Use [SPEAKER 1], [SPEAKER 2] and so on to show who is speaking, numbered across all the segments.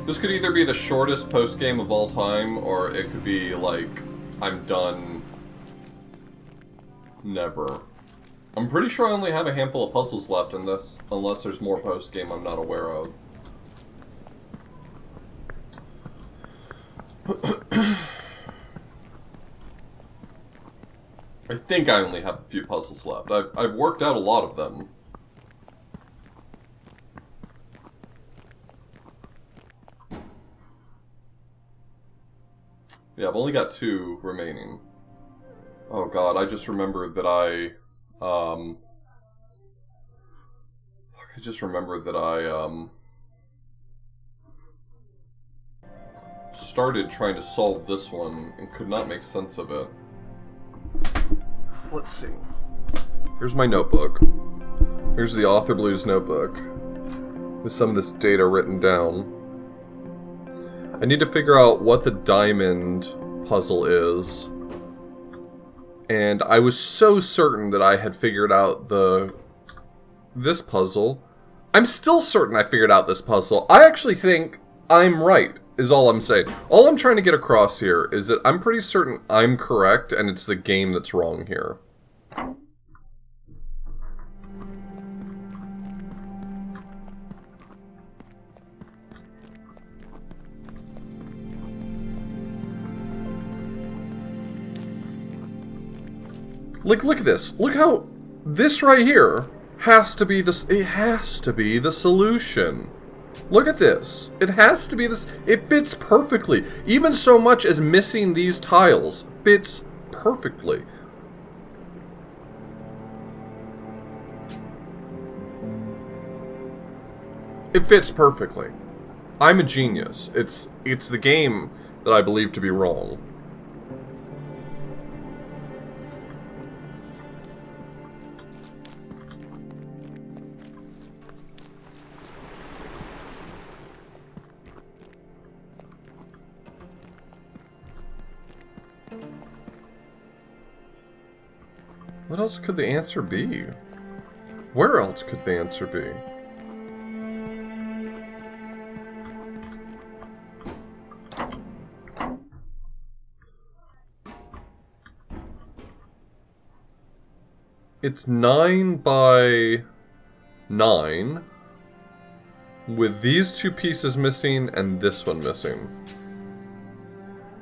[SPEAKER 1] This could either be the shortest post-game of all time, or it could be like, I'm done. Never. I'm pretty sure I only have a handful of puzzles left in this, unless there's more post-game I'm not aware of. I think I only have a few puzzles left. I've worked out a lot of them. Yeah, I've only got 2 remaining. Oh god, I just remembered that I started trying to solve this one and could not make sense of it. Let's see. Here's my notebook. Here's the Author Blues notebook with some of this data written down. I need to figure out what the diamond puzzle is. And I was so certain that I had figured out this puzzle. I'm still certain I figured out this puzzle. I actually think I'm right, is all I'm saying. All I'm trying to get across here is that I'm pretty certain I'm correct, and it's the game that's wrong here. Look at this. Look how this right here has to be this. It has to be the solution. Look at this. It has to be this. It fits perfectly. Even so much as missing these tiles fits perfectly. It fits perfectly. I'm a genius. It's the game that I believe to be wrong. What else could the answer be? Where else could the answer be? It's 9 by 9, with these 2 pieces missing and this one missing.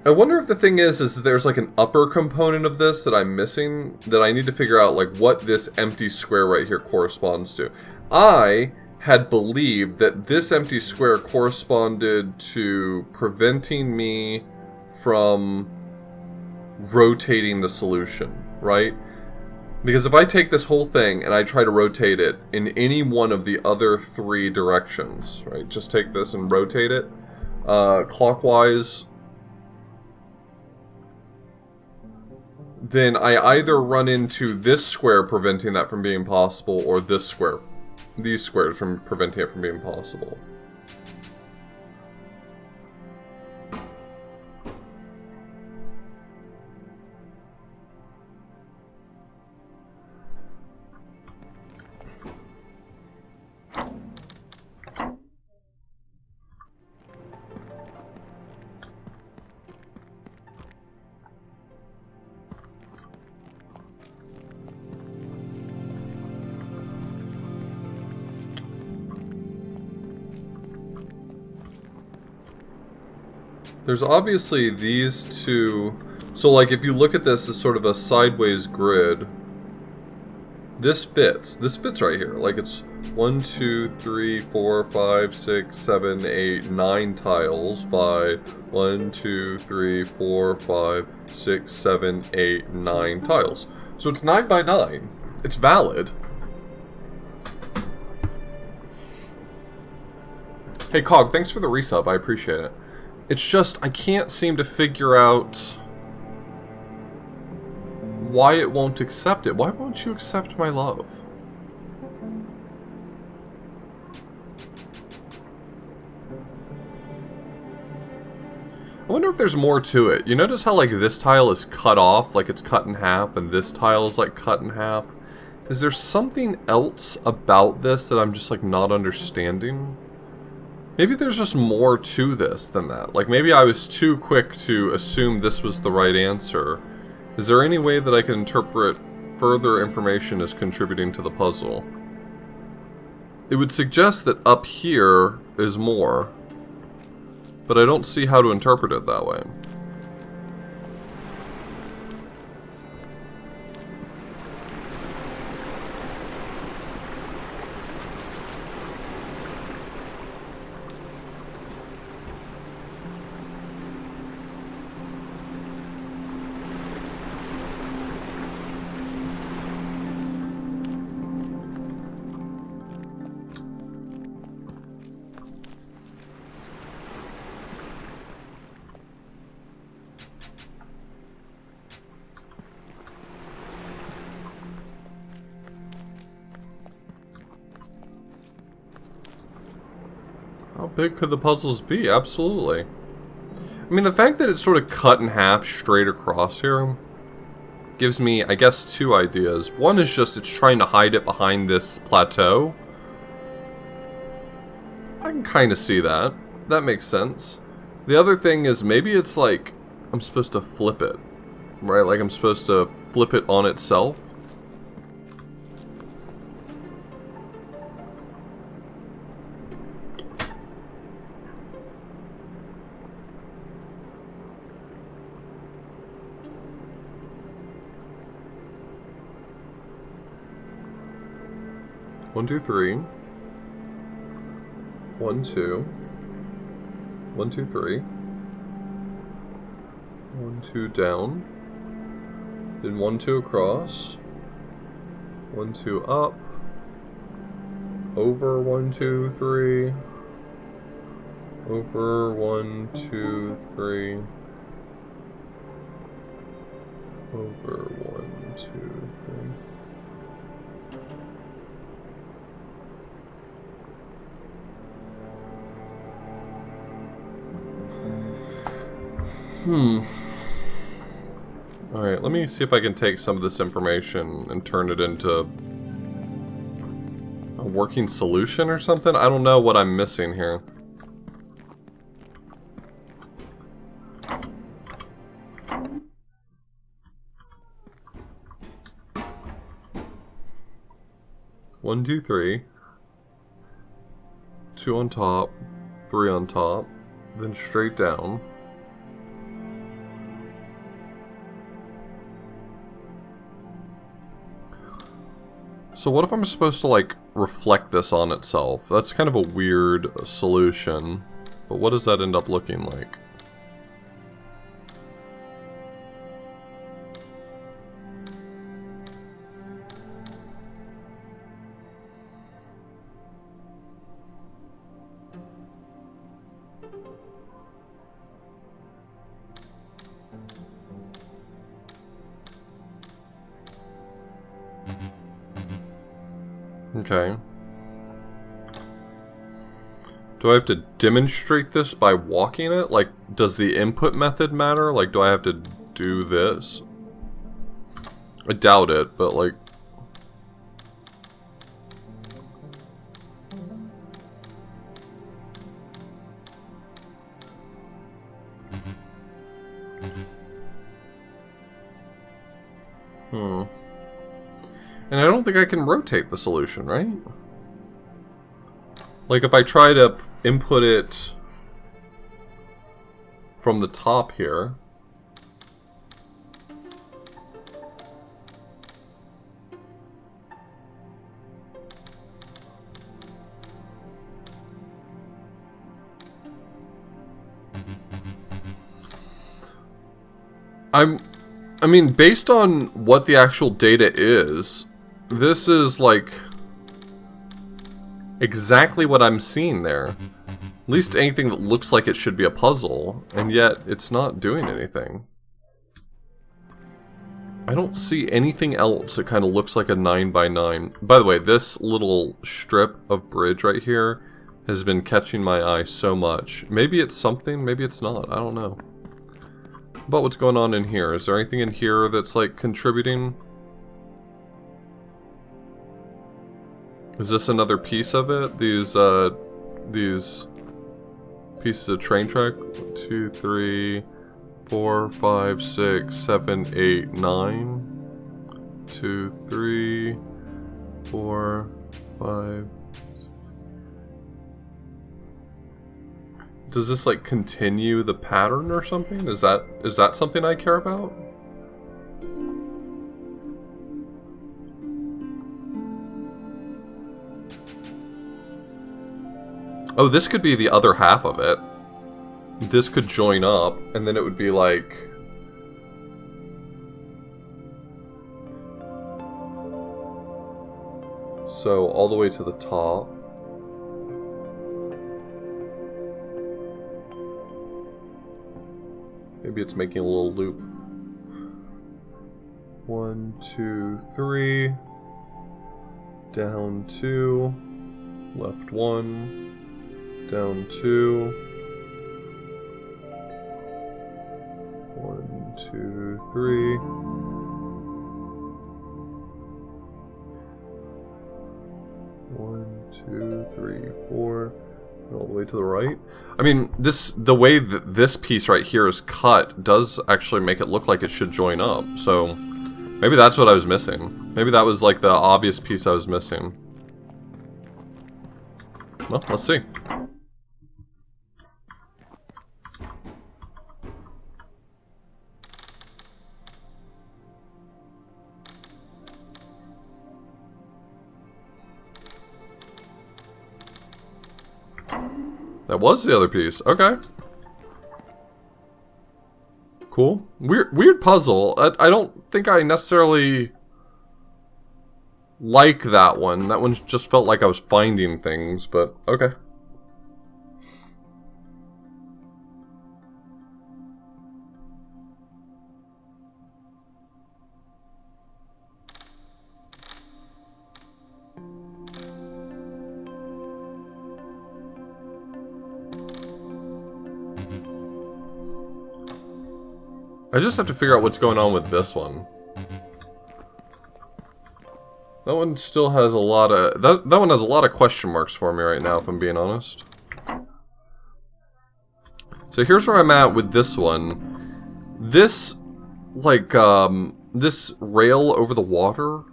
[SPEAKER 1] I wonder if the thing is there's like an upper component of this that I'm missing, that I need to figure out like what this empty square right here corresponds to. I had believed that this empty square corresponded to preventing me from rotating the solution, right? Because if I take this whole thing and I try to rotate it in any one of the other 3 directions, right? Just take this and rotate it clockwise, then I either run into this square preventing that from being possible, or this square, these squares from preventing it from being possible. There's obviously these 2... So, like, if you look at this as sort of a sideways grid, this fits. This fits right here. Like, it's 1, 2, 3, 4, 5, 6, 7, 8, 9 tiles by 1, 2, 3, 4, 5, 6, 7, 8, 9 tiles. So it's 9 by 9. It's valid. Hey, Cog, thanks for the resub. I appreciate it. It's just, I can't seem to figure out why it won't accept it. Why won't you accept my love? I wonder if there's more to it. You notice how, like, this tile is cut off, like it's cut in half, and this tile is, like, cut in half? Is there something else about this that I'm just, like, not understanding? Maybe there's just more to this than that. Like, maybe I was too quick to assume this was the right answer. Is there any way that I can interpret further information as contributing to the puzzle? It would suggest that up here is more, but I don't see how to interpret it that way. How big could the puzzles be? Absolutely. I mean, the fact that it's sort of cut in half straight across here gives me, I guess, two ideas. One is just it's trying to hide it behind this plateau. I can kind of see that. That makes sense. The other thing is maybe it's like I'm supposed to flip it, right? Like I'm supposed to flip it on itself. One, two, three. 1, 2. 1, 2, 3. 1, 2 down. Then 1, 2 across. 1, 2 up. Over 1, 2, 3. Over 1, 2, 3. Over 1, 2, 3. Alright, let me see if I can take some of this information and turn it into a working solution or something. I don't know what I'm missing here. One, two, three. 2 on top, 3 on top, then straight down. So what if I'm supposed to, like, reflect this on itself? That's kind of a weird solution, but what does that end up looking like? Okay. Do I have to demonstrate this by walking it? Like, does the input method matter? Like, do I have to do this? I doubt it, but like... And I don't think I can rotate the solution, right? Like if I try to input it from the top here. I mean, based on what the actual data is, this is like exactly what I'm seeing there. At least anything that looks like it should be a puzzle, and yet it's not doing anything. I don't see anything else that kind of looks like a 9x9. By the way, this little strip of bridge right here has been catching my eye so much. Maybe it's something, maybe it's not. I don't know. But what's going on in here? Is there anything in here that's like contributing? Is this another piece of it? These pieces of train track. 1, 2, 3, 4, 5, 6, 7, 8, 9. 2, 3, 4, 5. Does this like continue the pattern or something? Is that something I care about? Oh, this could be the other half of it. This could join up, and then it would be like... So, all the way to the top. Maybe it's making a little loop. 1, 2, 3. Down 2. Left 1. Down 2. 1, 2, 3. 1, 2, 3, 4. All the way to the right. I mean, the way that this piece right here is cut does actually make it look like it should join up. So maybe that's what I was missing. Maybe that was like the obvious piece I was missing. Well, let's see. That was the other piece. Okay. Cool. Weird puzzle. I don't think I necessarily like that one. That one just felt like I was finding things, but okay. I just have to figure out what's going on with this one. That one still has a lot of... That one has a lot of question marks for me right now, if I'm being honest. So here's where I'm at with this one. This, like, this rail over the water...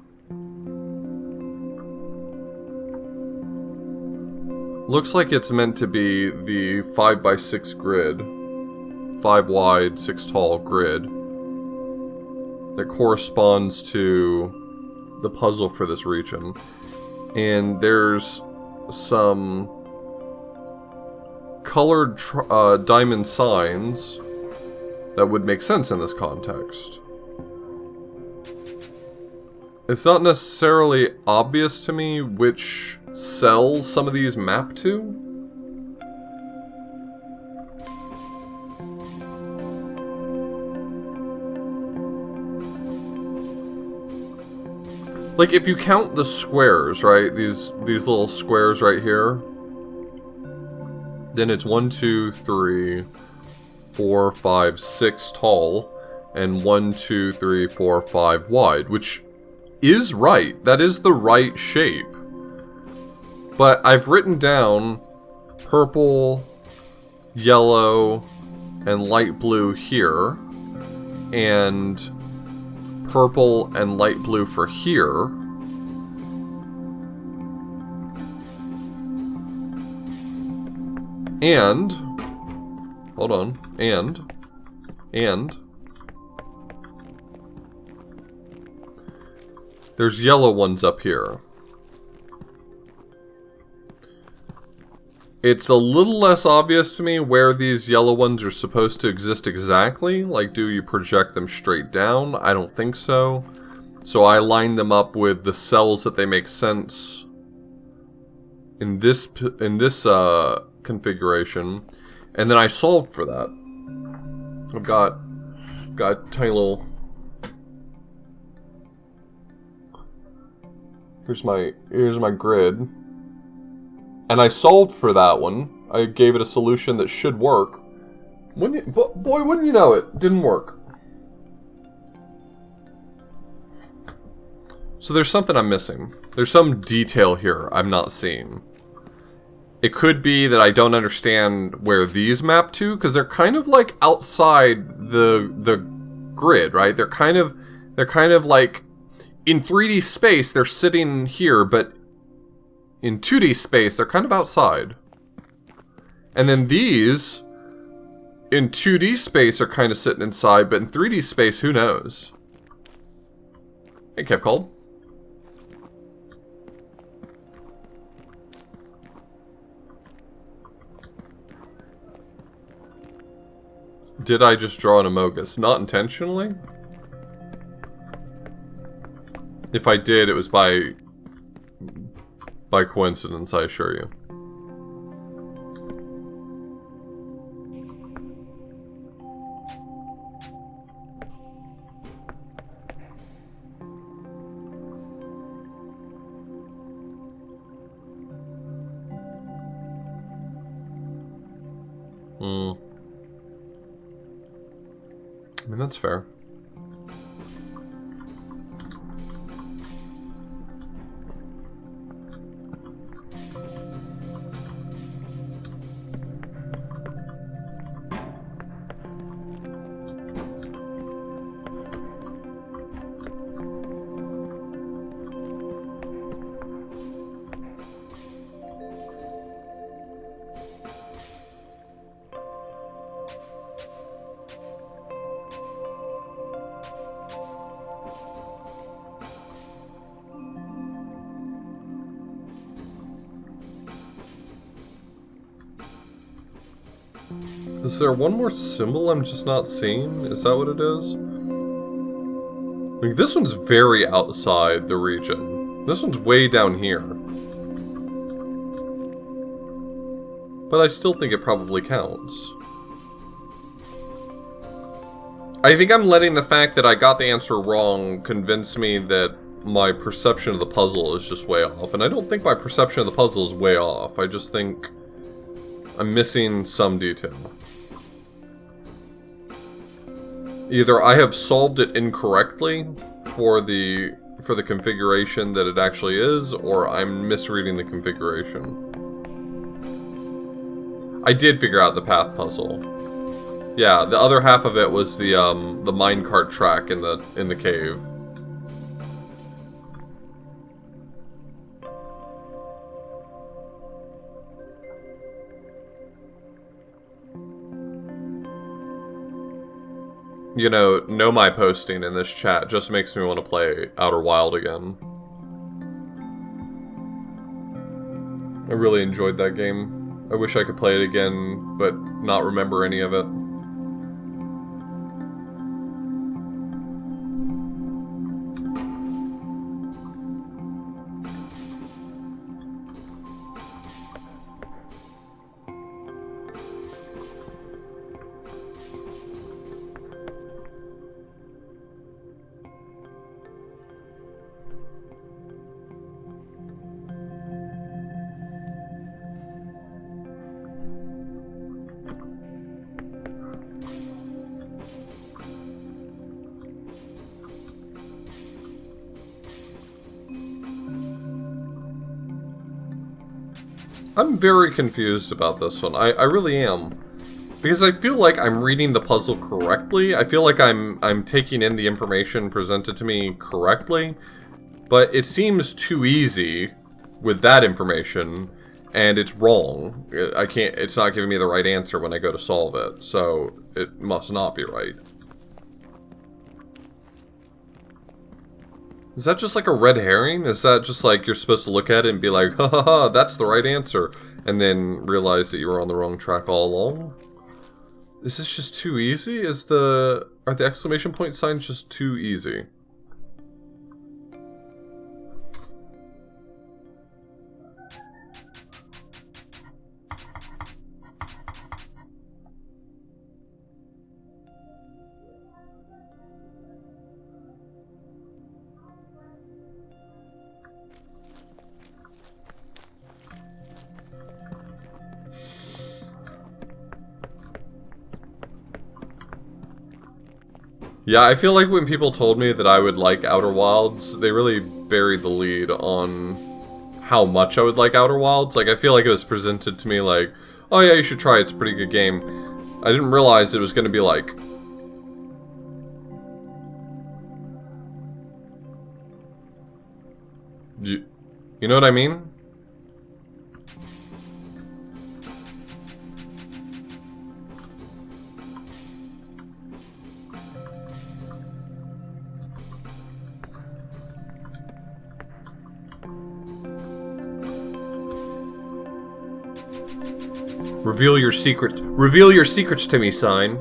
[SPEAKER 1] looks like it's meant to be the 5x6 grid. 5 wide, 6 tall grid that corresponds to the puzzle for this region. And there's some colored diamond signs that would make sense in this context. It's not necessarily obvious to me which cells some of these map to. Like, if you count the squares, right? These little squares right here. Then it's 1, 2, 3, 4, 5, 6 tall. And 1, 2, 3, 4, 5 wide. Which is right. That is the right shape. But I've written down purple, yellow, and light blue here. And... purple and light blue for here. And hold on. And there's yellow ones up here. It's a little less obvious to me where these yellow ones are supposed to exist exactly. Like, do you project them straight down? I don't think so. So I lined them up with the cells that they make sense in this configuration, and then I solved for that. I've got tiny little. Here's my grid. And I solved for that one. I gave it a solution that should work. Boy, wouldn't you know it, didn't work. So there's something I'm missing. There's some detail here I'm not seeing. It could be that I don't understand where these map to, because they're kind of like outside the grid, right? They're kind of like in 3D space they're sitting here, but in 2D space they're kind of outside. And then these in 2D space are kind of sitting inside, but in 3D space, who knows? Hey, kept cold. Did I just draw an Amogus? Not intentionally? If I did, it was by coincidence, I assure you. I mean, that's fair. Is there one more symbol I'm just not seeing? Is that what it is? Like, this one's very outside the region. This one's way down here. But I still think it probably counts. I think I'm letting the fact that I got the answer wrong convince me that my perception of the puzzle is just way off. And I don't think my perception of the puzzle is way off. I just think I'm missing some detail. Either I have solved it incorrectly for the configuration that it actually is, or I'm misreading the configuration. I did figure out the path puzzle. Yeah, the other half of it was the minecart track in the cave. You know my posting in this chat just makes me want to play Outer Wild again. I really enjoyed that game. I wish I could play it again, but not remember any of it. I'm very confused about this one. I really am. Because I feel like I'm reading the puzzle correctly. I feel like I'm taking in the information presented to me correctly. But it seems too easy with that information, and it's wrong. It's not giving me the right answer when I go to solve it. So it must not be right. Is that just like a red herring? Is that just like you're supposed to look at it and be like, ha ha ha, that's the right answer, and then realize that you were on the wrong track all along? Is this just too easy? Are the exclamation point signs just too easy? Yeah, I feel like when people told me that I would like Outer Wilds, they really buried the lead on how much I would like Outer Wilds. Like, I feel like it was presented to me like, oh yeah, you should try it, it's a pretty good game. I didn't realize it was going to be like... You know what I mean? Reveal your secret. Reveal your secrets to me, sign.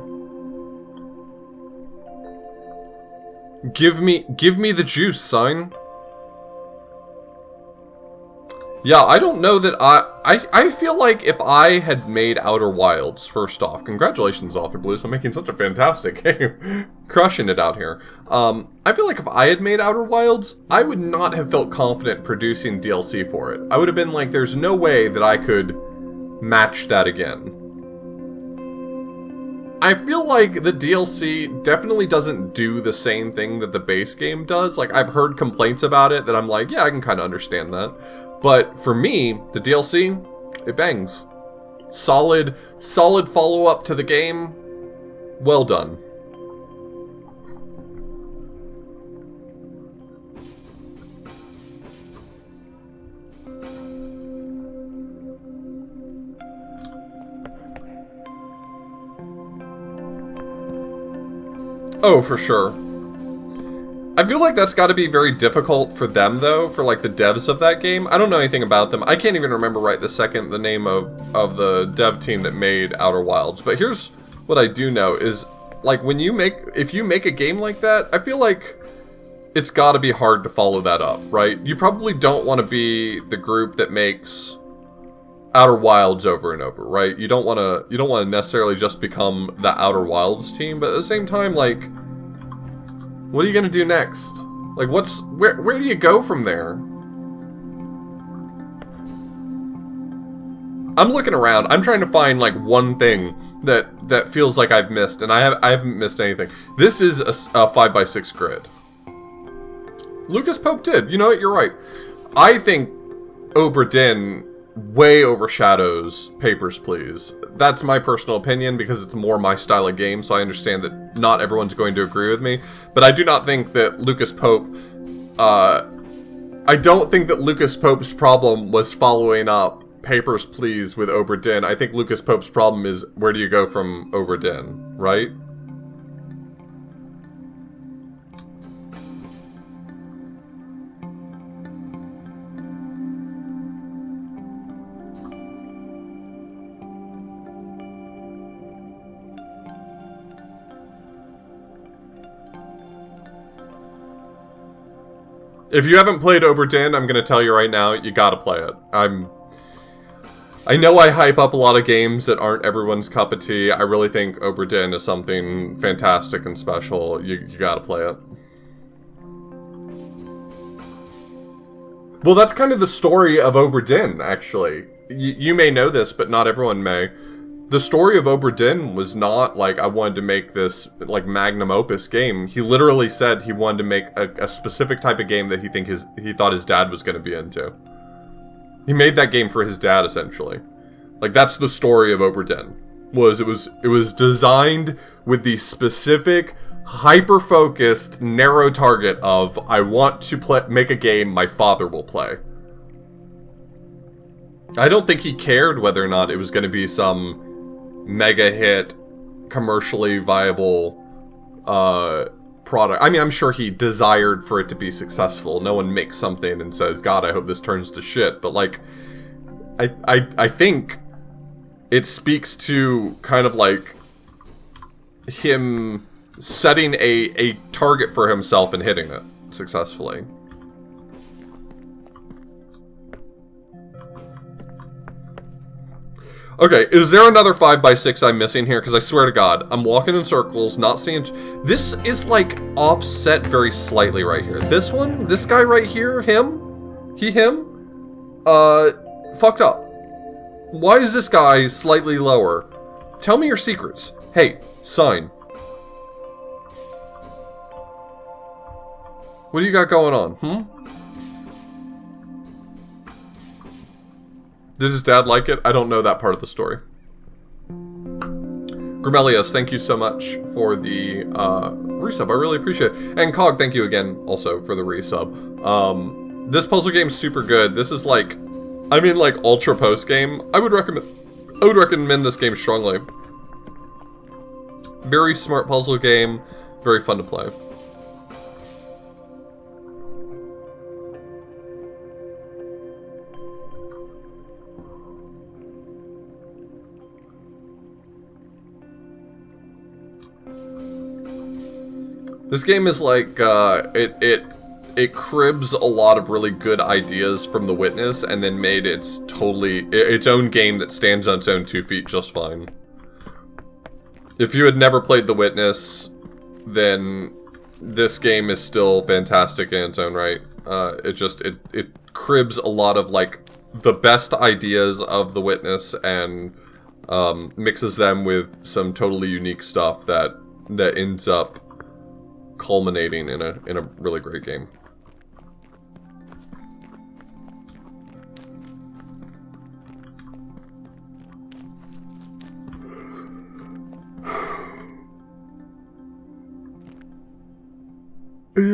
[SPEAKER 1] Give me the juice, sign. Yeah, I don't know that I feel like if I had made Outer Wilds, first off, congratulations, Author Blues, I'm making such a fantastic game. Crushing it out here. I feel like if I had made Outer Wilds, I would not have felt confident producing DLC for it. I would have been like, there's no way that I could match that again. I feel like the DLC definitely doesn't do the same thing that the base game does. Like, I've heard complaints about it that I'm like, yeah, I can kind of understand that. But for me, the DLC, it bangs. Solid follow-up to the game. Well done. Oh, for sure. I feel like that's got to be very difficult for them, though, for, like, the devs of that game. I don't know anything about them. I can't even remember right this second the name of the dev team that made Outer Wilds. But here's what I do know is, like, if you make a game like that, I feel like it's got to be hard to follow that up, right? You probably don't want to be the group that makes Outer Wilds over and over, right? You don't want to necessarily just become the Outer Wilds team, but at the same time, like, what are you gonna do next? Like, where do you go from there? I'm looking around. I'm trying to find, like, one thing that feels like I've missed, and I haven't missed anything. This is a 5x6 grid. Lucas Pope did. You know what? You're right. I think Obra Dinn way overshadows Papers, Please. That's my personal opinion because it's more my style of game, so I understand that not everyone's going to agree with me. But I do not think that Lucas Pope... I don't think that Lucas Pope's problem was following up Papers, Please with Obra Dinn. I think Lucas Pope's problem is where do you go from Obra Dinn, right? If you haven't played Obra Dinn, I'm gonna tell you right now, you gotta play it. I know I hype up a lot of games that aren't everyone's cup of tea. I really think Obra Dinn is something fantastic and special. You gotta play it. Well, that's kind of the story of Obra Dinn, actually. You may know this, but not everyone may. The story of Obra Dinn was not like, I wanted to make this, like, magnum opus game. He literally said he wanted to make a specific type of game that he thought his dad was going to be into. He made that game for his dad, essentially. Like, that's the story of Obra Dinn. It was designed with the specific, hyper-focused, narrow target of, I want to make a game my father will play. I don't think he cared whether or not it was going to be some mega hit, commercially viable product. I mean, I'm sure he desired for it to be successful. No one makes something and says, God, I hope this turns to shit. But, like, I think it speaks to kind of, like, him setting a target for himself and hitting it successfully. Okay, is there another 5x6 I'm missing here? Because I swear to God, I'm walking in circles, not seeing... This is, like, offset very slightly right here. This one? This guy right here? Him? Him? Fucked up. Why is this guy slightly lower? Tell me your secrets. Hey, sign. What do you got going on, Did his dad like it? I don't know that part of the story. Grimelius, thank you so much for the resub. I really appreciate it. And Cog, thank you again also for the resub. This puzzle game's super good. This is like, I mean, like ultra post game. I would recommend this game strongly. Very smart puzzle game, very fun to play. This game is like, it cribs a lot of really good ideas from The Witness and then made its own game that stands on its own 2 feet just fine. If you had never played The Witness, then this game is still fantastic in its own right. It cribs a lot of, like, the best ideas of The Witness and mixes them with some totally unique stuff that ends up culminating in a really great game.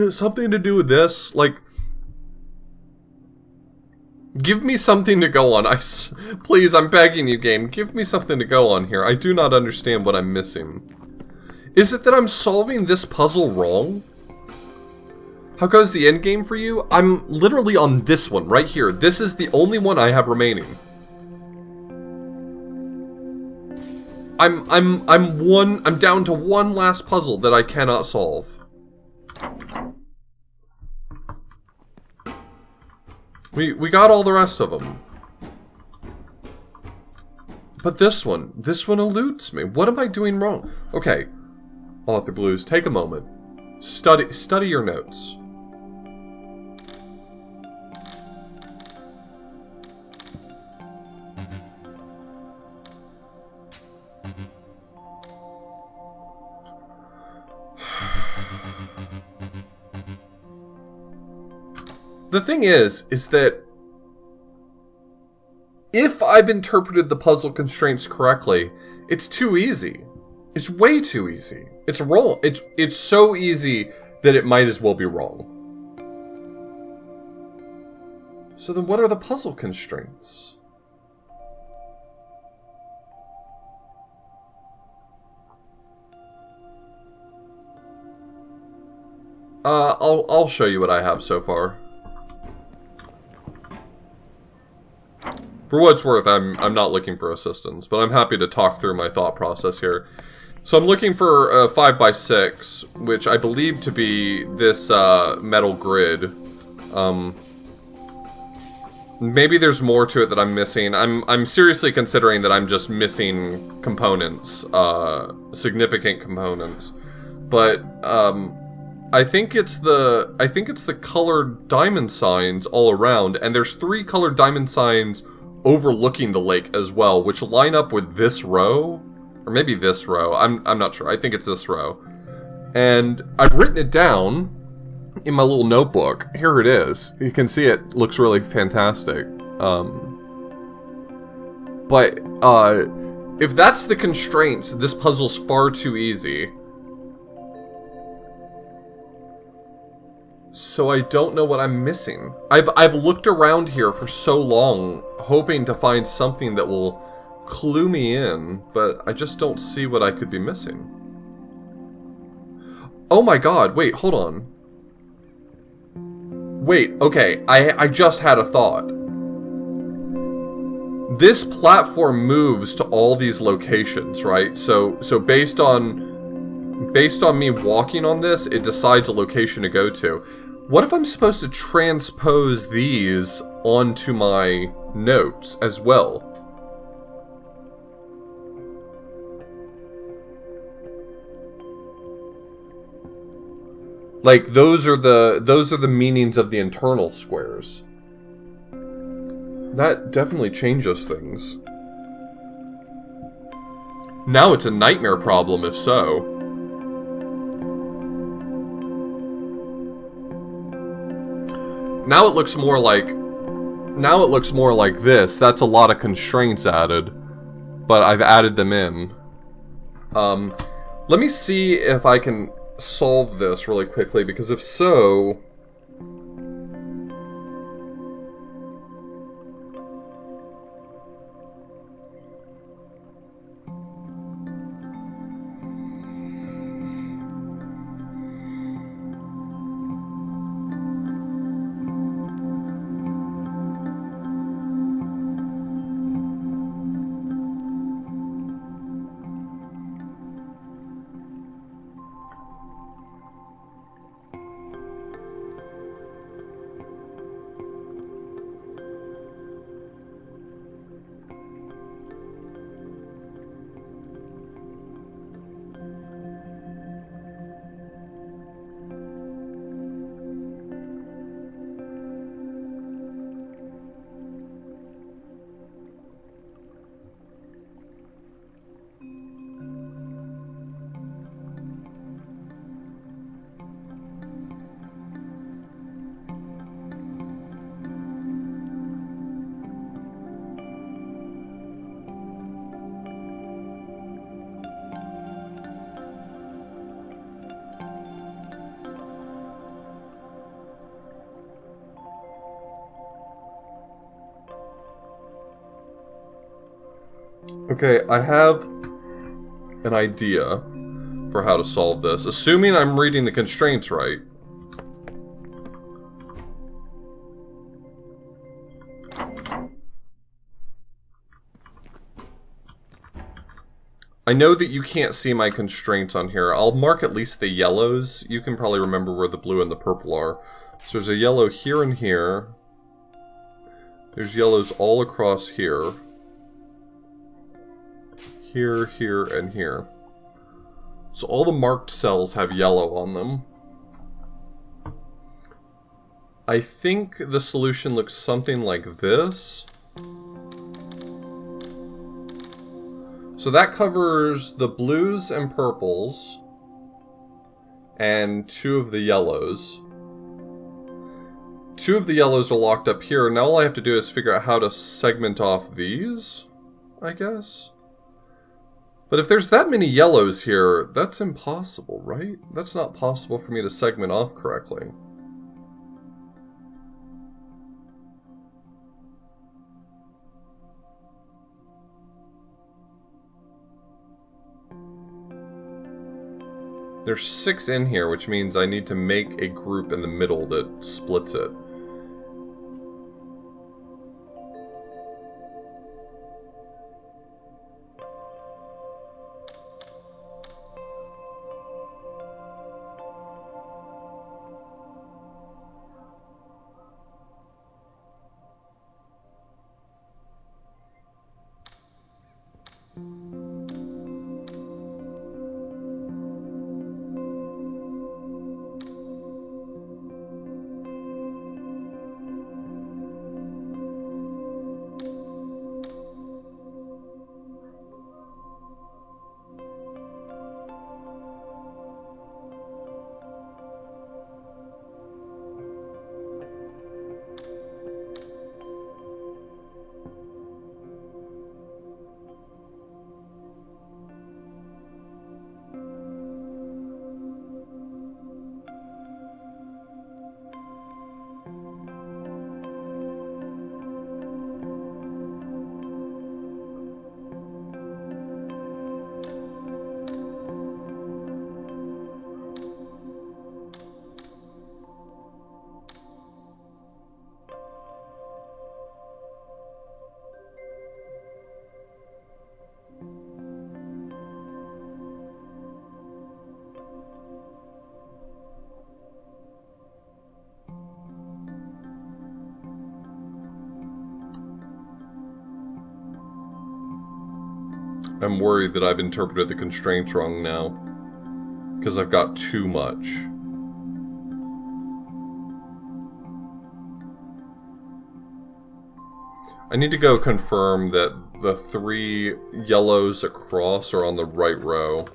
[SPEAKER 1] Something to do with this, like, give me something to go on. Please, I'm begging you, game, give me something to go on here. I do not understand what I'm missing. Is it that I'm solving this puzzle wrong? How goes the end game for you? I'm literally on this one right here. This is the only one I have remaining. I'm down to one last puzzle that I cannot solve. We got all the rest of them. But this one eludes me. What am I doing wrong? Okay. Author Blues, take a moment. Study your notes. The thing is that if I've interpreted the puzzle constraints correctly, it's too easy. It's way too easy. It's wrong. It's so easy that it might as well be wrong. So then what are the puzzle constraints? I'll show you what I have so far. For what it's worth, I'm not looking for assistance, but I'm happy to talk through my thought process here. So I'm looking for a 5x6, which I believe to be this metal grid. Maybe there's more to it that I'm missing. I'm seriously considering that I'm just missing components, significant components. But I think it's the colored diamond signs all around, and there's 3 colored diamond signs overlooking the lake as well, which line up with this row. Or maybe this row. I'm not sure. I think it's this row. And I've written it down in my little notebook. Here it is. You can see it looks really fantastic. But if that's the constraints, this puzzle's far too easy. So I don't know what I'm missing. I've looked around here for so long, hoping to find something that will clue me in, but I just don't see what I could be missing. Oh my god, wait, hold on. Wait, okay, I just had a thought. This platform moves to all these locations, right? So based on me walking on this, it decides a location to go to. What if I'm supposed to transpose these onto my notes as well? Like, those are the meanings of the internal squares. That definitely changes things. Now it's a nightmare problem, if so. Now it looks more like Now it looks more like this. That's a lot of constraints added. But I've added them in. Let me see if I can solve this really quickly, because if so... Okay, I have an idea for how to solve this, assuming I'm reading the constraints right. I know that you can't see my constraints on here. I'll mark at least the yellows. You can probably remember where the blue and the purple are. So there's a yellow here and here. There's yellows all across here. Here, here, and here. So all the marked cells have yellow on them. I think the solution looks something like this. So that covers the blues and purples and 2 of the yellows. 2 of the yellows are locked up here. Now all I have to do is figure out how to segment off these, I guess. But if there's that many yellows here, that's impossible, right? That's not possible for me to segment off correctly. There's 6 in here, which means I need to make a group in the middle that splits it. I'm worried that I've interpreted the constraints wrong now, because I've got too much. I need to go confirm that the 3 yellows across are on the right row.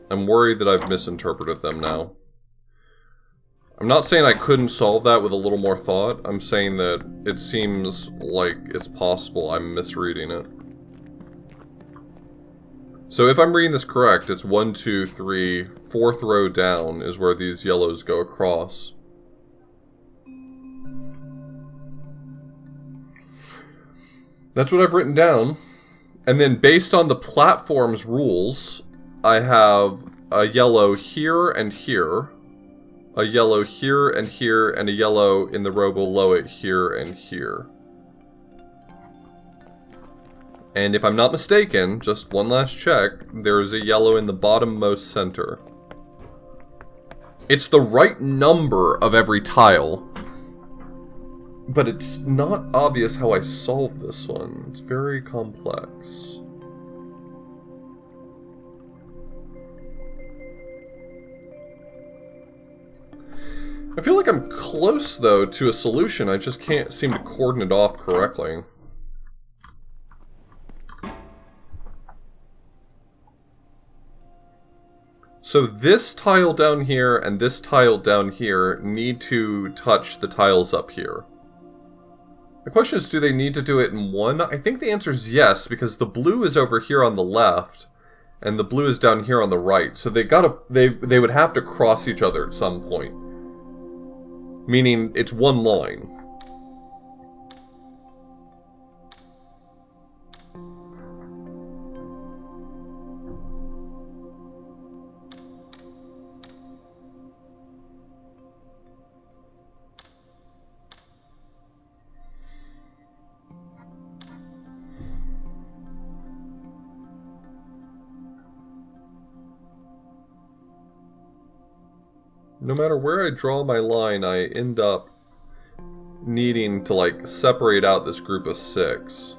[SPEAKER 1] I'm worried that I've misinterpreted them now. I'm not saying I couldn't solve that with a little more thought. I'm saying that it seems like it's possible I'm misreading it. So if I'm reading this correct, it's 1, 2, 3, 4th row down is where these yellows go across. That's what I've written down. And then based on the platform's rules, I have a yellow here and here, a yellow here and here, and a yellow in the row below it here and here. And if I'm not mistaken, just one last check, there is a yellow in the bottommost center. It's the right number of every tile, but it's not obvious how I solve this one. It's very complex. I feel like I'm close, though, to a solution. I just can't seem to cordon it off correctly. So this tile down here and this tile down here need to touch the tiles up here. The question is, do they need to do it in one? I think the answer is yes, because the blue is over here on the left, and the blue is down here on the right. So they would have to cross each other at some point. Meaning, it's one line. No matter where I draw my line, I end up needing to, like, separate out this group of 6.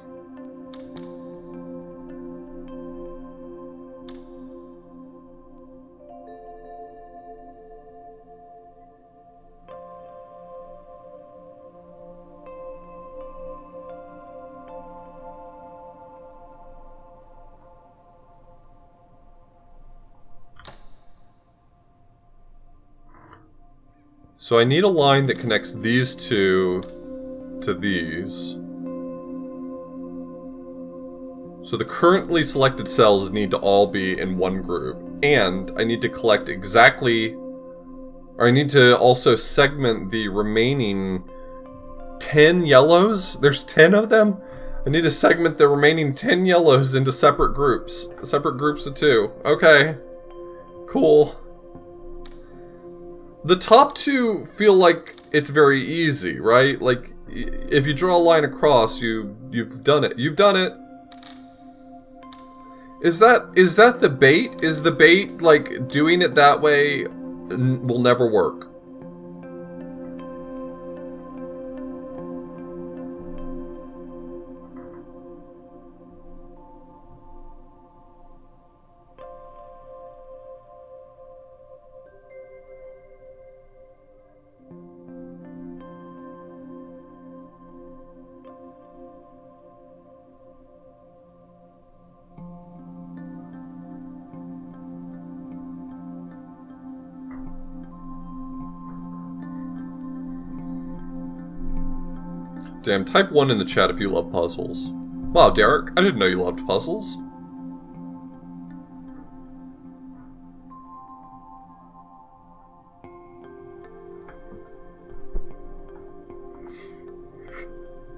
[SPEAKER 1] So I need a line that connects these two to these. So the currently selected cells need to all be in one group. And I need to collect exactly... Or I need to also segment the remaining 10 yellows. There's 10 of them. I need to segment the remaining 10 yellows into separate groups. Separate groups of 2. Okay. Cool. The top 2 feel like it's very easy, right? Like, if you draw a line across, you've done it. You've done it. Is that the bait? Is the bait, like, doing it that way will never work? Damn, type 1 in the chat if you love puzzles. Wow, Derek, I didn't know you loved puzzles.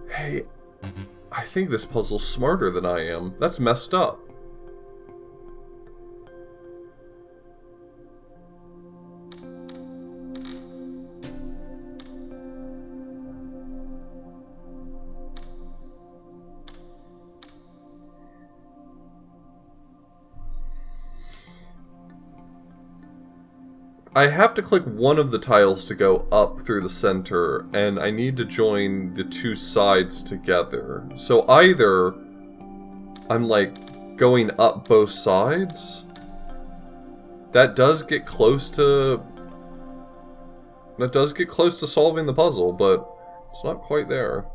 [SPEAKER 1] Hey, I think this puzzle's smarter than I am. That's messed up. I have to click one of the tiles to go up through the center, and I need to join the 2 sides together. So either I'm, like, going up both sides. That does get close to... That does get close to solving the puzzle, but it's not quite there.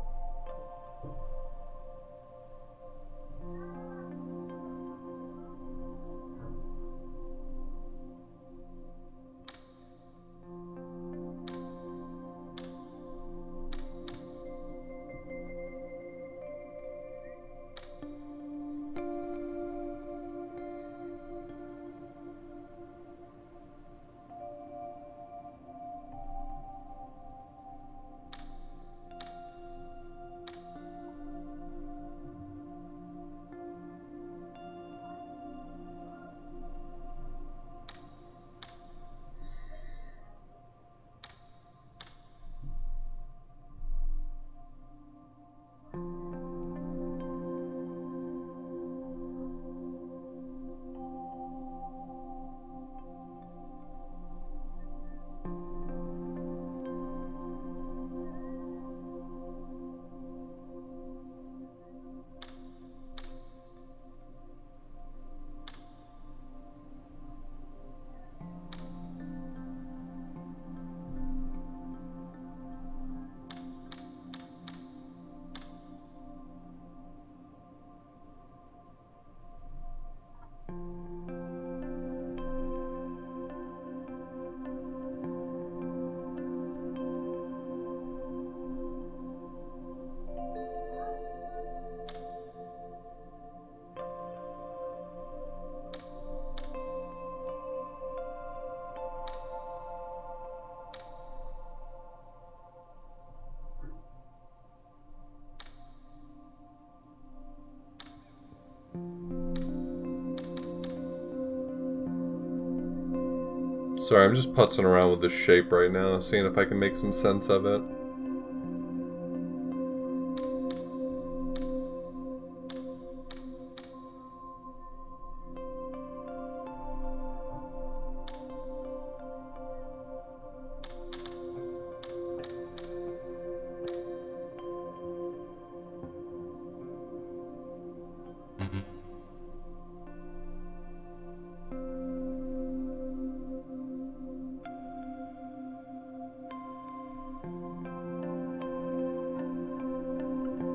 [SPEAKER 1] Sorry, I'm just putzing around with this shape right now, seeing if I can make some sense of it.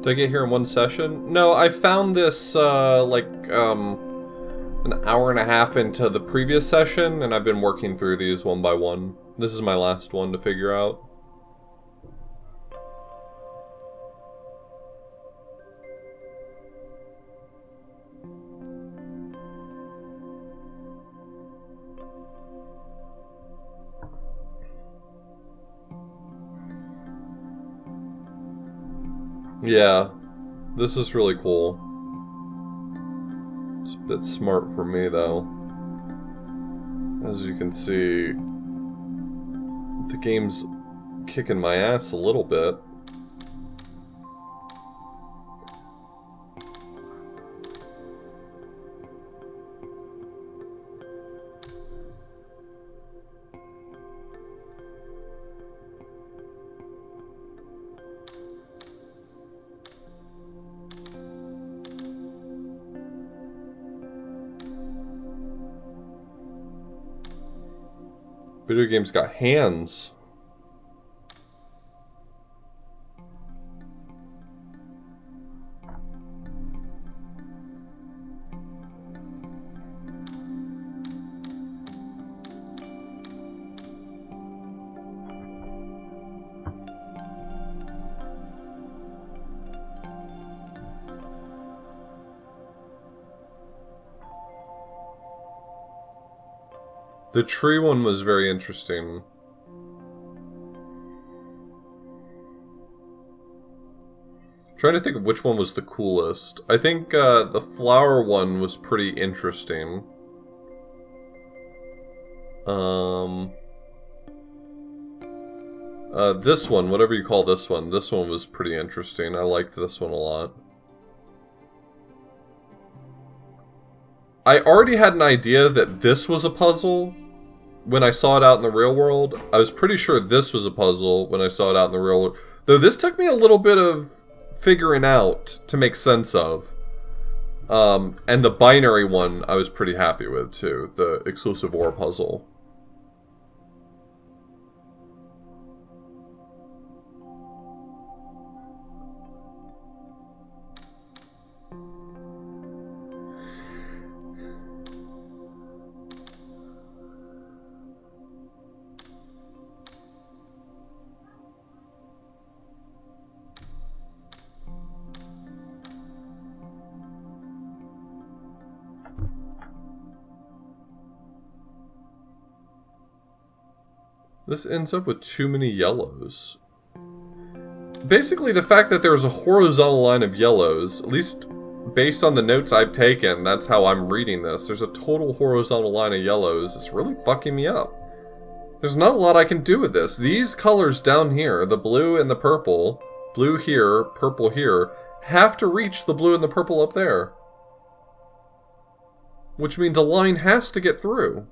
[SPEAKER 1] Did I get here in one session? No, I found this, an hour and a half into the previous session, and I've been working through these one by one. This is my last one to figure out. Yeah, this is really cool. It's a bit smart for me, though. As you can see, the game's kicking my ass a little bit. Video games got hands. The tree one was very interesting. I'm trying to think of which one was the coolest. I think the flower one was pretty interesting. This one, whatever you call this one was pretty interesting. I liked this one a lot. I already had an idea that this was a puzzle when I saw it out in the real world. I was pretty sure this was a puzzle when I saw it out in the real world. Though this took me a little bit of figuring out to make sense of. And the binary one I was pretty happy with too. The exclusive war puzzle. This ends up with too many yellows. Basically, the fact that there's a horizontal line of yellows, at least based on the notes I've taken, that's how I'm reading this. There's a total horizontal line of yellows. It's really fucking me up. There's not a lot I can do with this. These colors down here, the blue and the purple, blue here, purple here, have to reach the blue and the purple up there. Which means a line has to get through.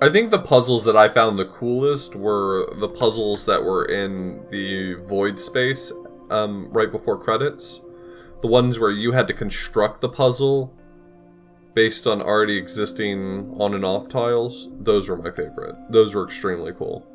[SPEAKER 1] I think the puzzles that I found the coolest were the puzzles that were in the void space right before credits. The ones where you had to construct the puzzle based on already existing on and off tiles. Those were my favorite. Those were extremely cool.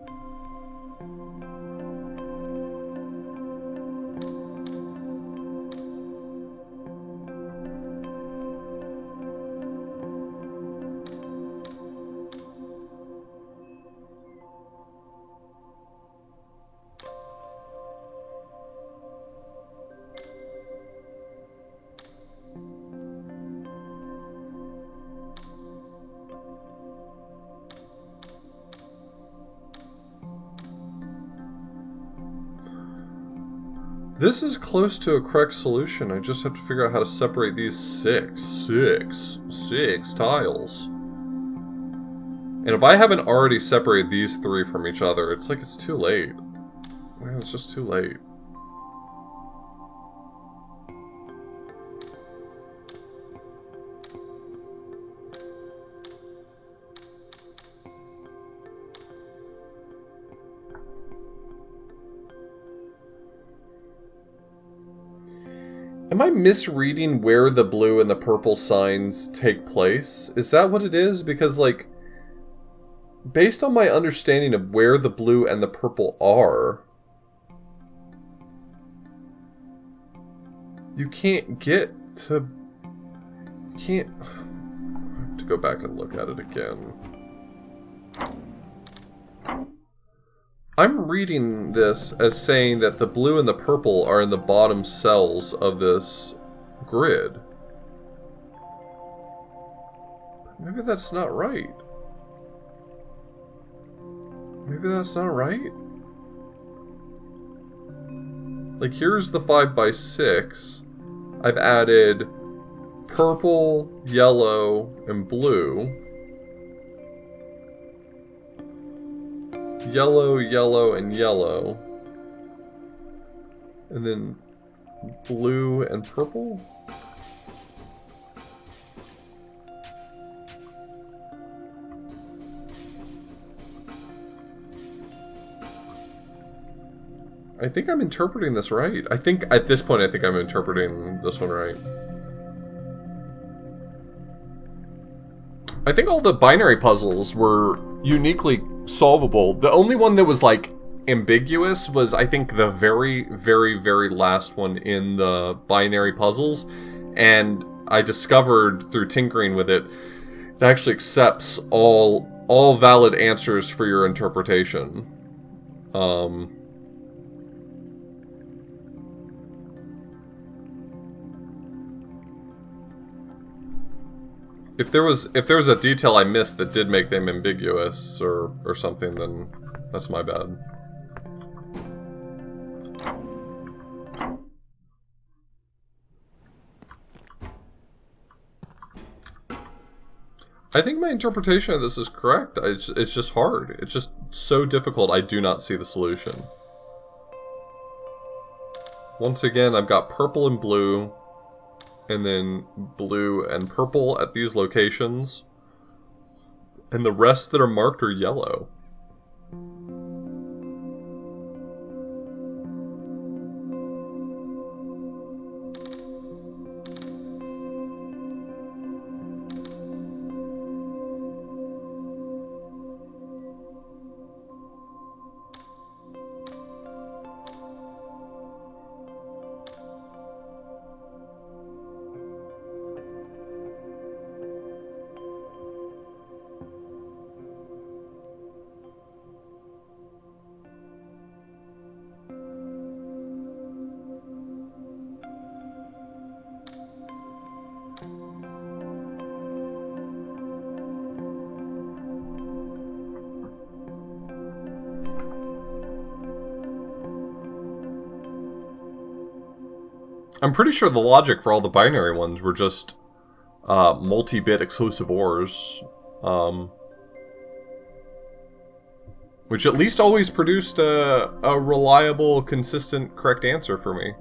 [SPEAKER 1] This is close to a correct solution. I just have to figure out how to separate these six tiles. And if I haven't already separated these three from each other, it's like it's too late. Man, it's just too late. Am I misreading where the blue and the purple signs take place? Is that what it is? Because, like, based on my understanding of where the blue and the purple are, you can't get to... You can't... I have to go back and look at it again. I'm reading this as saying that the blue and the purple are in the bottom cells of this grid. Maybe that's not right. Maybe that's not right? Like, here's the 5x6. I've added purple, yellow, and blue. Yellow, yellow, and yellow. And then blue and purple? I think I'm interpreting this right. I think, at this point, I think I'm interpreting this one right. I think all the binary puzzles were uniquely solvable. The only one that was, like, ambiguous was, I think, the very, very, very last one in the binary puzzles. And I discovered, through tinkering with it, it actually accepts all valid answers for your interpretation. If there was a detail I missed that did make them ambiguous or something, then that's my bad. I think my interpretation of this is correct. It's just hard. It's just so difficult. I do not see the solution. Once again, I've got purple and blue, and then blue and purple at these locations. And the rest that are marked are yellow. I'm pretty sure the logic for all the binary ones were just multi-bit exclusive ORs, which at least always produced a reliable, consistent, correct answer for me.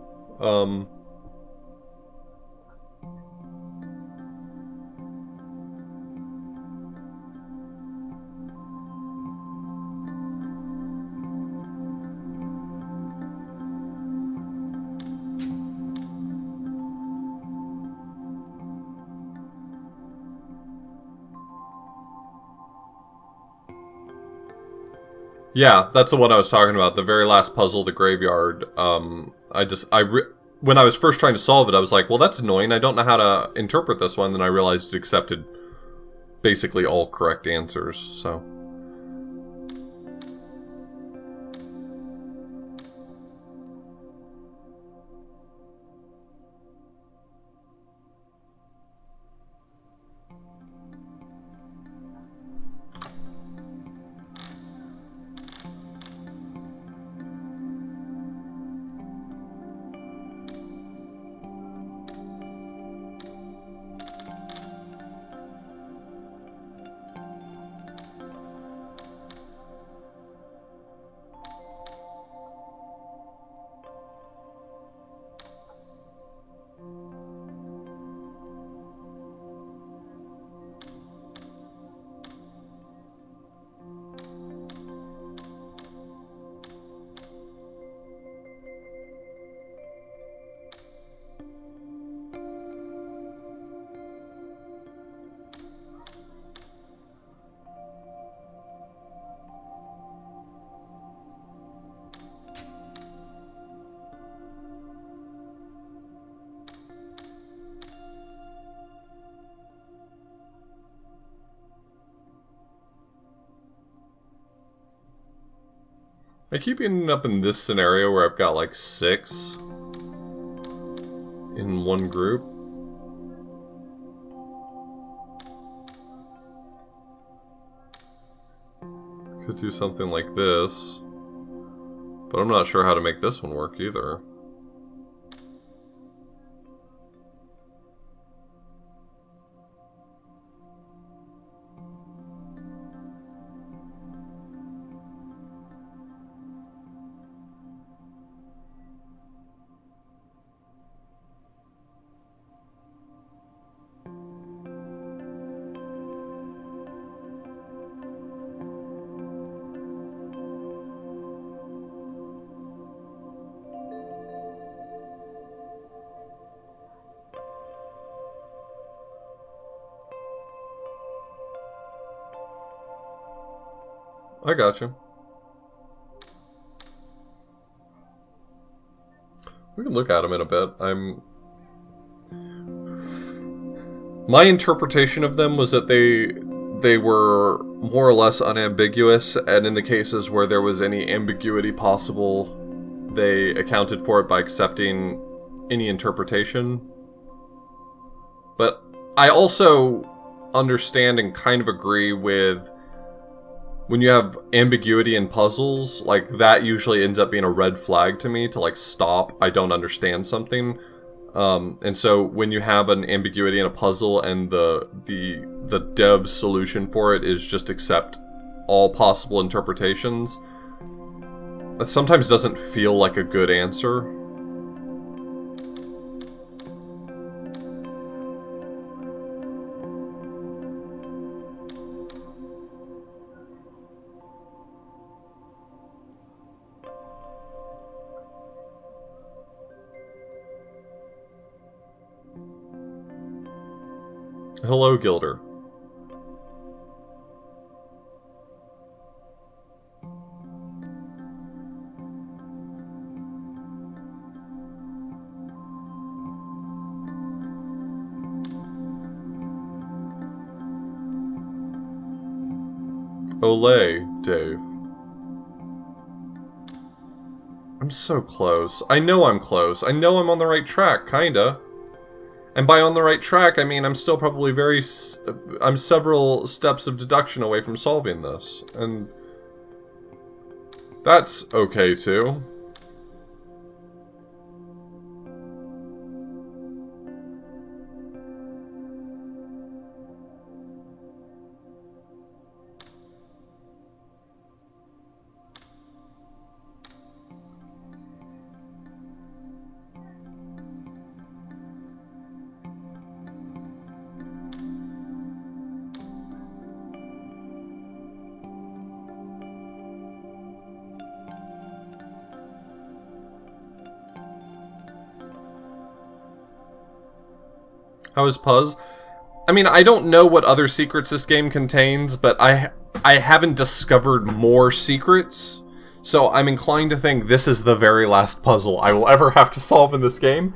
[SPEAKER 1] Yeah, that's the one I was talking about. The very last puzzle, the graveyard. When I was first trying to solve it, I was like, well, that's annoying. I don't know how to interpret this one. Then I realized it accepted basically all correct answers, so... I keep ending up in this scenario where I've got like 6 in one group. Could do something like this, but I'm not sure how to make this one work either. I gotcha. We can look at them in a bit. My interpretation of them was that they were more or less unambiguous, and in the cases where there was any ambiguity possible, they accounted for it by accepting any interpretation. But I also understand and kind of agree with when you have ambiguity in puzzles, like, that usually ends up being a red flag to me to, like, stop. I don't understand something. And so when you have an ambiguity in a puzzle and the dev solution for it is just accept all possible interpretations, that sometimes doesn't feel like a good answer. Hello, Gilder. Olay, Dave. I'm so close. I know I'm close. I know I'm on the right track, kinda. And by on the right track, I mean I'm still probably I'm several steps of deduction away from solving this. And that's okay, too. How is Puzz? I mean, I don't know what other secrets this game contains, but I haven't discovered more secrets, so I'm inclined to think this is the very last puzzle I will ever have to solve in this game.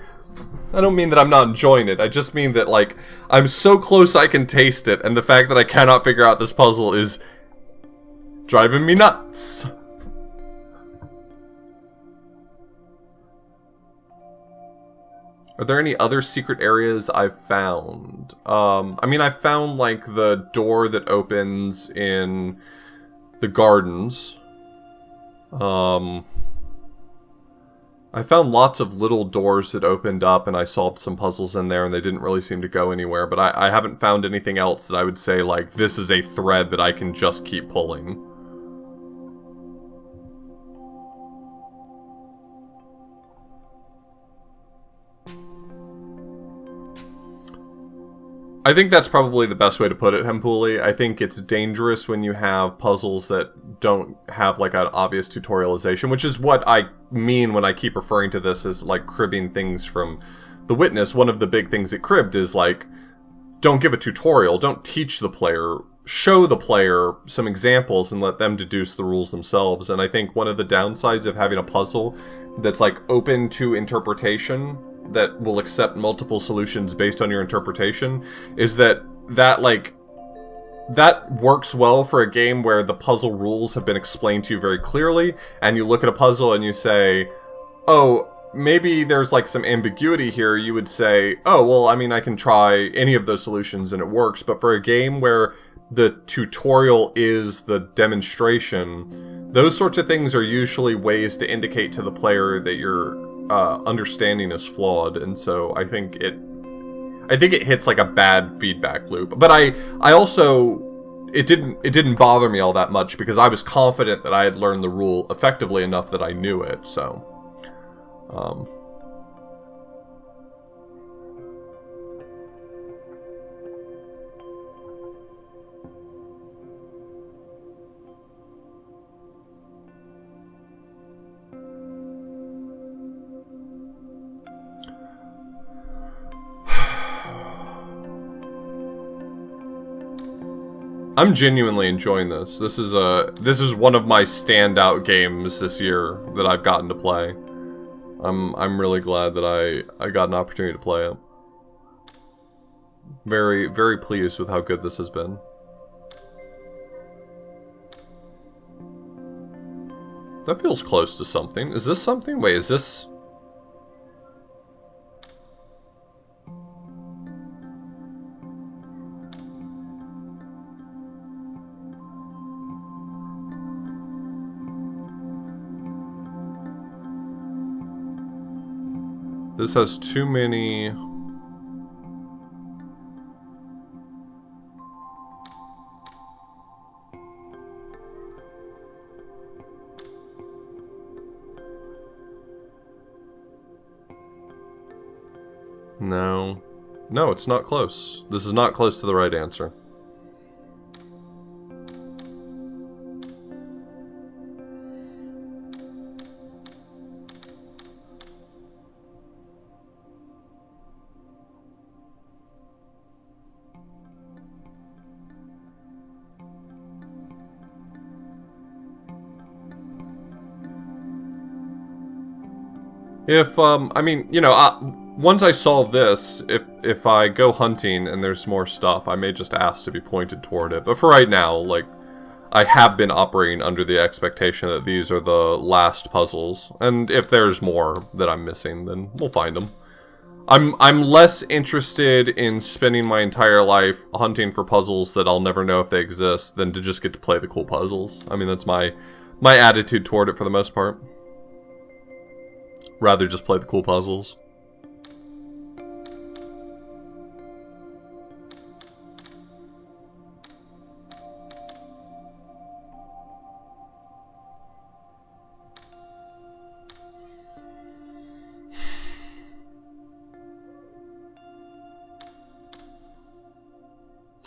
[SPEAKER 1] I don't mean that I'm not enjoying it, I just mean that, like, I'm so close I can taste it, and the fact that I cannot figure out this puzzle is driving me nuts. Are there any other secret areas I've found? I mean, I found, like, the door that opens in the gardens. I found lots of little doors that opened up, and I solved some puzzles in there, and they didn't really seem to go anywhere. But I haven't found anything else that I would say, like, this is a thread that I can just keep pulling. I think that's probably the best way to put it, Hempuli. I think it's dangerous when you have puzzles that don't have, like, an obvious tutorialization, which is what I mean when I keep referring to this as, like, cribbing things from The Witness. One of the big things it cribbed is, like, don't give a tutorial, don't teach the player, show the player some examples and let them deduce the rules themselves. And I think one of the downsides of having a puzzle that's, like, open to interpretation, that will accept multiple solutions based on your interpretation, is that, like, that works well for a game where the puzzle rules have been explained to you very clearly, and you look at a puzzle and you say, oh, maybe there's like some ambiguity here. You would say, oh, well, I mean, I can try any of those solutions and it works. But for a game where the tutorial is the demonstration, those sorts of things are usually ways to indicate to the player that your understanding is flawed. And so I think it hits like a bad feedback loop. But I also, it didn't bother me all that much because I was confident that I had learned the rule effectively enough that I knew it. So, I'm genuinely enjoying this. This is one of my standout games this year that I've gotten to play. I'm really glad that I got an opportunity to play it. Very, very pleased with how good this has been. That feels close to something. Is this something? Wait, is this... This has too many... No. No, it's not close. This is not close to the right answer. If, I mean, you know, once I solve this, if I go hunting and there's more stuff, I may just ask to be pointed toward it. But for right now, like, I have been operating under the expectation that these are the last puzzles. And if there's more that I'm missing, then we'll find them. I'm less interested in spending my entire life hunting for puzzles that I'll never know if they exist than to just get to play the cool puzzles. I mean, that's my attitude toward it for the most part. Rather just play the cool puzzles.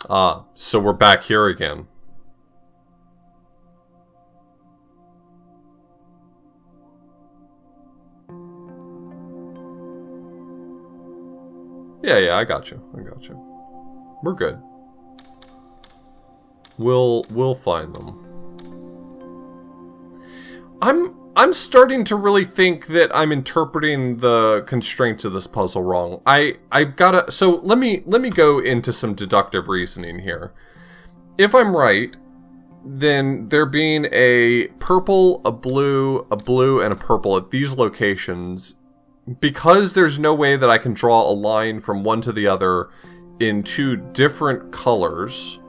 [SPEAKER 1] Ah, so we're back here again. Yeah, I got you. We're good. We'll find them. I'm starting to really think that I'm interpreting the constraints of this puzzle wrong. I've gotta... So let me go into some deductive reasoning here. If I'm right, then there being a purple, a blue, and a purple at these locations... Because there's no way that I can draw a line from one to the other in two different colors,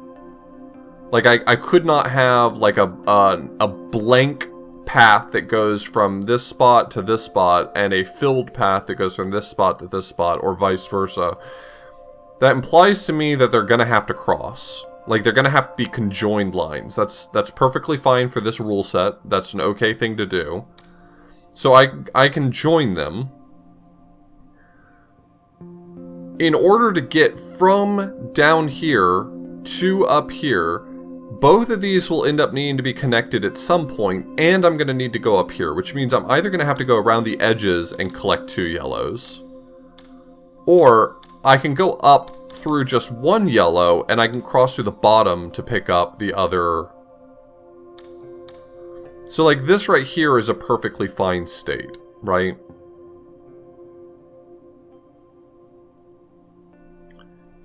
[SPEAKER 1] like I could not have like a blank path that goes from this spot to this spot and a filled path that goes from this spot to this spot, or vice versa. That implies to me that they're gonna have to cross. Like, they're gonna have to be conjoined lines. That's perfectly fine for this rule set. That's an okay thing to do. So I can join them. In order to get from down here to up here, both of these will end up needing to be connected at some point, and I'm going to need to go up here, which means I'm either going to have to go around the edges and collect 2 yellows, or I can go up through just 1 yellow, and I can cross through the bottom to pick up the other. So like this right here is a perfectly fine state, right?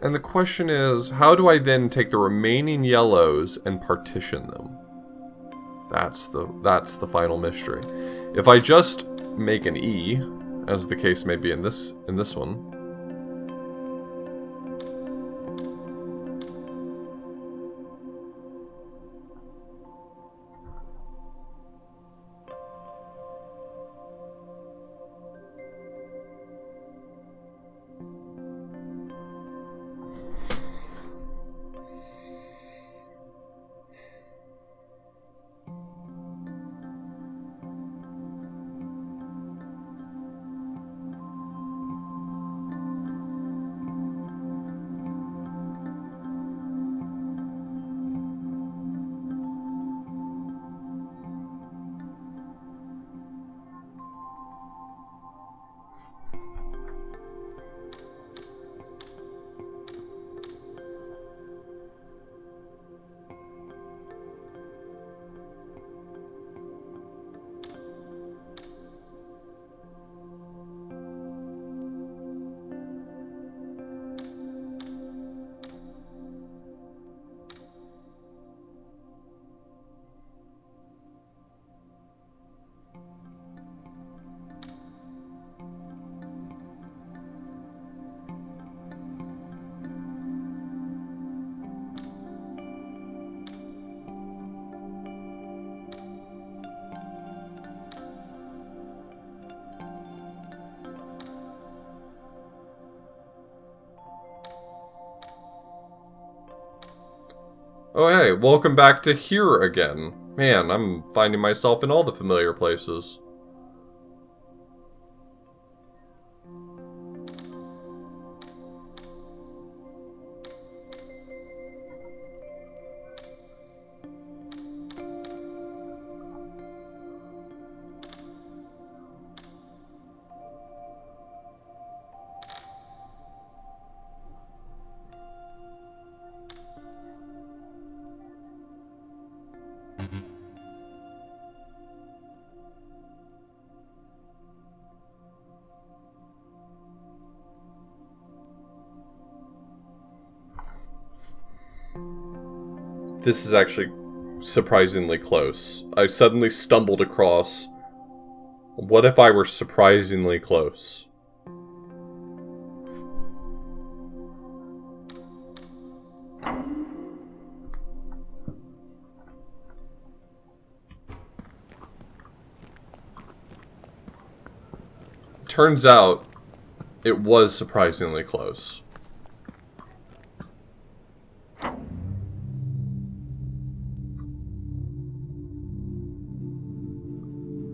[SPEAKER 1] And the question is, how do I then take the remaining yellows and partition them? That's the final mystery. If I just make an E, as the case may be in this one. Oh hey, welcome back to here again. Man, I'm finding myself in all the familiar places. This is actually surprisingly close. I suddenly stumbled across... What if I were surprisingly close? Turns out, it was surprisingly close.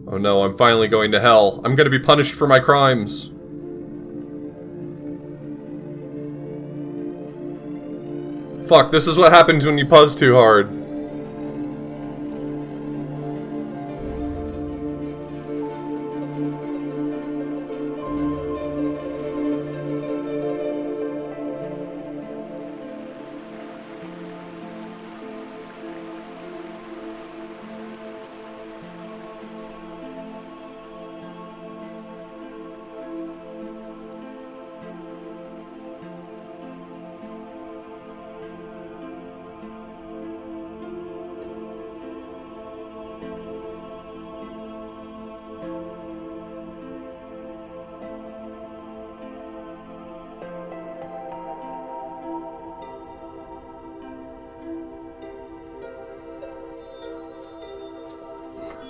[SPEAKER 1] Oh no, I'm finally going to hell. I'm gonna be punished for my crimes. Fuck, this is what happens when you puzz too hard.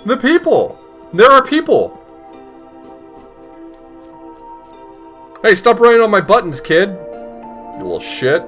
[SPEAKER 1] The people! There are people! Hey, stop running on my buttons, kid! You little shit.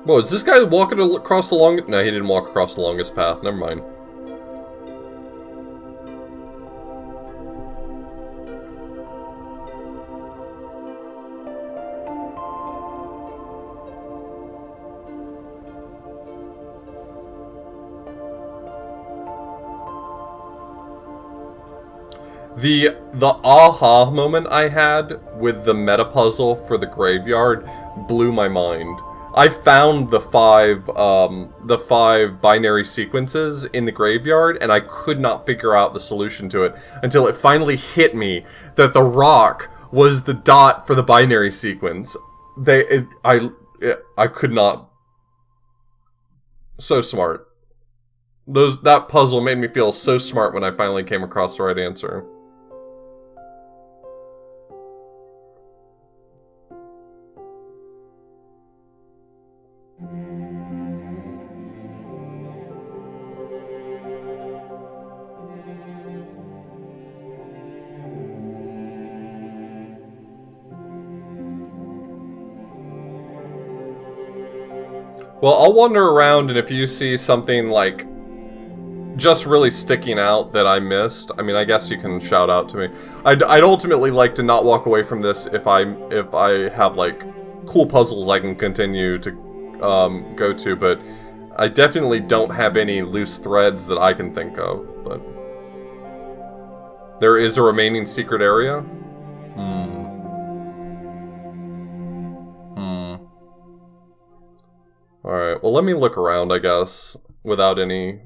[SPEAKER 1] Whoa, is this guy walking across the longest... No, he didn't walk across the longest path. Never mind. The aha moment I had with the meta puzzle for the graveyard blew my mind. I found the five binary sequences in the graveyard, and I could not figure out the solution to it until it finally hit me that the rock was the dot for the binary sequence. I could not. So smart. That puzzle made me feel so smart when I finally came across the right answer. Well, I'll wander around, and if you see something, like, just really sticking out that I missed, I mean, I guess you can shout out to me. I'd ultimately like to not walk away from this if I have, like, cool puzzles I can continue to go to, but I definitely don't have any loose threads that I can think of, but... There is a remaining secret area? Alright, well let me look around, I guess, without any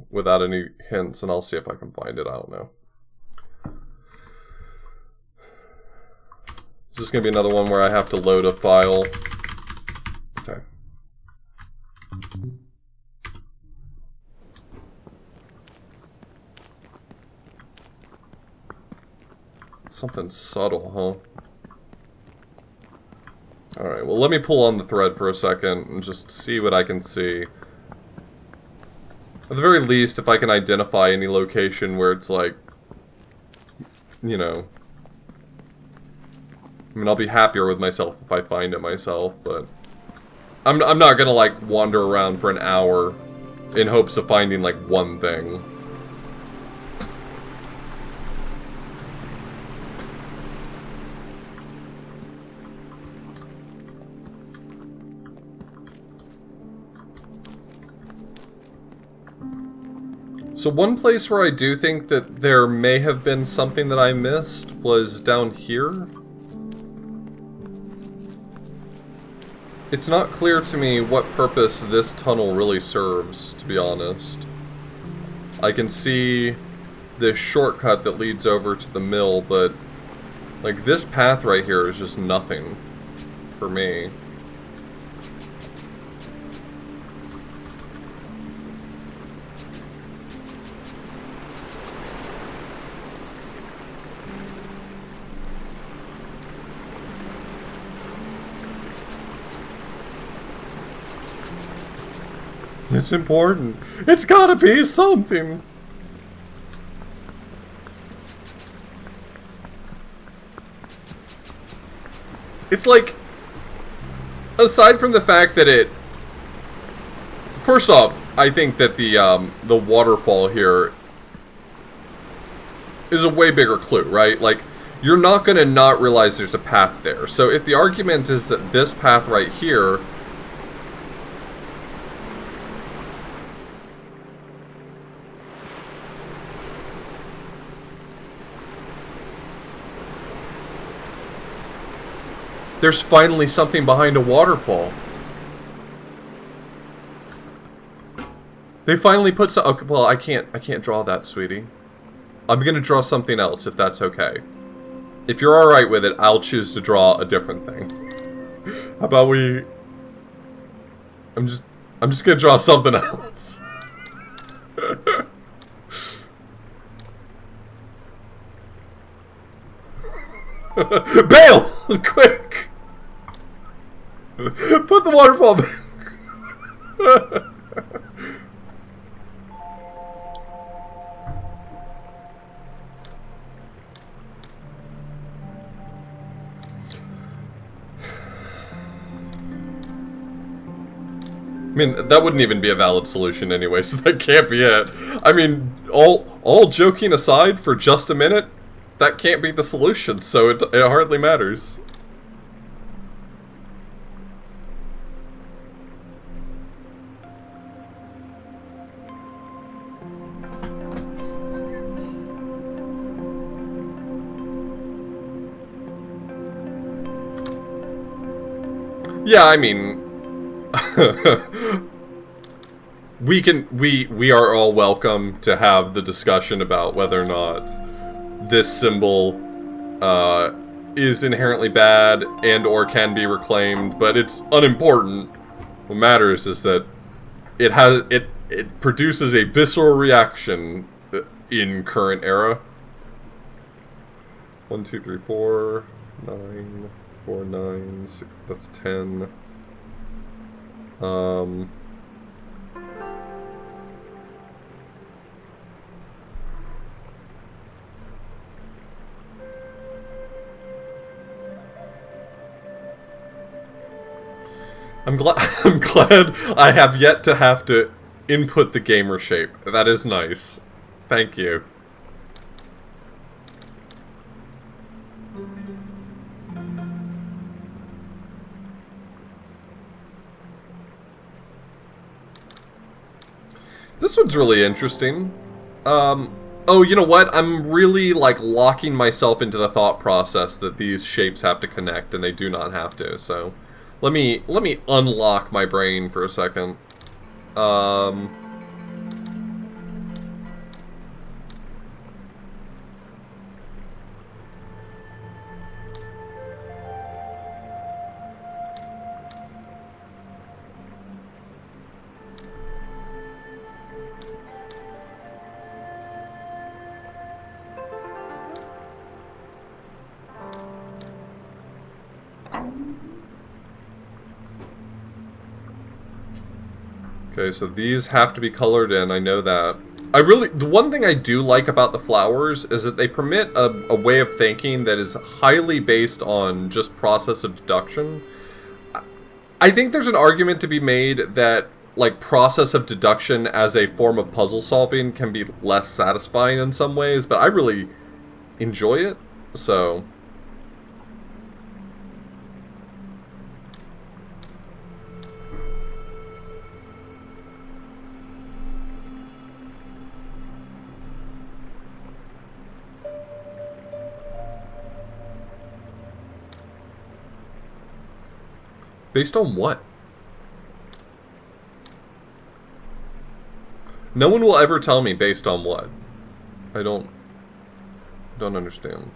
[SPEAKER 1] hints, and I'll see if I can find it, I don't know. Is this gonna be another one where I have to load a file? Okay. Something subtle, huh? Alright, well let me pull on the thread for a second and just see what I can see. At the very least, if I can identify any location where it's like, you know... I mean, I'll be happier with myself if I find it myself, but... I'm not gonna, like, wander around for an hour in hopes of finding, like, one thing. So one place where I do think that there may have been something that I missed was down here. It's not clear to me what purpose this tunnel really serves, to be honest. I can see this shortcut that leads over to the mill, but like this path right here is just nothing for me. It's important. It's gotta be something. It's like, aside from the fact that it... First off, I think that the waterfall here is a way bigger clue, right? Like, you're not gonna not realize there's a path there. So if the argument is that this path right here... There's finally something behind a waterfall. They finally put some... Okay, well, I can't draw that, sweetie. I'm gonna draw something else, if that's okay. If you're alright with it, I'll choose to draw a different thing. How about we I'm just gonna draw something else. Bail! Quick! Put the waterfall back. I mean, that wouldn't even be a valid solution anyway, so that can't be it. I mean, all joking aside for just a minute, that can't be the solution, so it hardly matters. Yeah, I mean, we are all welcome to have the discussion about whether or not this symbol is inherently bad and or can be reclaimed, but it's unimportant. What matters is that it produces a visceral reaction in current era. 1, 2, 3, 4, 9, 4, 9, 6, that's 10. I'm glad I have yet to have to input the gamer shape. That is nice. Thank you. This one's really interesting. Oh, you know what? I'm really, like, locking myself into the thought process that these shapes have to connect, and they do not have to, so... Let me unlock my brain for a second. Okay, so these have to be colored in, I know that. The one thing I do like about the flowers is that they permit a way of thinking that is highly based on just process of deduction. I think there's an argument to be made that, like, process of deduction as a form of puzzle solving can be less satisfying in some ways, but I really enjoy it, so... Based on what? No one will ever tell me based on what. I don't understand.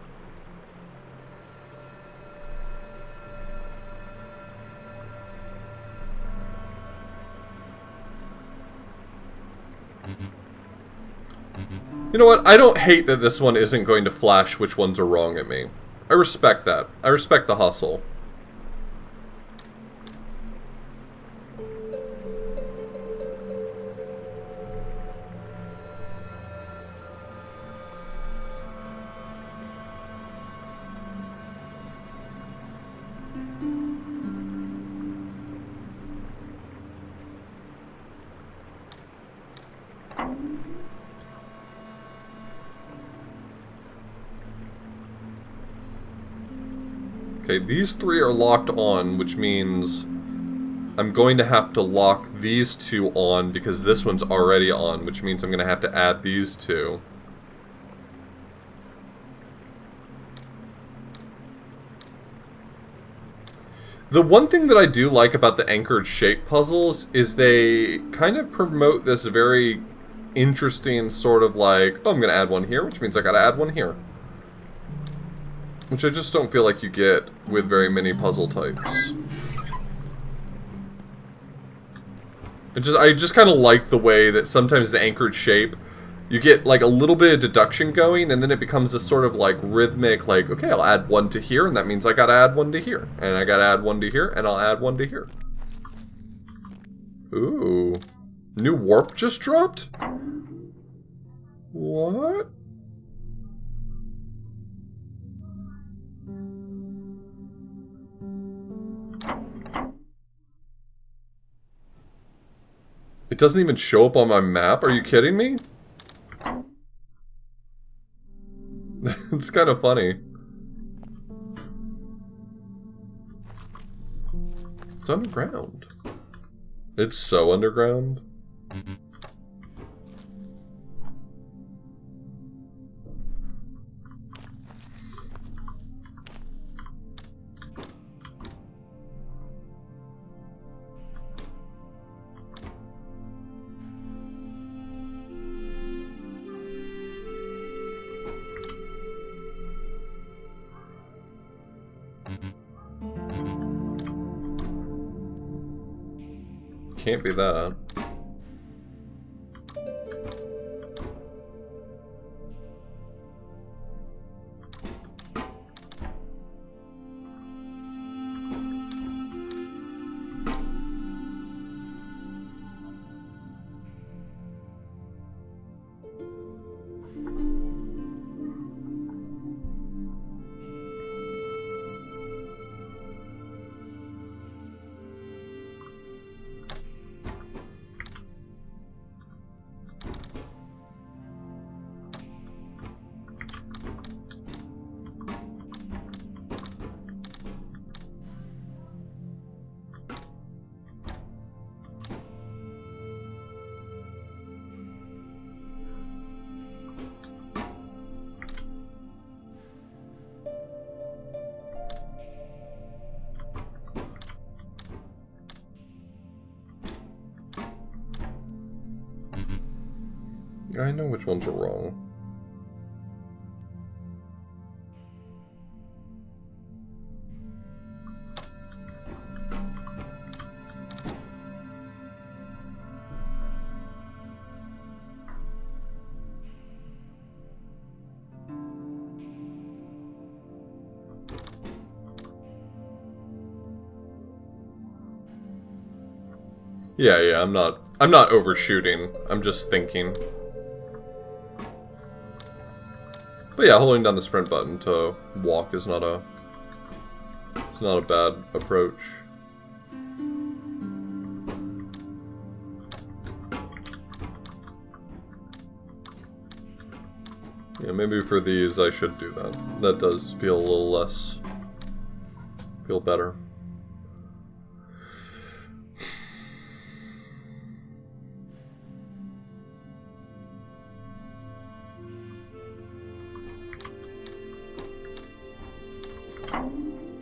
[SPEAKER 1] You know what? I don't hate that this one isn't going to flash which ones are wrong at me. I respect that. I respect the hustle. Okay, these three are locked on, which means I'm going to have to lock these two on because this one's already on, which means I'm going to have to add these two. The one thing that I do like about the anchored shape puzzles is they kind of promote this very interesting sort of like, oh, I'm going to add one here, which means I got to add one here. Which I just don't feel like you get with very many puzzle types. I just kind of like the way that sometimes the anchored shape, you get like a little bit of deduction going, and then it becomes this sort of like rhythmic, like, okay, I'll add one to here, and that means I gotta add one to here, and I gotta add one to here, and I'll add one to here. Ooh. New warp just dropped? What? It doesn't even show up on my map? Are you kidding me? It's kind of funny. It's underground. It's so underground. Can't be that. I know which ones are wrong. Yeah, I'm not overshooting. I'm just thinking. But yeah, holding down the sprint button to walk is not a bad approach. Yeah, maybe for these I should do that. That does feel a little less... feel better.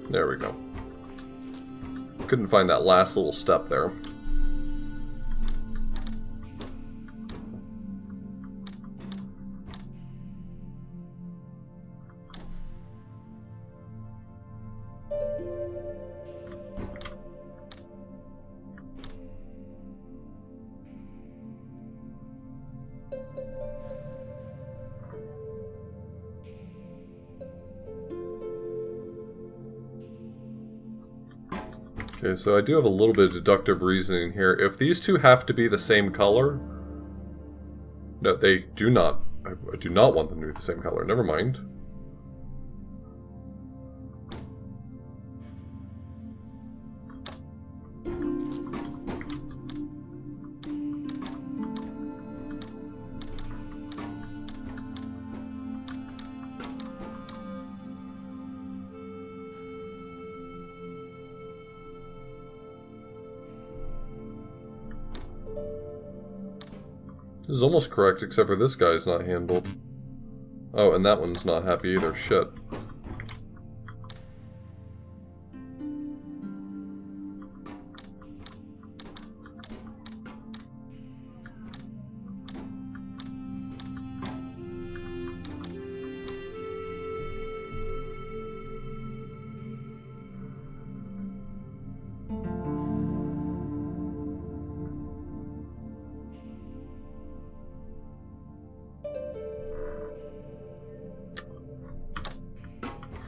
[SPEAKER 1] There we go. Couldn't find that last little step there. Okay, so I do have a little bit of deductive reasoning here. If these two have to be the same color... No, they do not. I do not want them to be the same color. Never mind. This is almost correct, except for this guy's not handled. Oh, and that one's not happy either. Shit.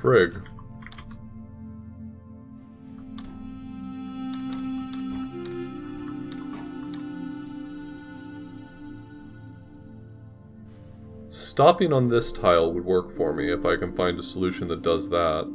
[SPEAKER 1] Frig. Stopping on this tile would work for me if I can find a solution that does that.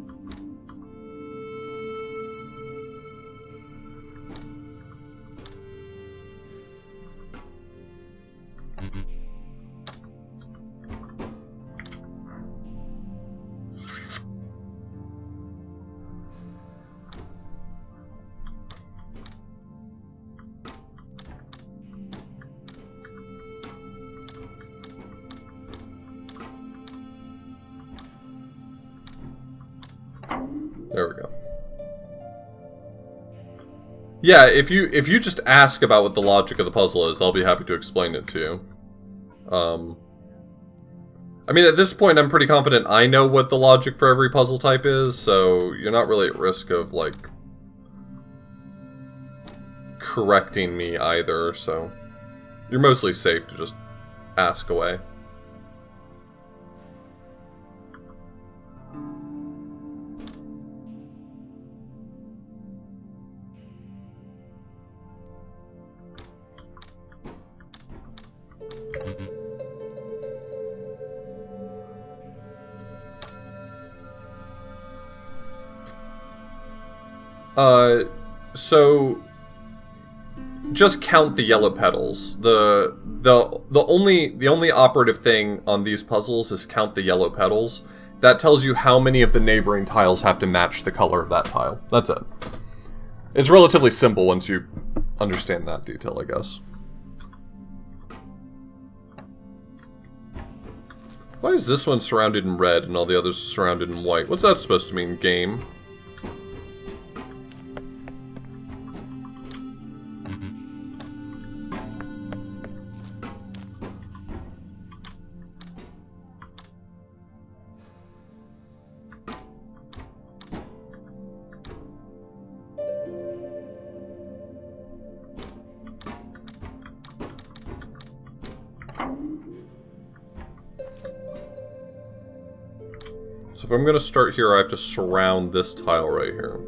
[SPEAKER 1] There we go. Yeah, if you just ask about what the logic of the puzzle is, I'll be happy to explain it to you. I mean, at this point, I'm pretty confident I know what the logic for every puzzle type is, so you're not really at risk of, like, correcting me either, so you're mostly safe to just ask away. So just count the yellow petals. The only operative thing on these puzzles is count the yellow petals. That tells you how many of the neighboring tiles have to match the color of that tile. That's it. It's relatively simple once you understand that detail, I guess. Why is this one surrounded in red and all the others are surrounded in white? What's that supposed to mean, game? So if I'm going to start here, I have to surround this tile right here.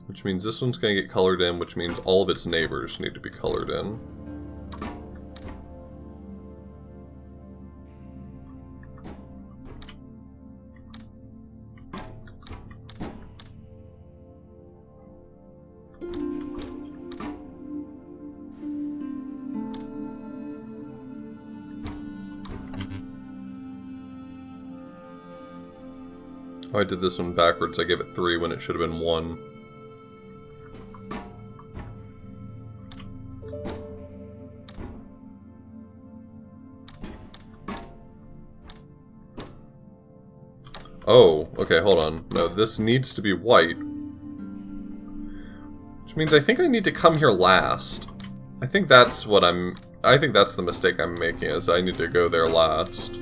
[SPEAKER 1] Which means this one's going to get colored in, which means all of its neighbors need to be colored in. Oh, I did this one backwards. I gave it 3 when it should have been 1. Oh, okay, hold on. No, this needs to be white. Which means I think I need to come here last. I think that's the mistake I'm making, is I need to go there last.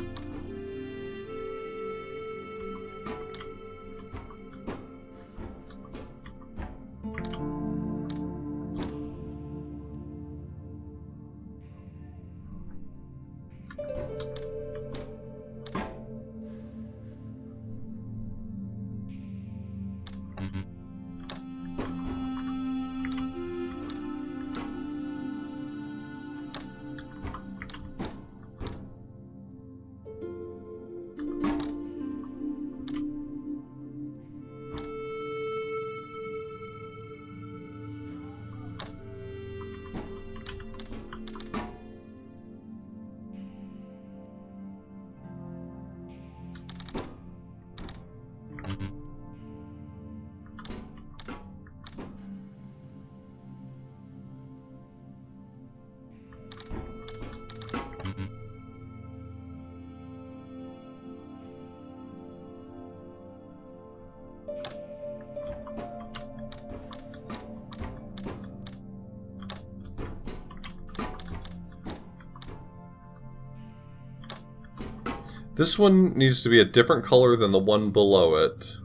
[SPEAKER 1] This one needs to be a different color than the one below it.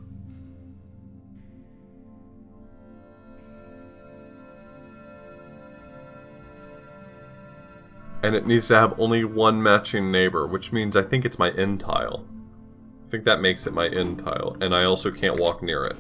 [SPEAKER 1] And it needs to have only one matching neighbor, which means I think it's my end tile. I think that makes it my end tile, and I also can't walk near it.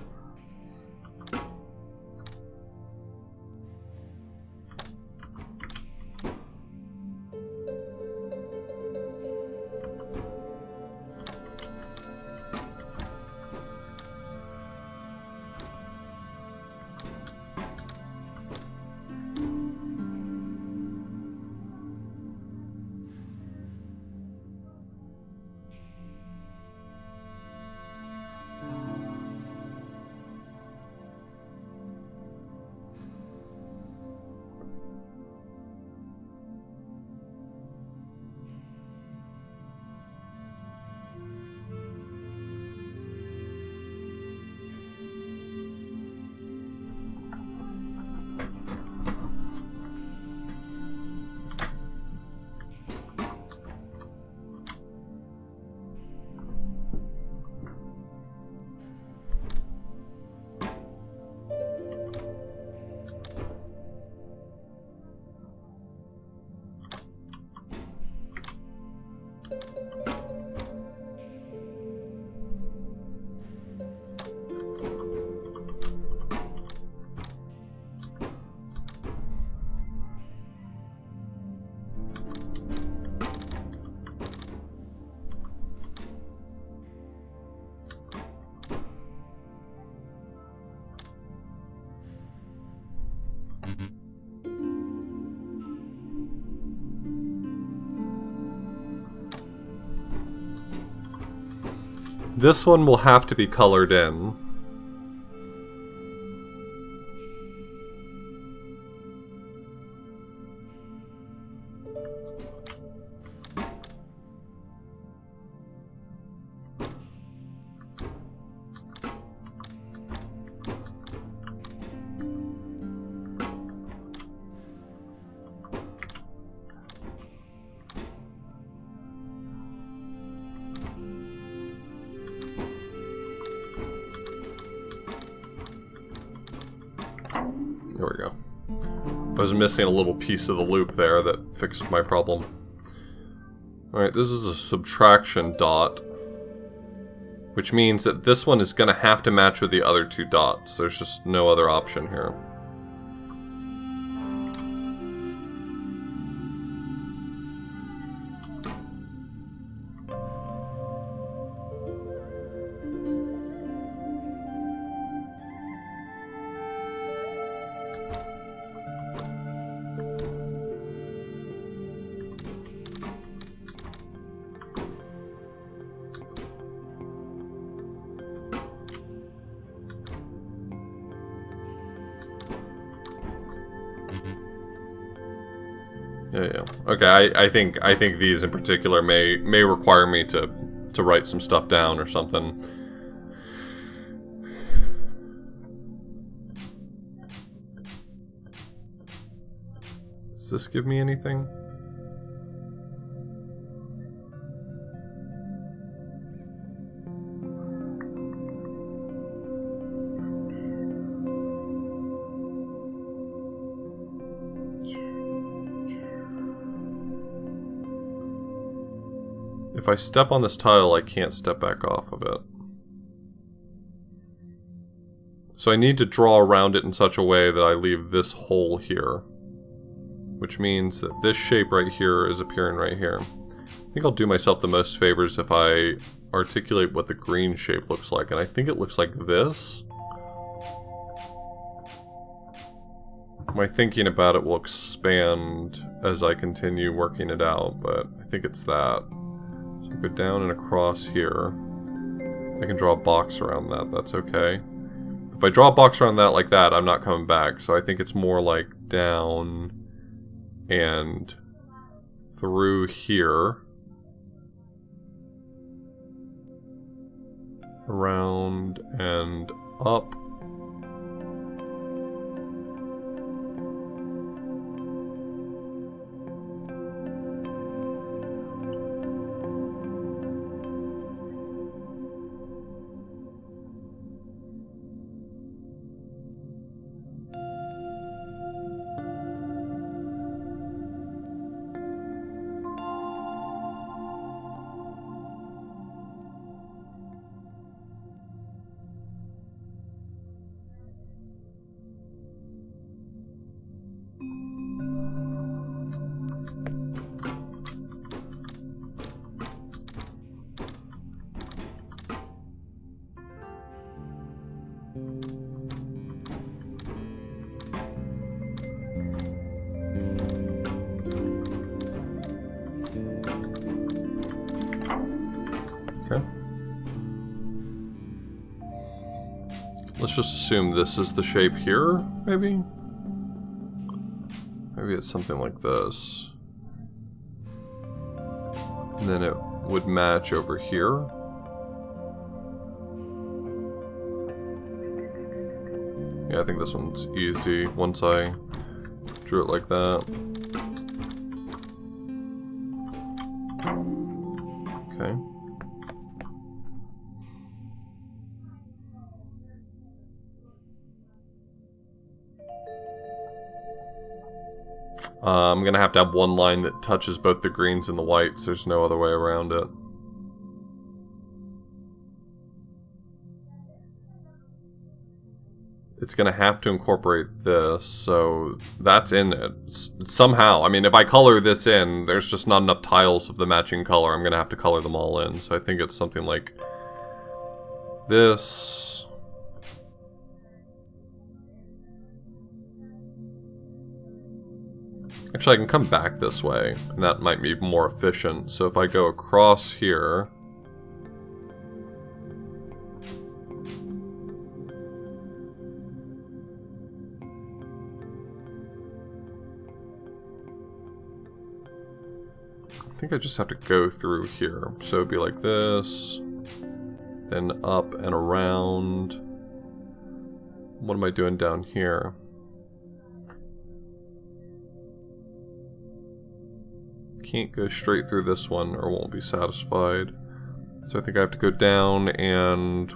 [SPEAKER 1] This one will have to be colored in. There we go. I was missing a little piece of the loop there that fixed my problem. Alright, this is a subtraction dot, which means that this one is going to have to match with the other two dots. There's just no other option here. Yeah. Okay, I think these in particular may require me to write some stuff down or something. Does this give me anything? If I step on this tile, I can't step back off of it. So I need to draw around it in such a way that I leave this hole here. Which means that this shape right here is appearing right here. I think I'll do myself the most favors if I articulate what the green shape looks like. And I think it looks like this. My thinking about it will expand as I continue working it out, but I think it's that. So I go down and across here. I can draw a box around that, that's okay. If I draw a box around that like that, I'm not coming back, so I think it's more like down and through here. Around and up. Okay. Let's just assume this is the shape here, maybe? Maybe it's something like this. And then it would match over here. Yeah, I think this one's easy once I drew it like that. Okay. I'm gonna have to have one line that touches both the greens and the whites. There's no other way around it. It's gonna have to incorporate this, so that's in it. Somehow, I mean, if I color this in, there's just not enough tiles of the matching color. I'm gonna have to color them all in, so I think it's something like this. Actually, I can come back this way, and that might be more efficient. So if I go across here... I think I just have to go through here. So it'd be like this, then up and around. What am I doing down here? Can't go straight through this one or won't be satisfied. So I think I have to go down and...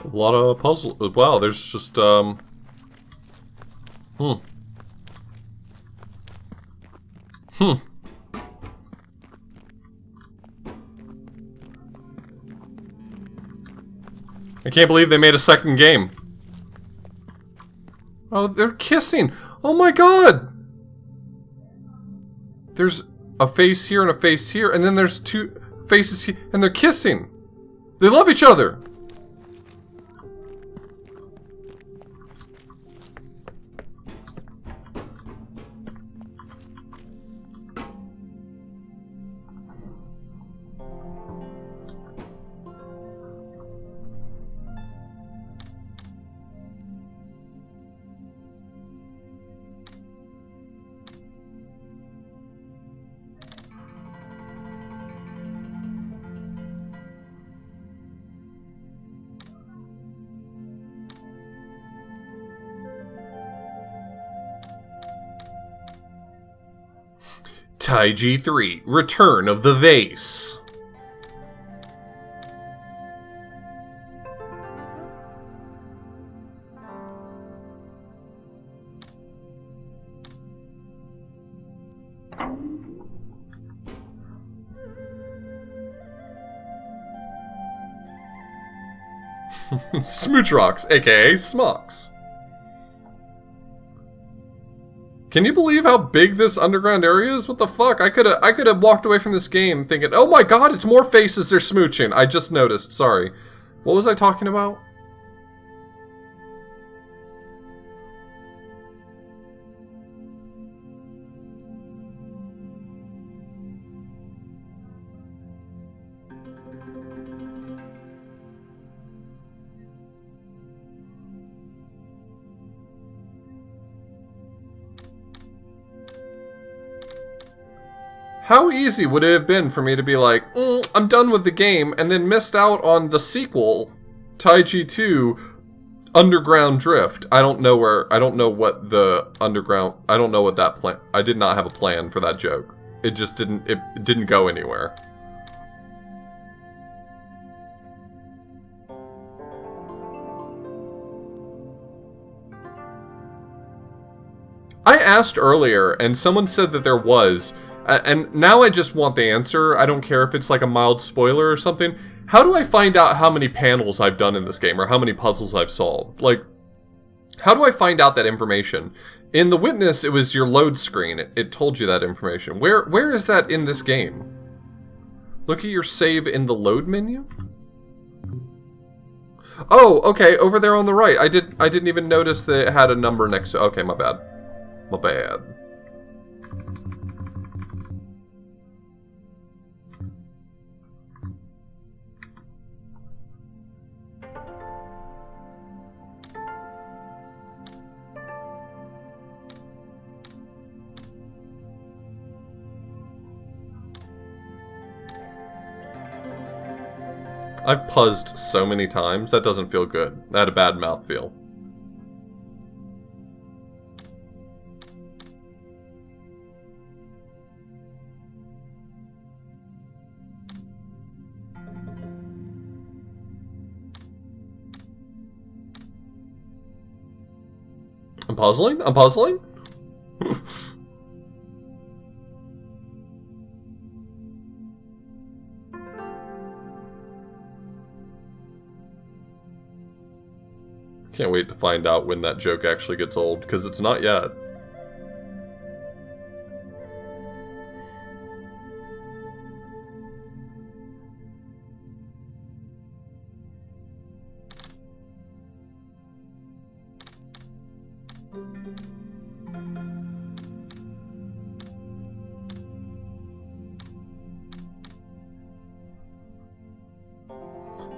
[SPEAKER 1] A lot of puzzle. Wow, there's just, I can't believe they made a second game. Oh, they're kissing. Oh my god! There's a face here and a face here, and then there's two faces here, and they're kissing. They love each other. Taiji 3, Return of the Vase. Smooch Rocks, aka Smocks. Can you believe how big this underground area is? What the fuck? I could have walked away from this game thinking, oh my god, it's more faces they're smooching. I just noticed. Sorry. What was I talking about? How easy would it have been for me to be like, I'm done with the game, and then missed out on the sequel, Taiji 2, Underground Drift. I don't know what the underground, I don't know what that plan, I did not have a plan for that joke. It just didn't go anywhere. I asked earlier, and someone said that there was, and now I just want the answer. I don't care if it's like a mild spoiler or something. How do I find out how many panels I've done in this game, or how many puzzles I've solved? Like, how do I find out that information? In The Witness, it was your load screen. It told you that information. Where is that in this game? Look at your save in the load menu? Oh, okay, over there on the right. I didn't even notice that it had a number next to. Okay, my bad. My bad. I've puzzed so many times, that doesn't feel good. I had a bad mouthfeel. I'm puzzling? I'm puzzling? Can't wait to find out when that joke actually gets old, because it's not yet.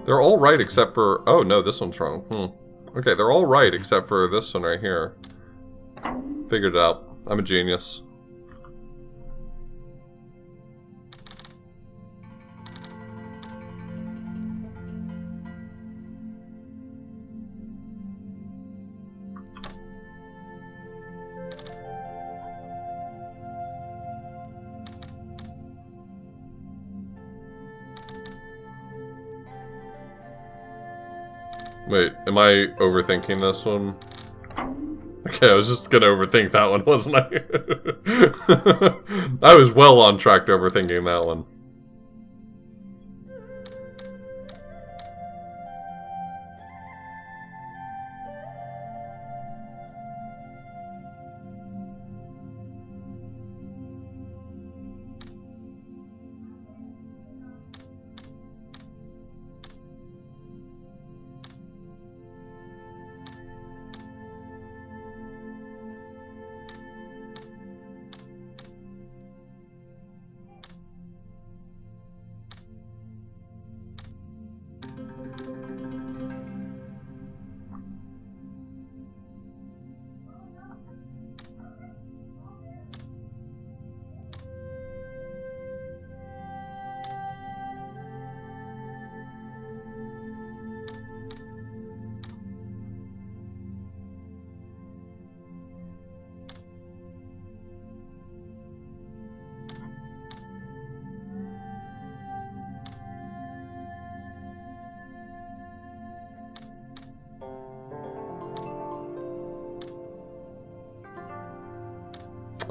[SPEAKER 1] They're all right except for... Oh, no, this one's wrong. Okay, they're all right except for this one right here. Figured it out. I'm a genius. Wait, am I overthinking this one? Okay, I was just gonna overthink that one, wasn't I? I was well on track to overthinking that one.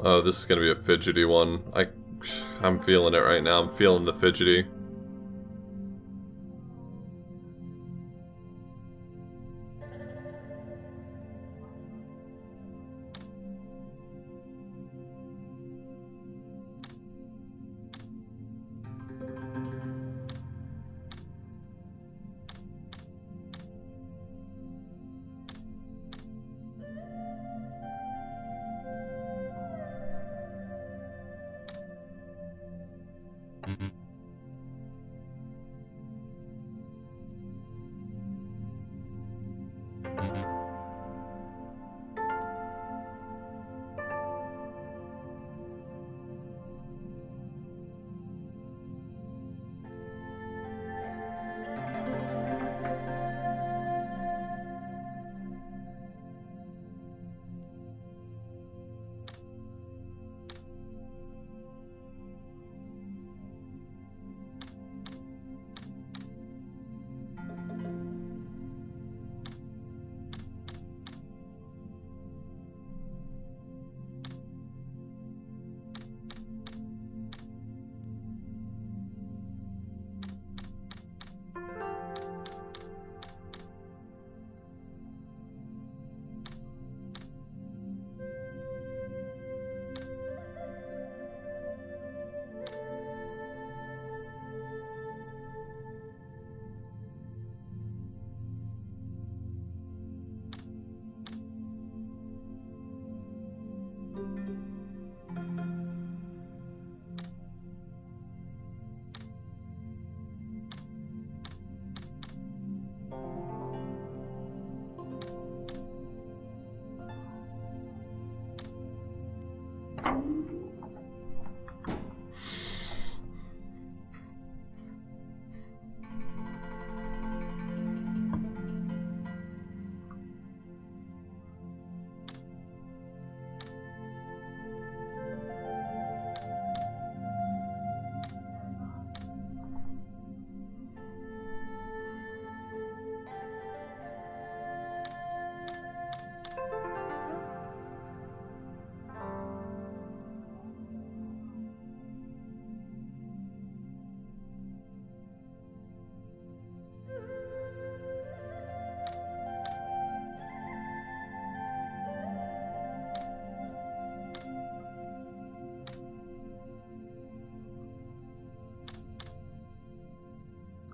[SPEAKER 1] Oh, this is gonna be a fidgety one. I'm feeling it right now. I'm feeling the fidgety.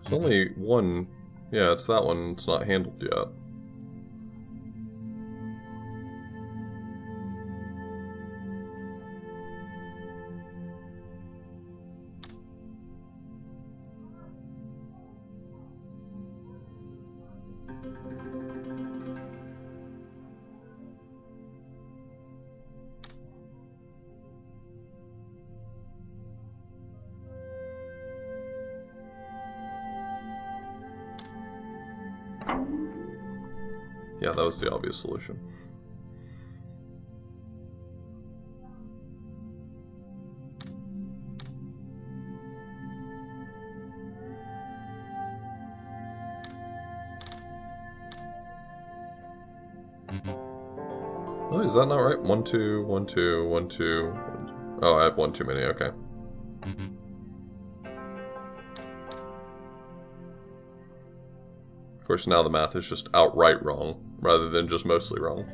[SPEAKER 1] There's only one. Yeah, it's that one. It's not handled yet. Yeah, that was the obvious solution. Oh, is that not right? 1, 2, 1, 2, 1, 2. 1, 2. Oh, I have one too many, okay. Of course, now the math is just outright wrong, rather than just mostly wrong.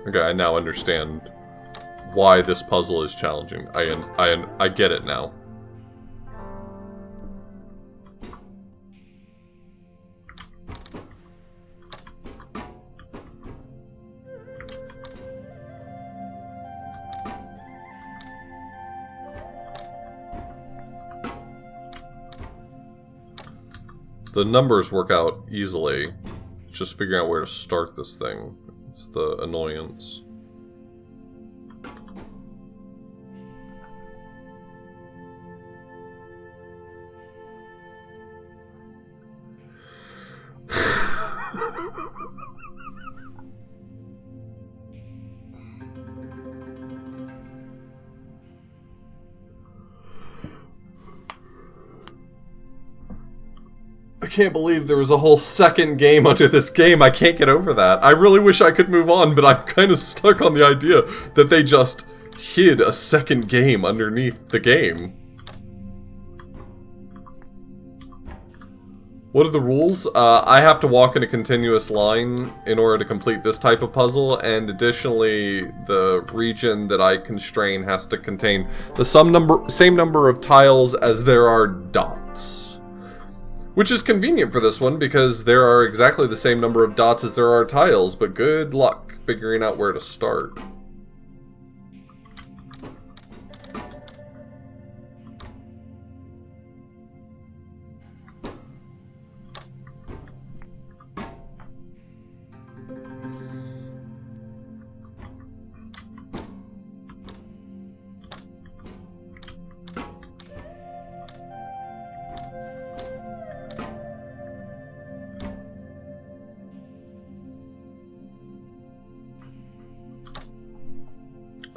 [SPEAKER 1] Okay, I now understand why this puzzle is challenging. I get it now. The numbers work out easily. It's just figuring out where to start this thing. It's the annoyance. I can't believe there was a whole second game under this game. I can't get over that. I really wish I could move on, but I'm kind of stuck on the idea that they just hid a second game underneath the game. What are the rules? I have to walk in a continuous line in order to complete this type of puzzle, and additionally, the region that I constrain has to contain the same number of tiles as there are dots. Which is convenient for this one, because there are exactly the same number of dots as there are tiles, but good luck figuring out where to start.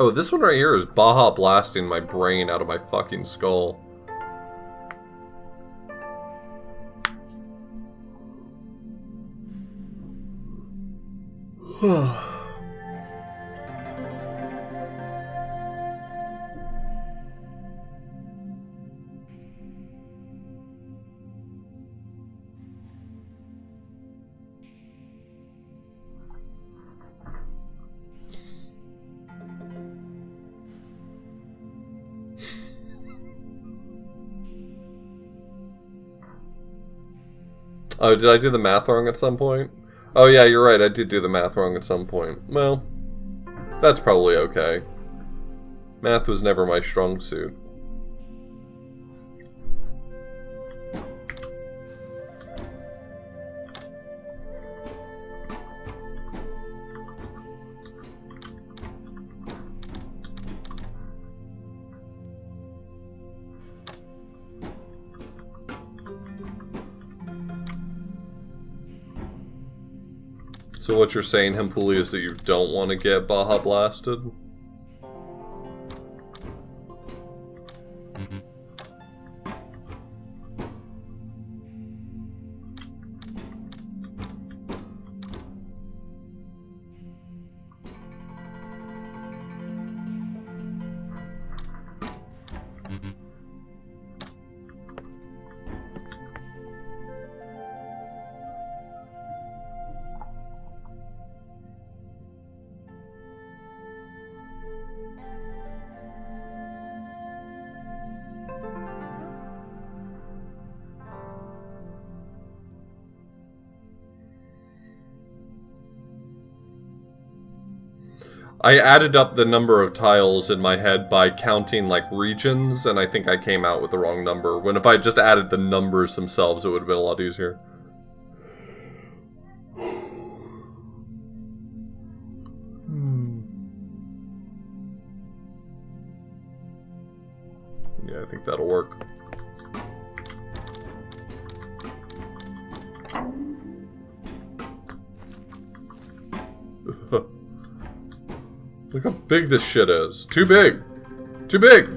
[SPEAKER 1] Oh, this one right here is Baja blasting my brain out of my fucking skull. Oh, did I do the math wrong at some point? Oh yeah, you're right, I did do the math wrong at some point. Well, that's probably okay. Math was never my strong suit. So what you're saying, Hempuli, is that you don't want to get Baja blasted? I added up the number of tiles in my head by counting, like, regions, and I think I came out with the wrong number. When if I just added the numbers themselves, it would have been a lot easier. Yeah, I think that'll work. Look how big this shit is. Too big! Too big!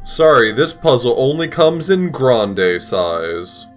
[SPEAKER 1] Sorry, this puzzle only comes in grande size.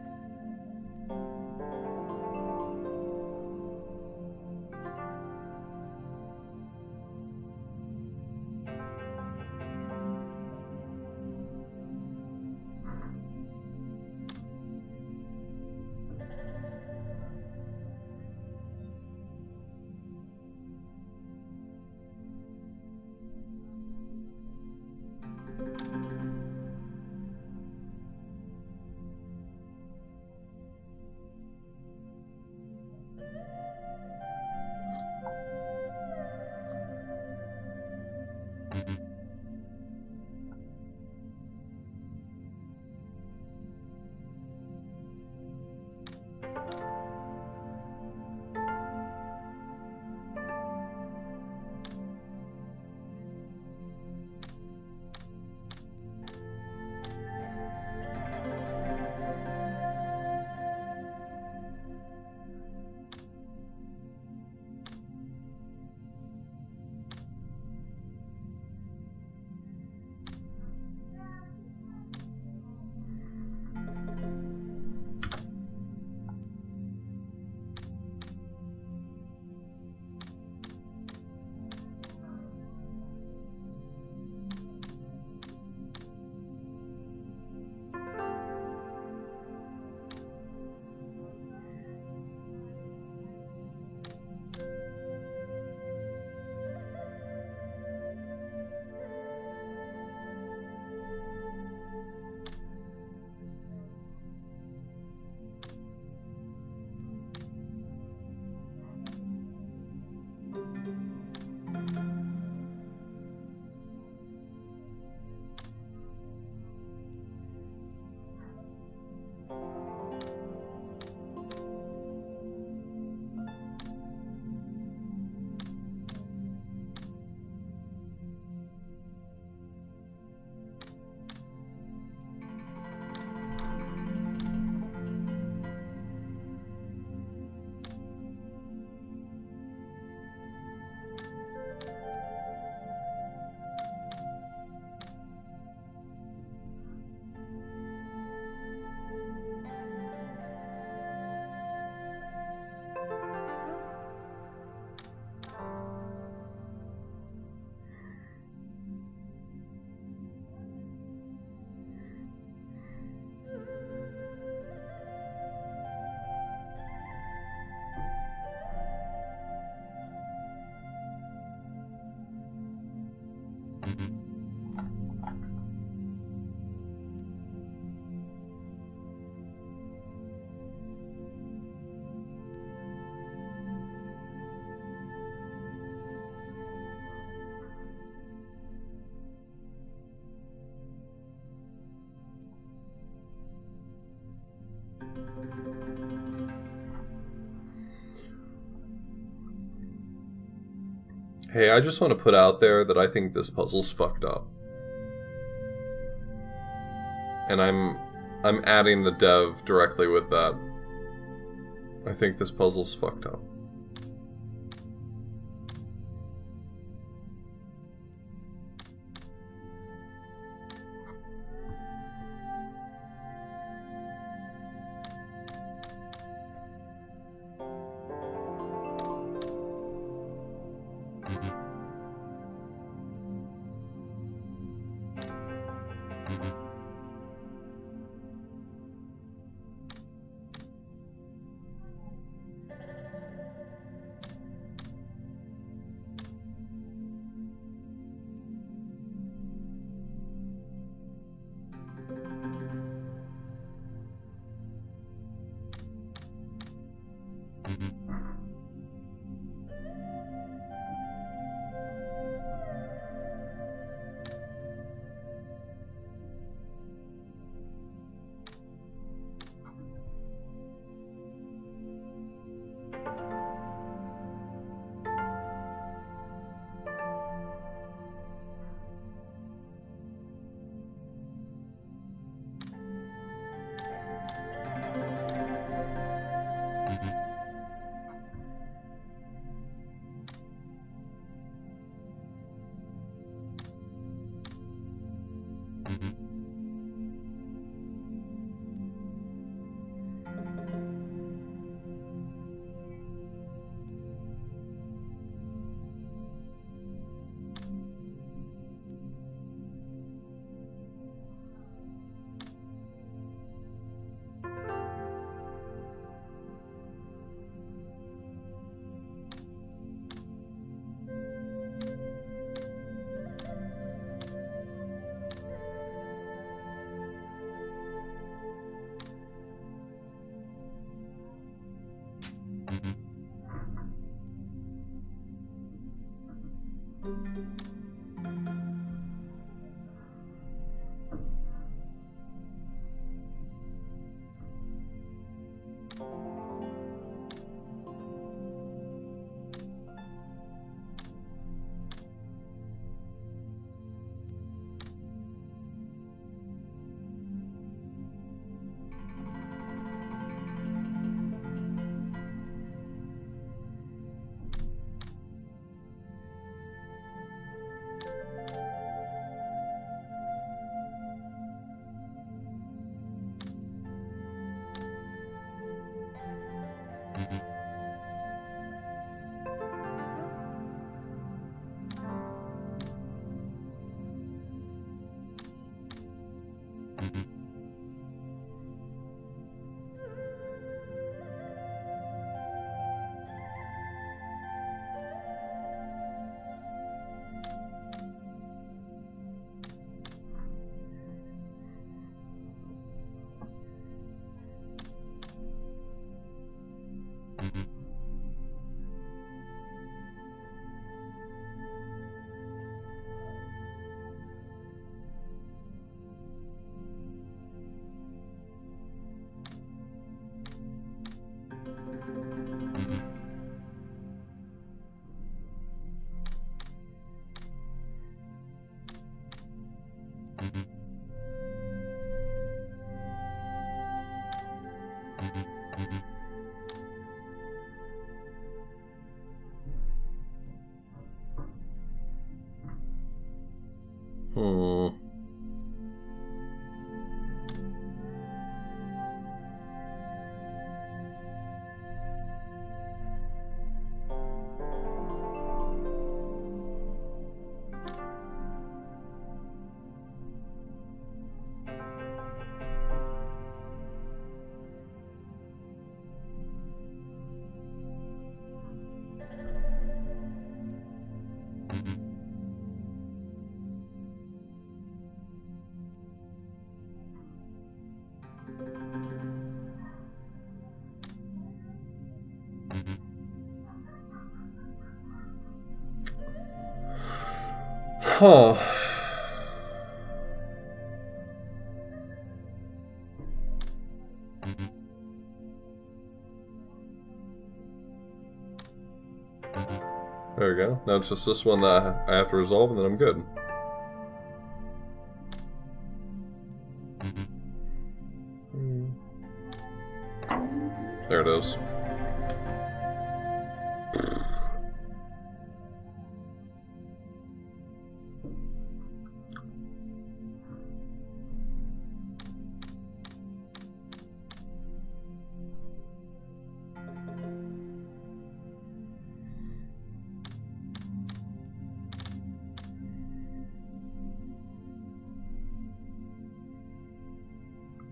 [SPEAKER 1] Hey, I just want to put out there that I think this puzzle's fucked up. And I'm adding the dev directly with that. I think this puzzle's fucked up. Hmm. Huh. There we go. Now it's just this one that I have to resolve and then I'm good. There it is.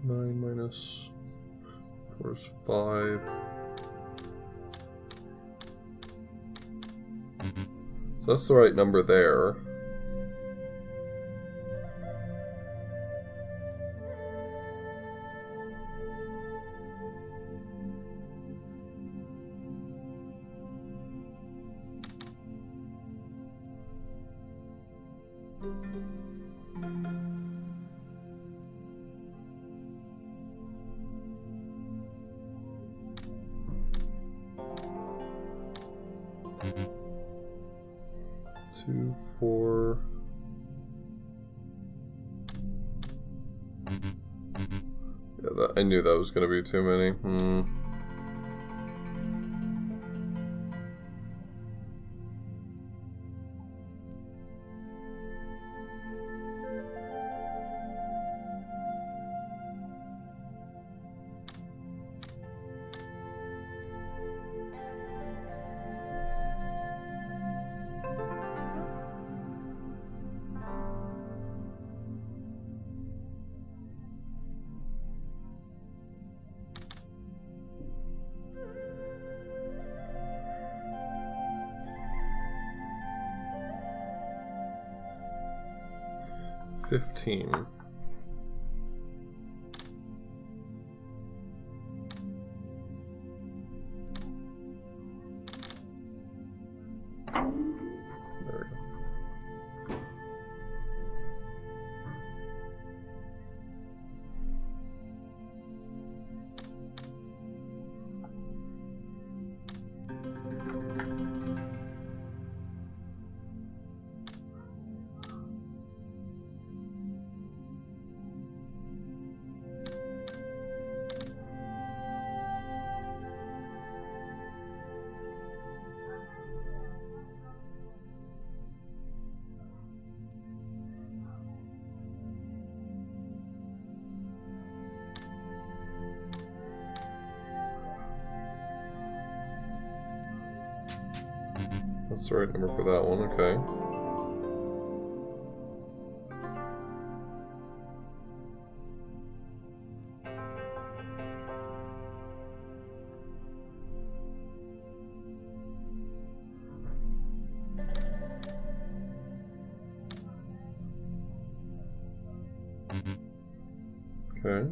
[SPEAKER 1] Nine minus 4 is 5. So that's the right number there. Two, 4. Yeah, I knew that was going to be too many. 15. There we go. That's the right number for that one, okay. Okay.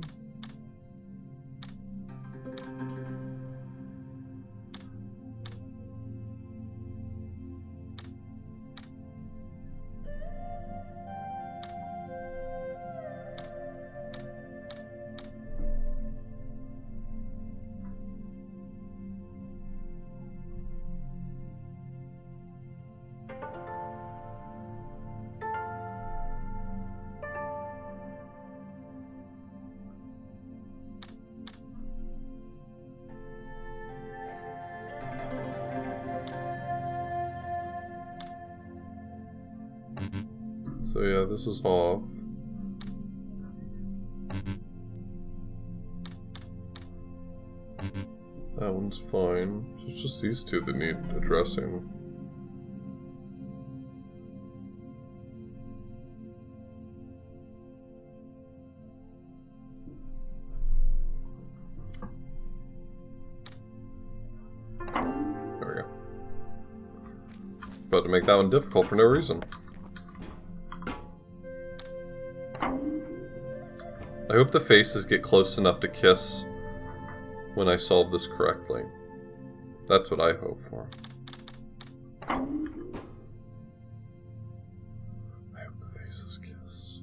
[SPEAKER 1] So yeah, this is off. That one's fine. It's just these two that need addressing. There we go. About to make that one difficult for no reason. I hope the faces get close enough to kiss when I solve this correctly. That's what I hope for. I hope the faces kiss.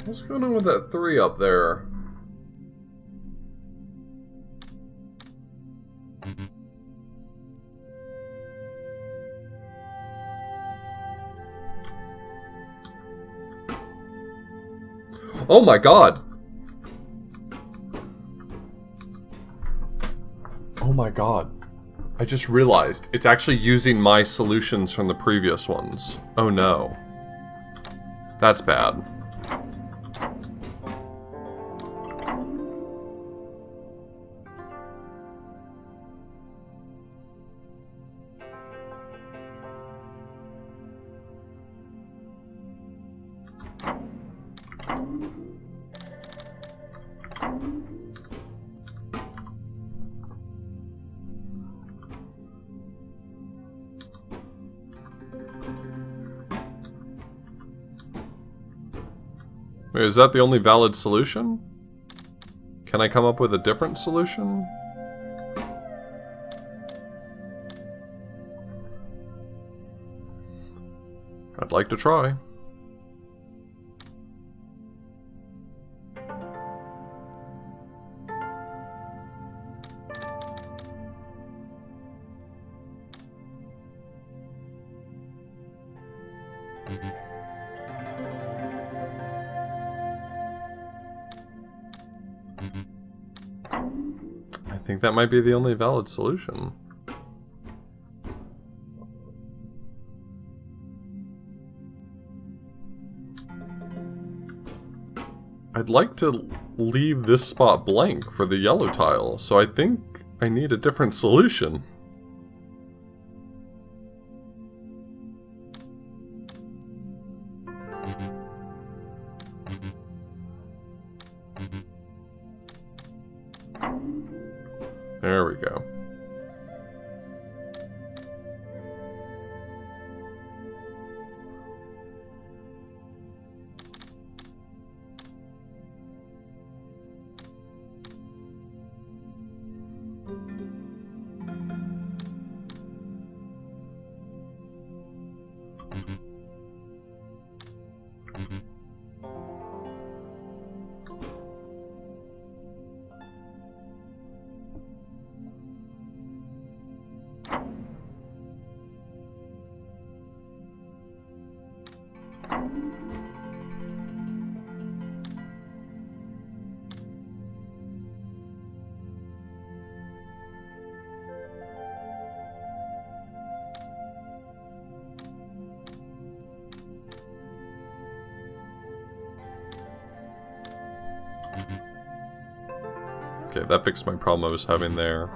[SPEAKER 1] What's going on with that 3 up there? Oh my god! Oh my god. I just realized it's actually using my solutions from the previous ones. Oh no. That's bad. Wait, is that the only valid solution? Can I come up with a different solution? I'd like to try. I think that might be the only valid solution. I'd like to leave this spot blank for the yellow tile, so I think I need a different solution. There we go. Okay, that fixed my problem I was having there.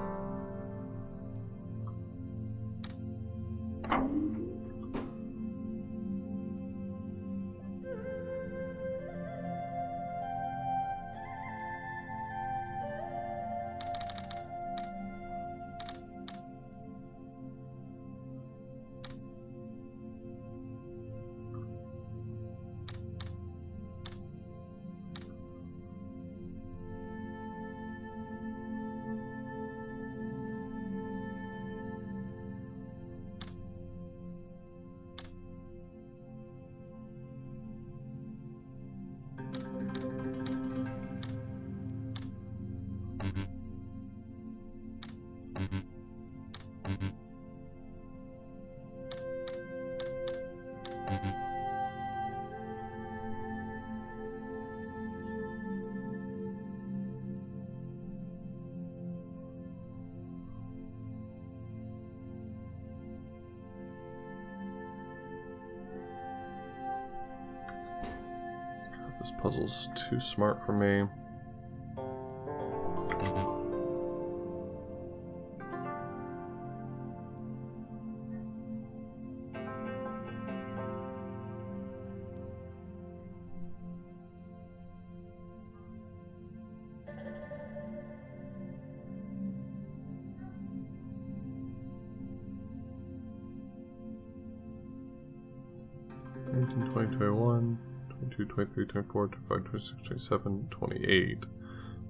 [SPEAKER 1] This puzzle's too smart for me. Nineteen, 20, 21, 22, 23, 24, 25, 26, 27, 28.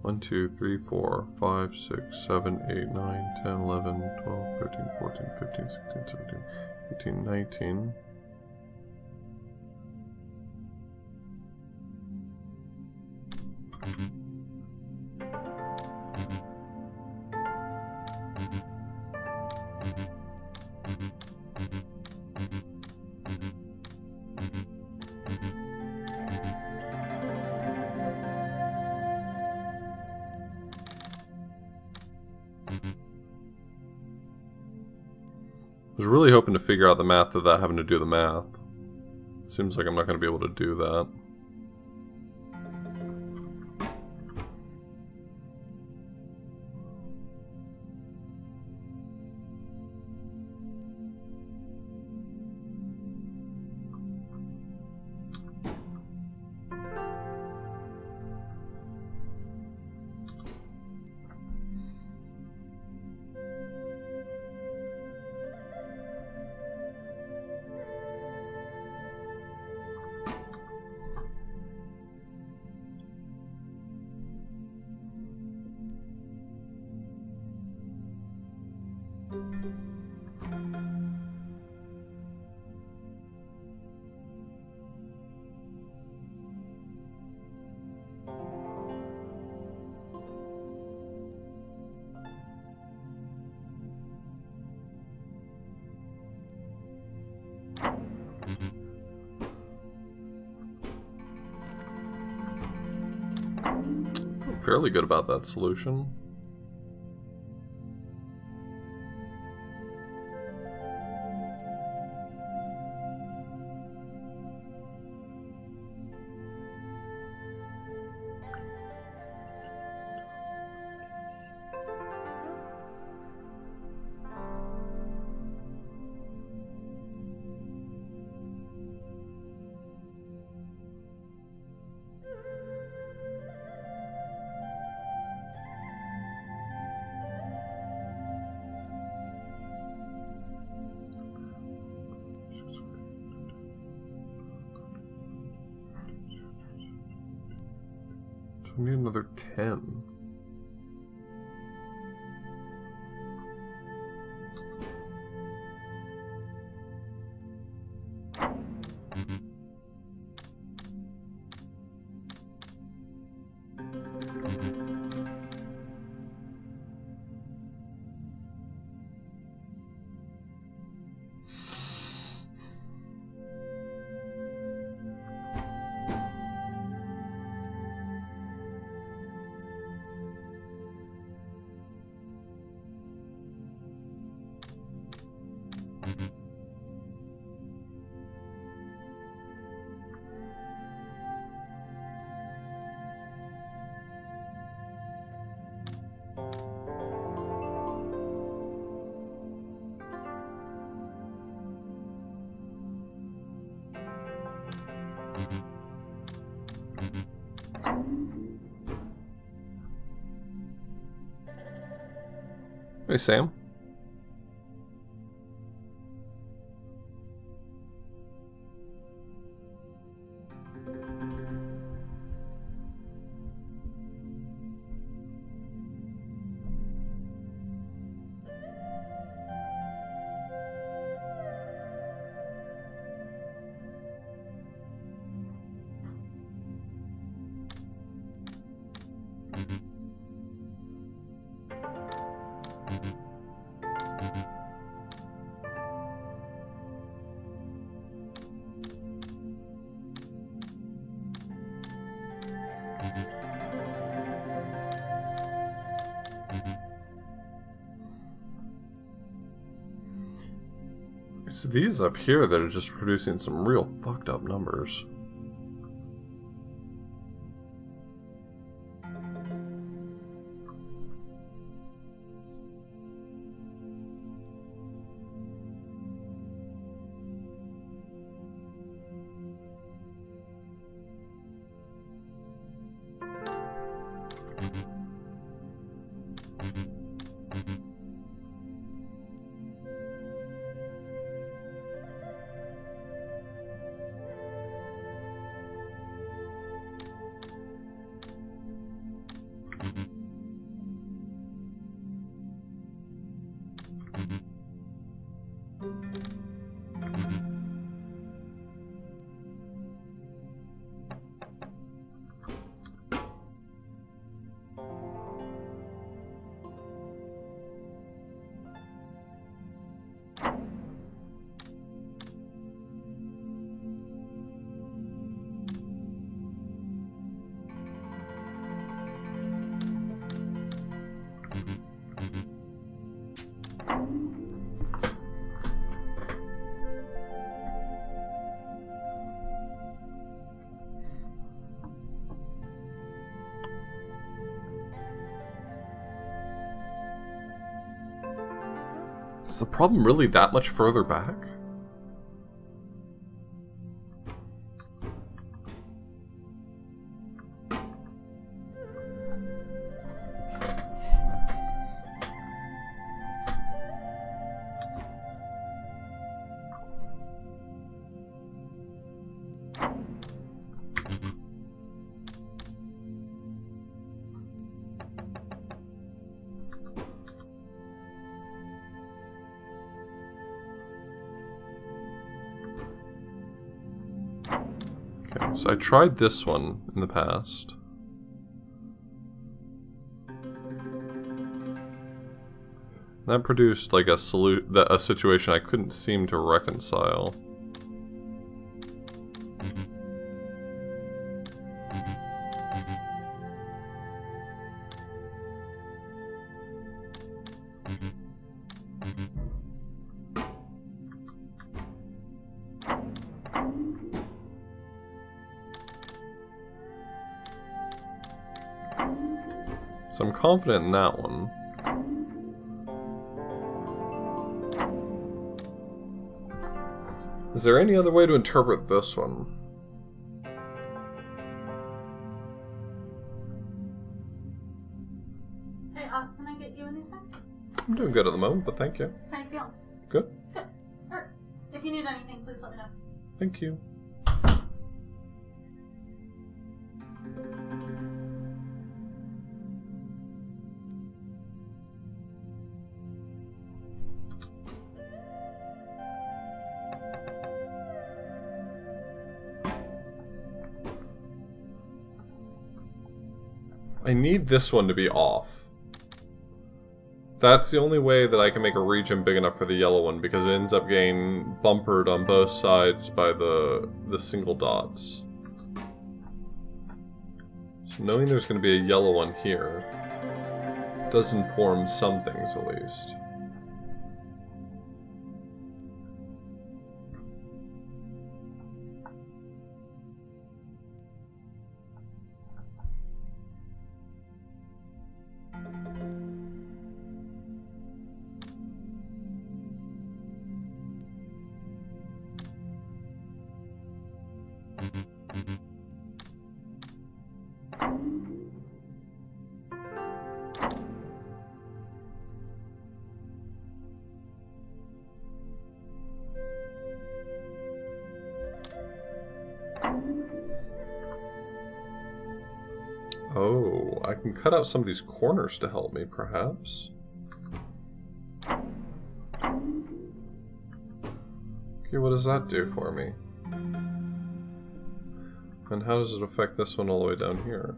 [SPEAKER 1] 1, 2, 3, 4, 5, 6, 7, 8, 9, 10, 11, 12, 13, 14, 15, 16, 17, 18, 19. I was really hoping to figure out the math without having to do the math. Seems like I'm not going to be able to do that. I'm fairly good about that solution. I need another 10. Hey, Sam. It's these up here that are just producing some real fucked up numbers. Is the problem really that much further back? So I tried this one in the past. That produced like a situation I couldn't seem to reconcile. So I'm confident in that one. Is there any other way to interpret this one?
[SPEAKER 2] Hey, can I get you anything?
[SPEAKER 1] I'm doing good at the moment, but thank you.
[SPEAKER 2] How you feeling?
[SPEAKER 1] Good.
[SPEAKER 2] Good. Alright. If you need anything, please let me know.
[SPEAKER 1] Thank you. I need this one to be off. That's the only way that I can make a region big enough for the yellow one, because it ends up getting bumpered on both sides by the single dots. So knowing there's going to be a yellow one here does inform some things at least. Oh, I can cut out some of these corners to help me, perhaps. Okay, what does that do for me? And how does it affect this one all the way down here?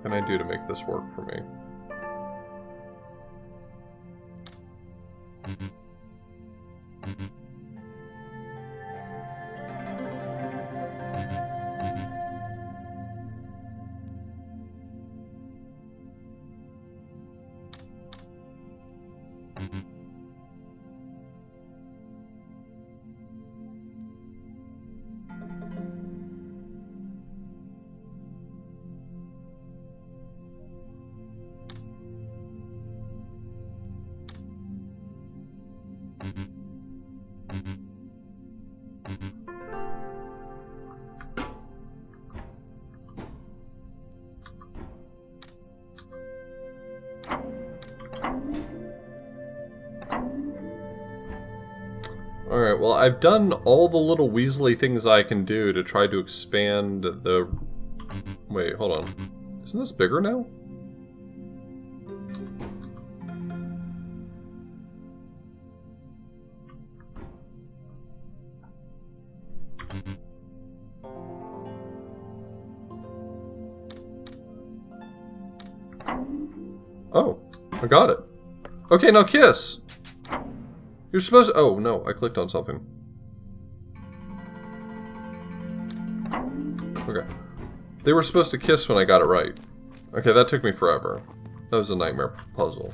[SPEAKER 1] What can I do to make this work for me? Alright, well, I've done all the little Weasley things I can do to try to expand the... Wait, hold on. Isn't this bigger now? Oh, I got it. Okay, now kiss! You're supposed to... Oh, no, I clicked on something. Okay. They were supposed to kiss when I got it right. Okay, that took me forever. That was a nightmare puzzle.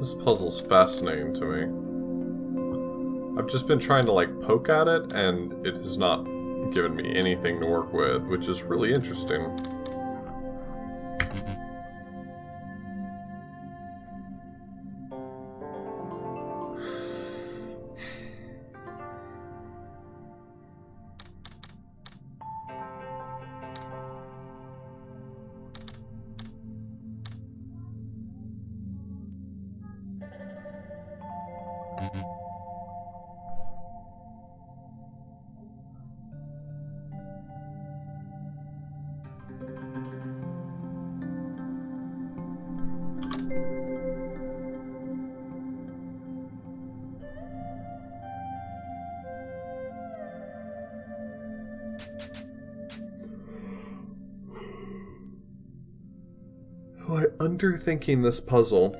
[SPEAKER 1] This puzzle's fascinating to me. I've just been trying to, like, poke at it, and it has not given me anything to work with, which is really interesting. Am I underthinking this puzzle?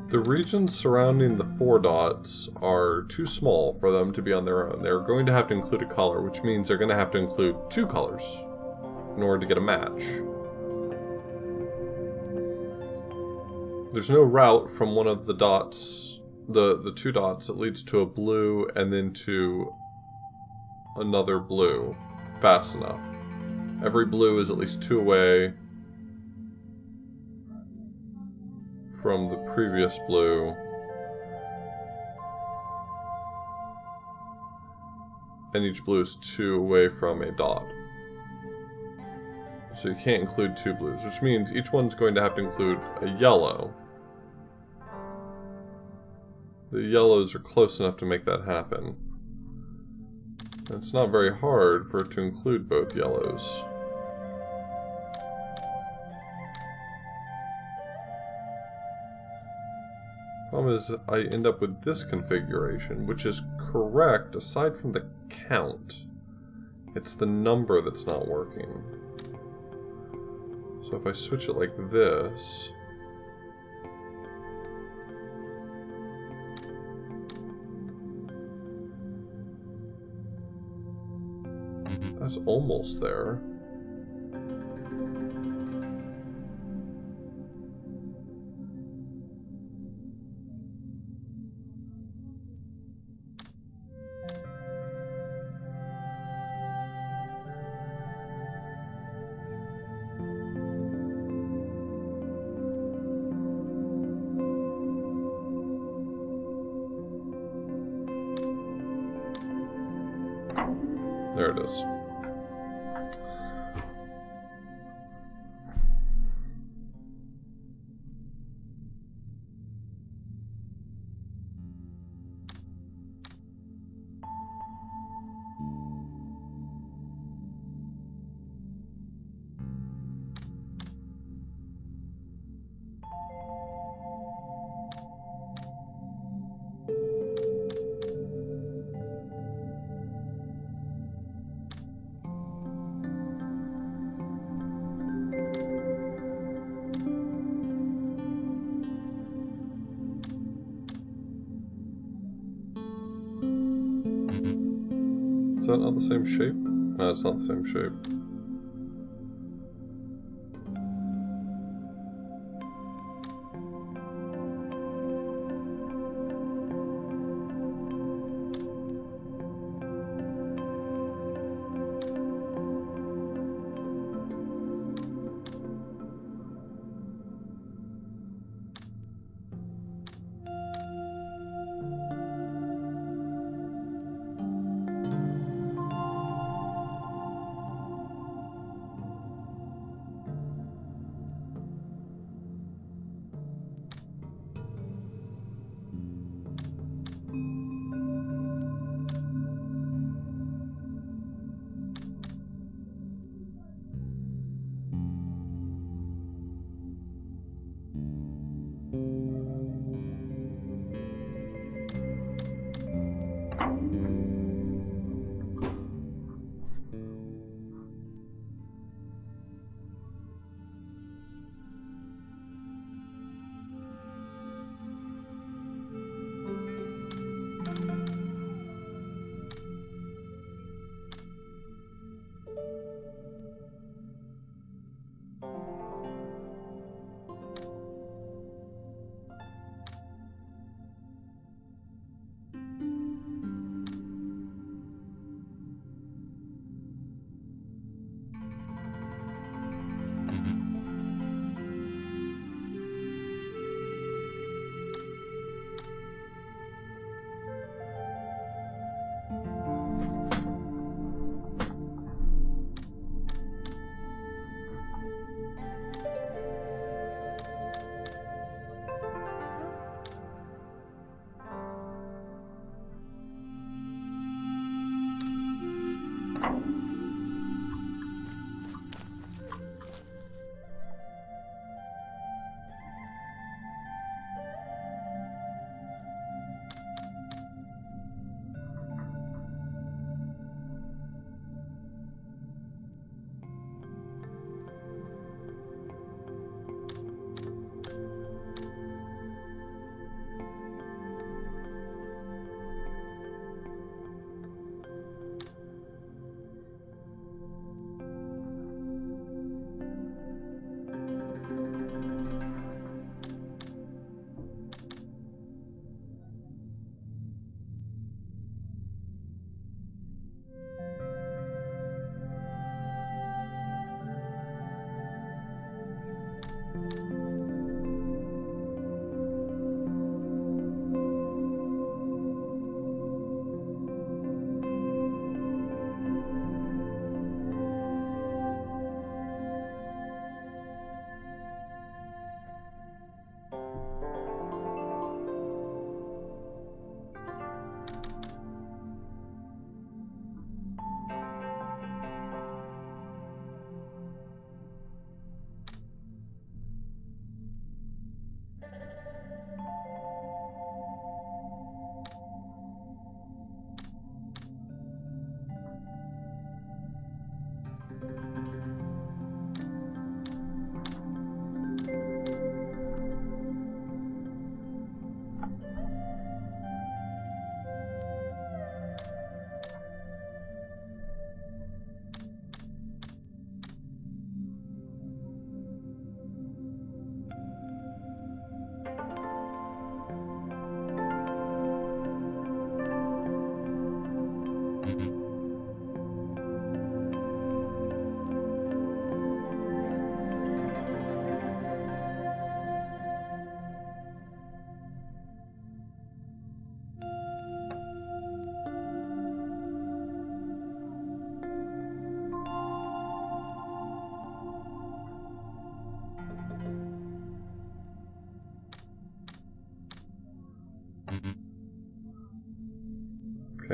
[SPEAKER 1] The regions surrounding the 4 dots are too small for them to be on their own. They're going to have to include a color, which means they're going to have to include 2 colors in order to get a match. There's no route from one of the dots, the 2 dots, that leads to a blue and then to another blue fast enough. Every blue is at least 2 away, from the previous blue. And each blue is 2 away from a dot. So you can't include 2 blues, which means each one's going to have to include a yellow. The yellows are close enough to make that happen. It's not very hard for it to include both yellows. Problem is, I end up with this configuration, which is correct aside from the count. It's the number that's not working. So if I switch it like this... That's almost there. There it is. Is that not the same shape? No, it's not the same shape.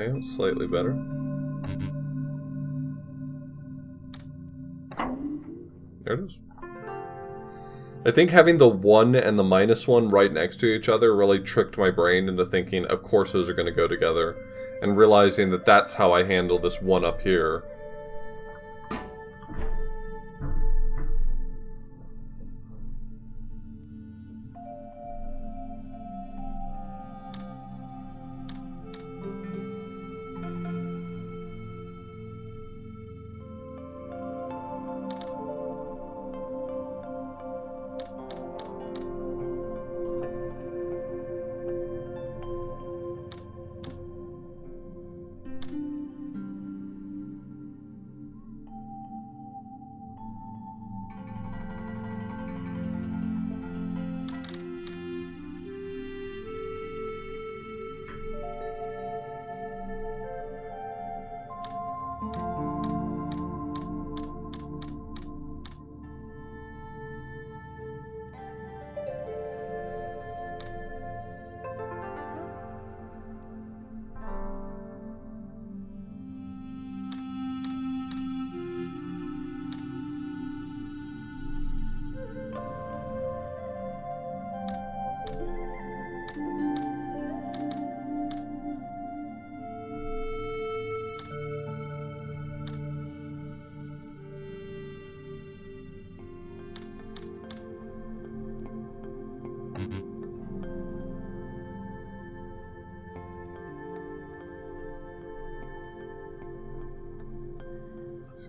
[SPEAKER 1] Okay, that's slightly better. There it is. I think having the 1 and the -1 right next to each other really tricked my brain into thinking, of course those are going to go together, and realizing that that's how I handle this 1 up here.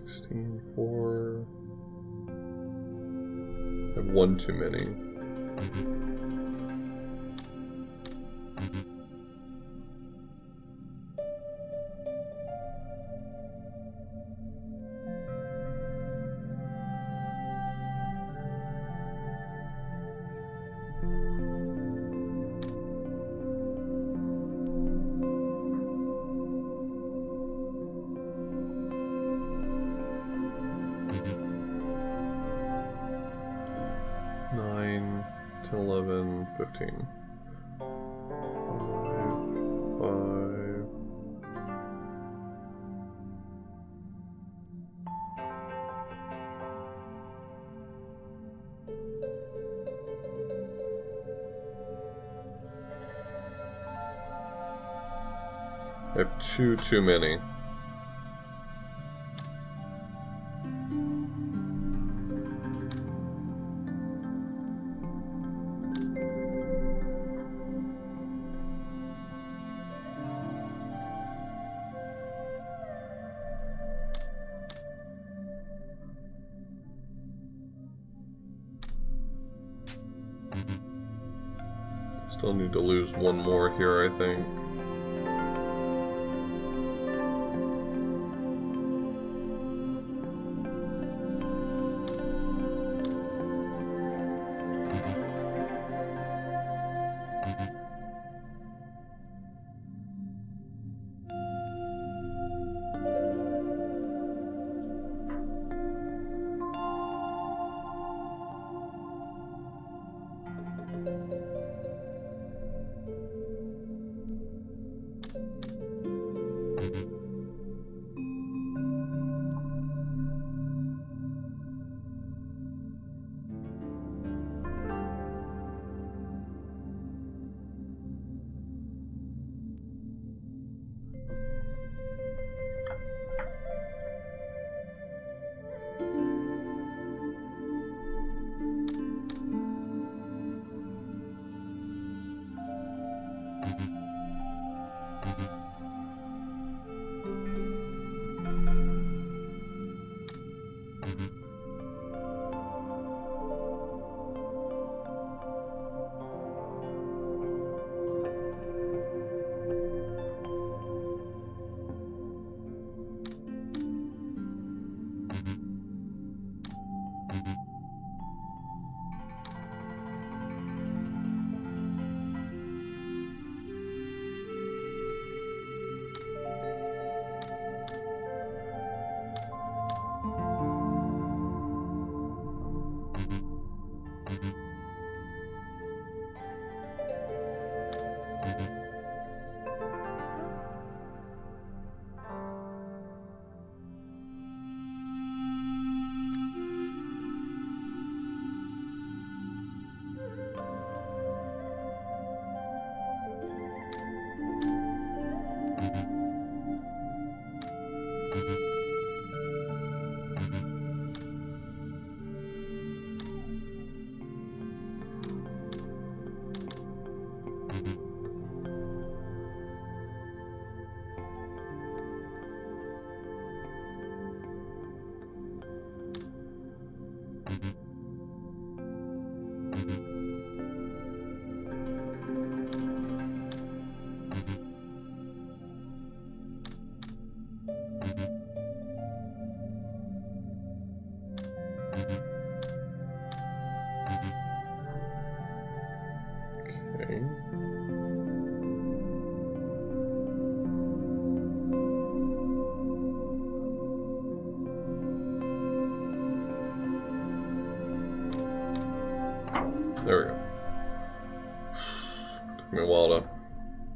[SPEAKER 1] $16.4. I have 1 too many. Nine, 10, 11, 15. 5. I have 2 too many. Still need to lose 1 more here, I think. Okay. There we go. Took me a while to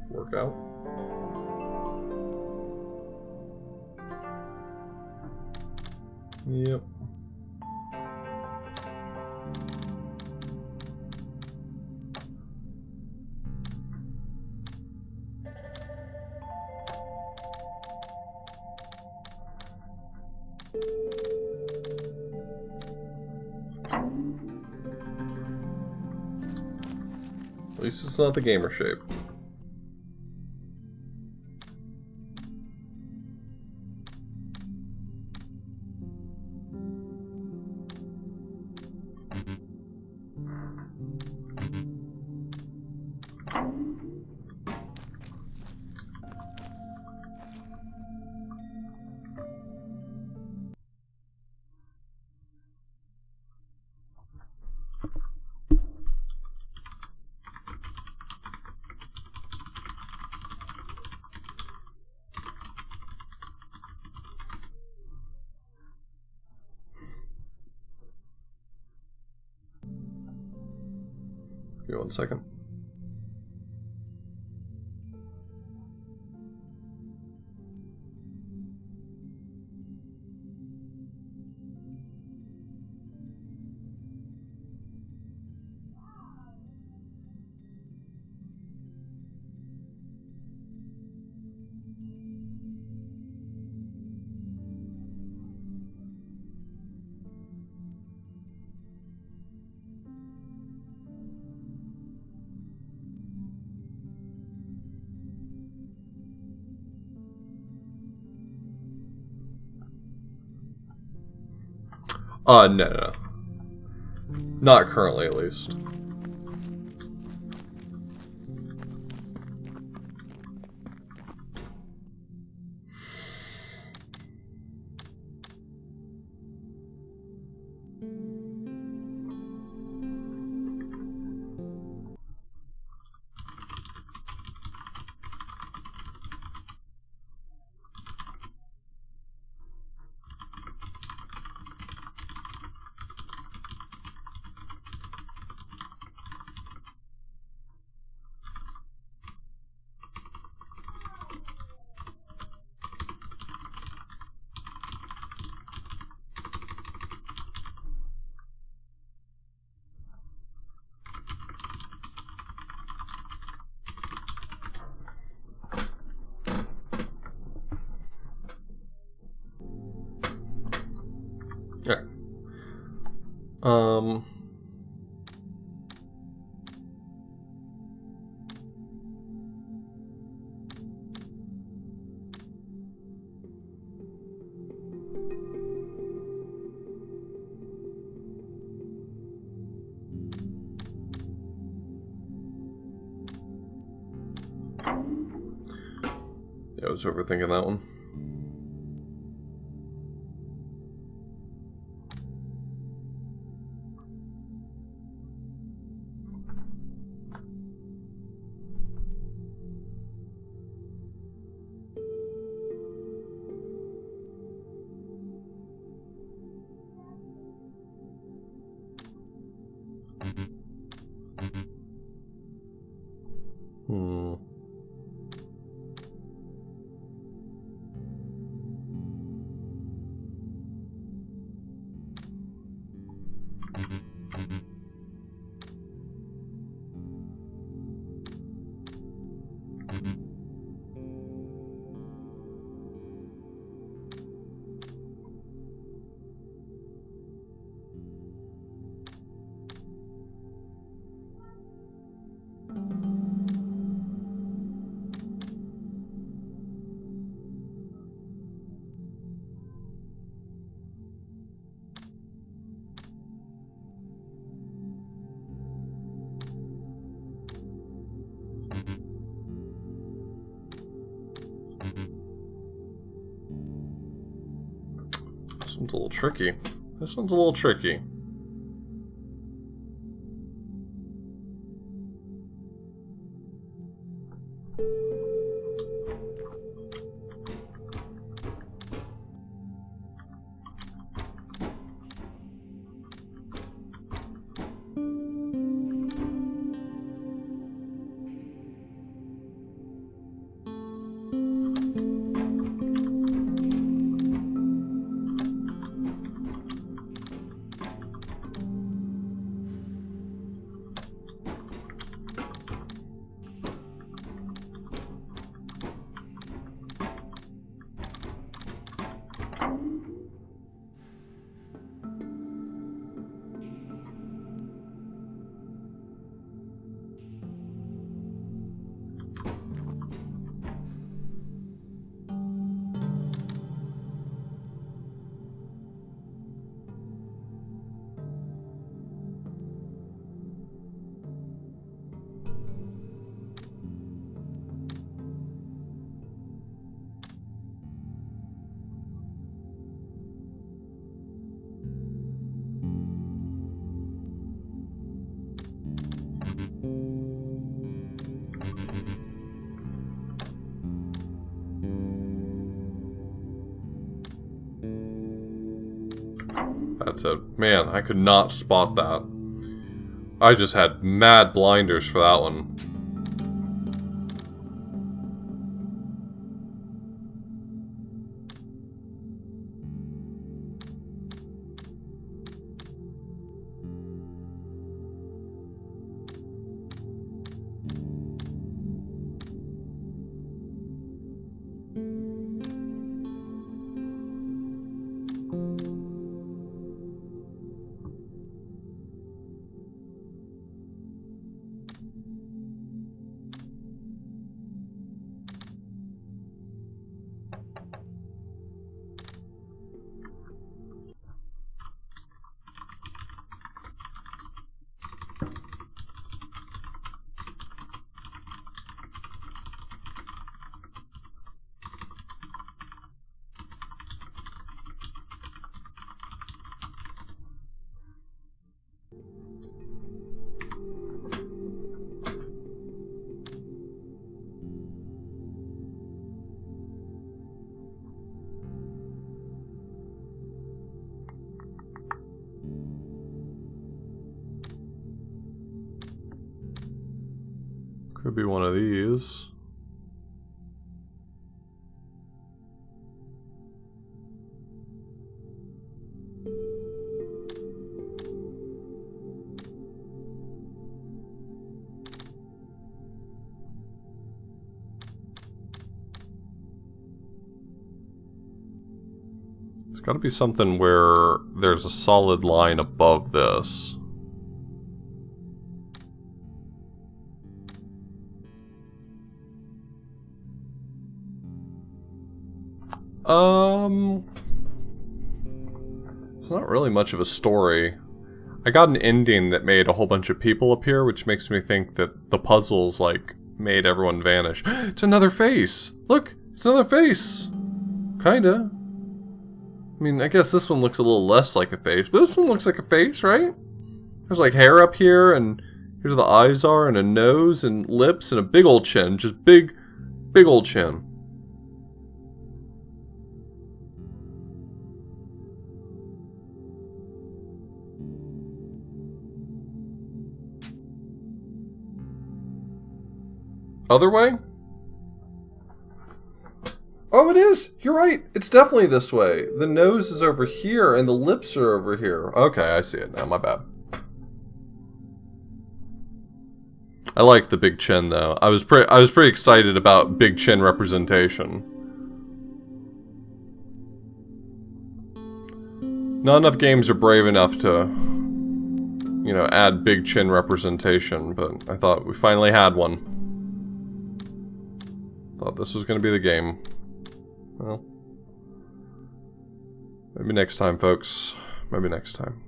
[SPEAKER 1] work out. Yep. At least it's not the gamer shape. Give me 1 second. No. Not currently, at least. Yeah. Yeah, I was overthinking that one. It's a little tricky. This one's a little tricky. That's it. Man, I could not spot that. I just had mad blinders for that one. Could be one of these. It's got to be something where there's a solid line above this. It's not really much of a story. I got an ending that made a whole bunch of people appear, which makes me think that the puzzles, like, made everyone vanish. It's another face! Look! It's another face! Kinda. I mean, I guess this one looks a little less like a face, but this one looks like a face, right? There's, like, hair up here, and here's where the eyes are, and a nose, and lips, and a big old chin. Just big old chin. Other way? Oh, it is! You're right! It's definitely this way. The nose is over here, and the lips are over here. Okay, I see it now. My bad. I like the big chin, though. I was pretty excited about big chin representation. Not enough games are brave enough to, you know, add big chin representation, but I thought we finally had one. Thought this was going to be the game. Well, maybe next time, folks. Maybe next time.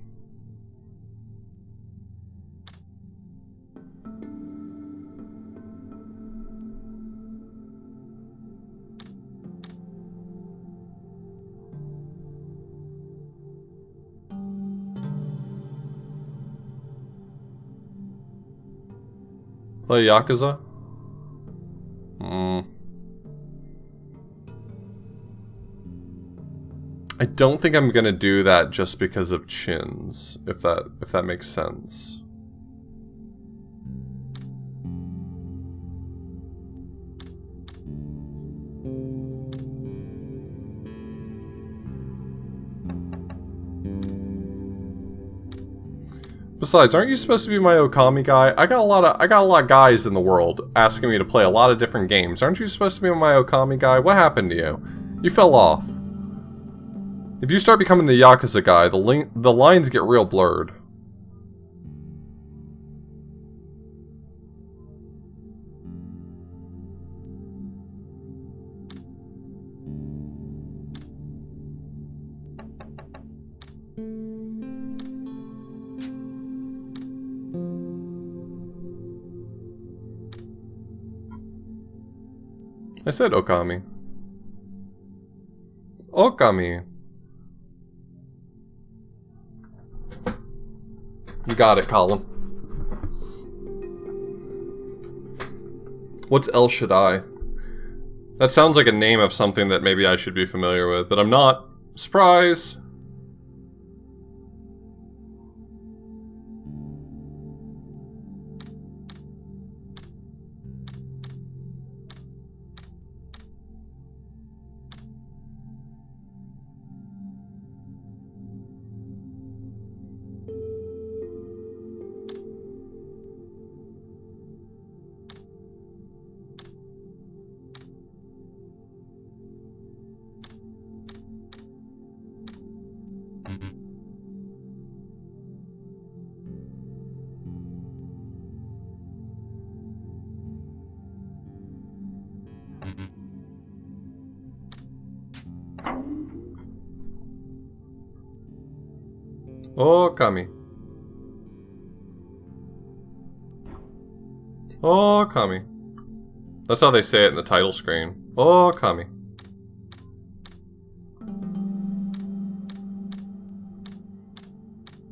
[SPEAKER 1] Play Yakuza? I don't think I'm gonna do that just because of chins, if that makes sense. Besides, aren't you supposed to be my Okami guy? I got a lot of guys in the world asking me to play a lot of different games. Aren't you supposed to be my Okami guy? What happened to you? You fell off. If you start becoming the Yakuza guy, the lines get real blurred. I said Okami. Okami. You got it, Colin. What's El Shaddai? That sounds like a name of something that maybe I should be familiar with, but I'm not. Surprise! Okami. Okami. That's how they say it in the title screen. Okami.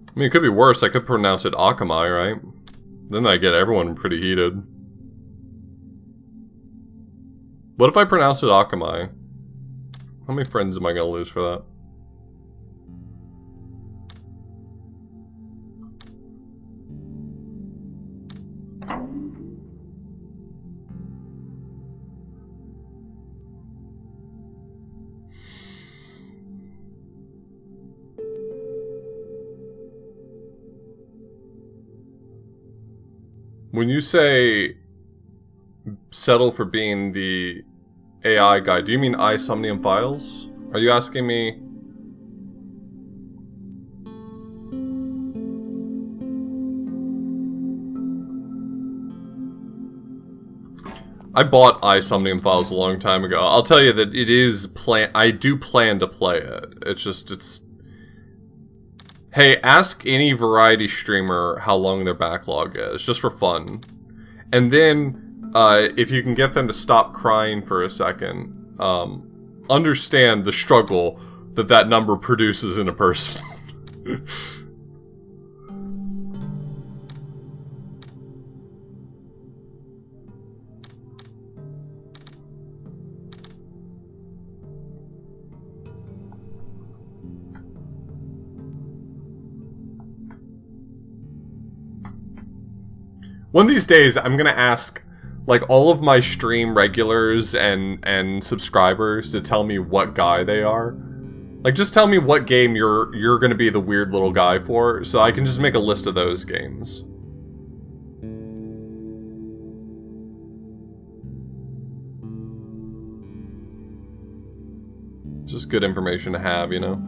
[SPEAKER 1] I mean, it could be worse. I could pronounce it Akamai, right? Then I get everyone pretty heated. What if I pronounce it Akamai? How many friends am I gonna lose for that? When you say settle for being the AI guy, do you mean iSomnium Files? Are you asking me? I bought iSomnium Files a long time ago. I'll tell you that it is I do plan to play it. It's hey, ask any variety streamer how long their backlog is, just for fun. And then, if you can get them to stop crying for a second, understand the struggle that number produces in a person. One of these days, I'm gonna ask, like, all of my stream regulars and subscribers to tell me what guy they are. Like, just tell me what game you're gonna be the weird little guy for, so I can just make a list of those games. Just good information to have, you know?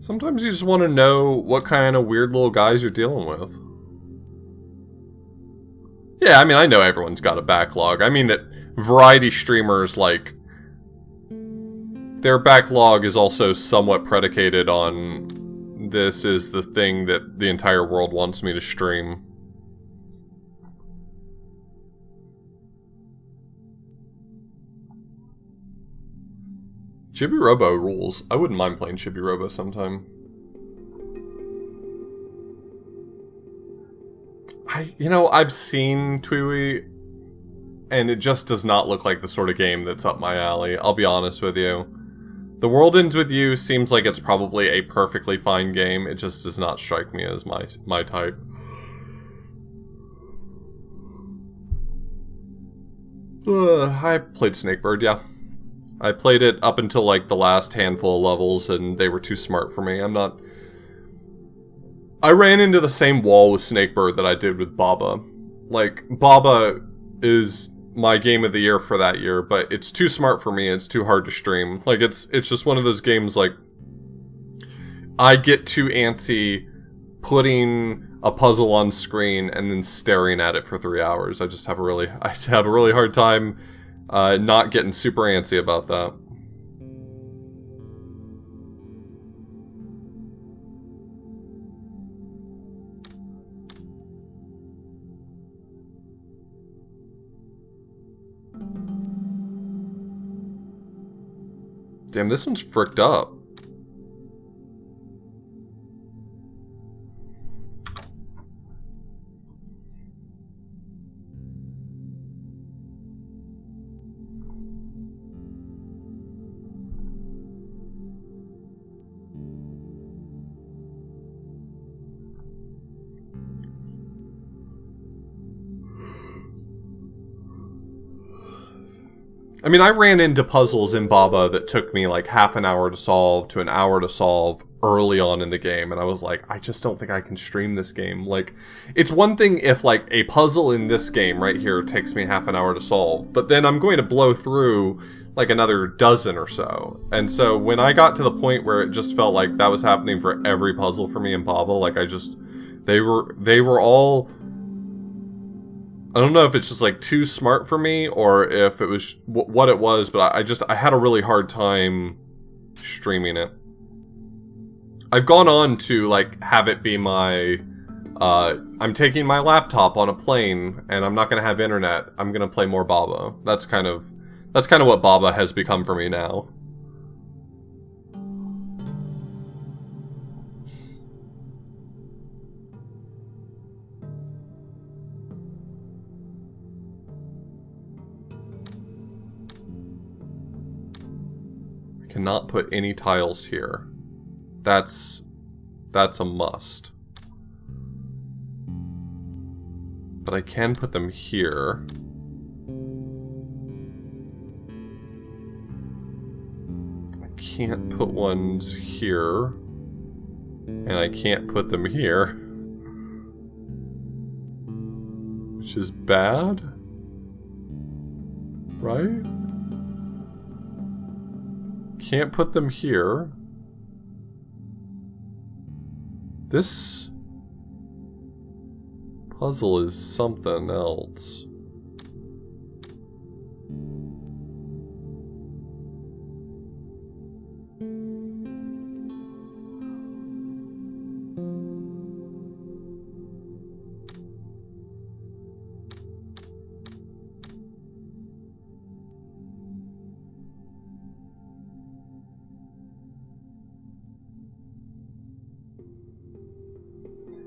[SPEAKER 1] Sometimes you just want to know what kind of weird little guys you're dealing with. Yeah, I mean, I know everyone's got a backlog. I mean that variety streamers, like, their backlog is also somewhat predicated on this is the thing that the entire world wants me to stream. Chibi Robo rules. I wouldn't mind playing Chibi Robo sometime. I've seen Tui, and it just does not look like the sort of game that's up my alley. I'll be honest with you. The World Ends With You seems like it's probably a perfectly fine game. It just does not strike me as my type. I played Snakebird, yeah. I played it up until like the last handful of levels, and they were too smart for me. I ran into the same wall with Snakebird that I did with Baba. Like, Baba is my game of the year for that year, but it's too smart for me, it's too hard to stream. Like, it's just one of those games, like, I get too antsy putting a puzzle on screen and then staring at it for 3 hours. I have a really hard time not getting super antsy about that. Damn, this one's fricked up. I mean, I ran into puzzles in Baba that took me like half an hour to solve to an hour to solve early on in the game, and I was like, I just don't think I can stream this game. Like, it's one thing if like a puzzle in this game right here takes me half an hour to solve, but then I'm going to blow through like another dozen or so. And so when I got to the point where it just felt like that was happening for every puzzle for me in Baba, like they were all, I don't know if it's just like too smart for me or if it was what it was, but I had a really hard time streaming it. I've gone on to like have it be my, I'm taking my laptop on a plane and I'm not going to have internet. I'm going to play more Baba. That's kind of what Baba has become for me now. Cannot put any tiles here. That's a must. But I can put them here. I can't put ones here. And I can't put them here. Which is bad. Right? Can't put them here. This puzzle is something else.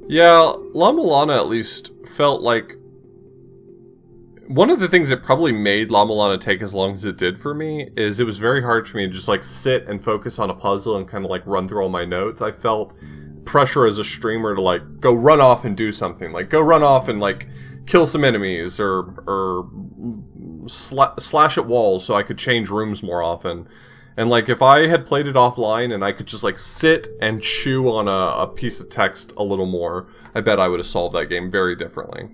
[SPEAKER 1] Yeah, La Mulana at least felt like one of the things that probably made La Mulana take as long as it did for me is it was very hard for me to just like sit and focus on a puzzle and kind of like run through all my notes. I felt pressure as a streamer to like go run off and do something, like go run off and like kill some enemies or slash at walls so I could change rooms more often. And, like, if I had played it offline and I could just, like, sit and chew on a piece of text a little more, I bet I would have solved that game very differently.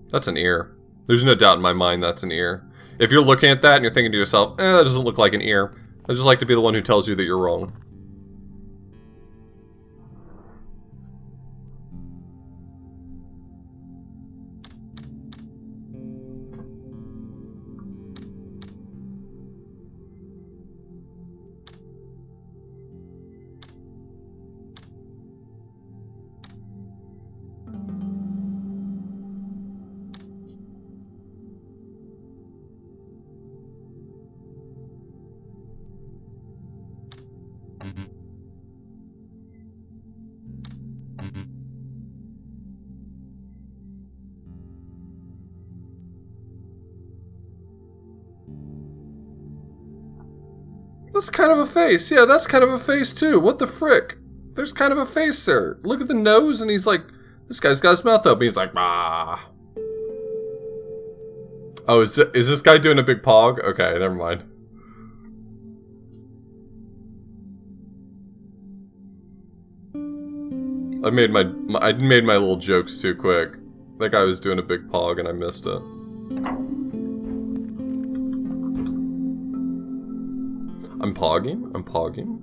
[SPEAKER 1] That's an ear. There's no doubt in my mind that's an ear. If you're looking at that and you're thinking to yourself, that doesn't look like an ear, I just like to be the one who tells you that you're wrong. That's kind of a face. Yeah, that's kind of a face too. What the frick? There's kind of a face there. Look at the nose, and he's like, this guy's got his mouth open. He's like, ah. Oh, is this guy doing a big pog? Okay, never mind. I made my little jokes too quick. That guy was doing a big pog and I missed it. I'm pogging? I'm pogging?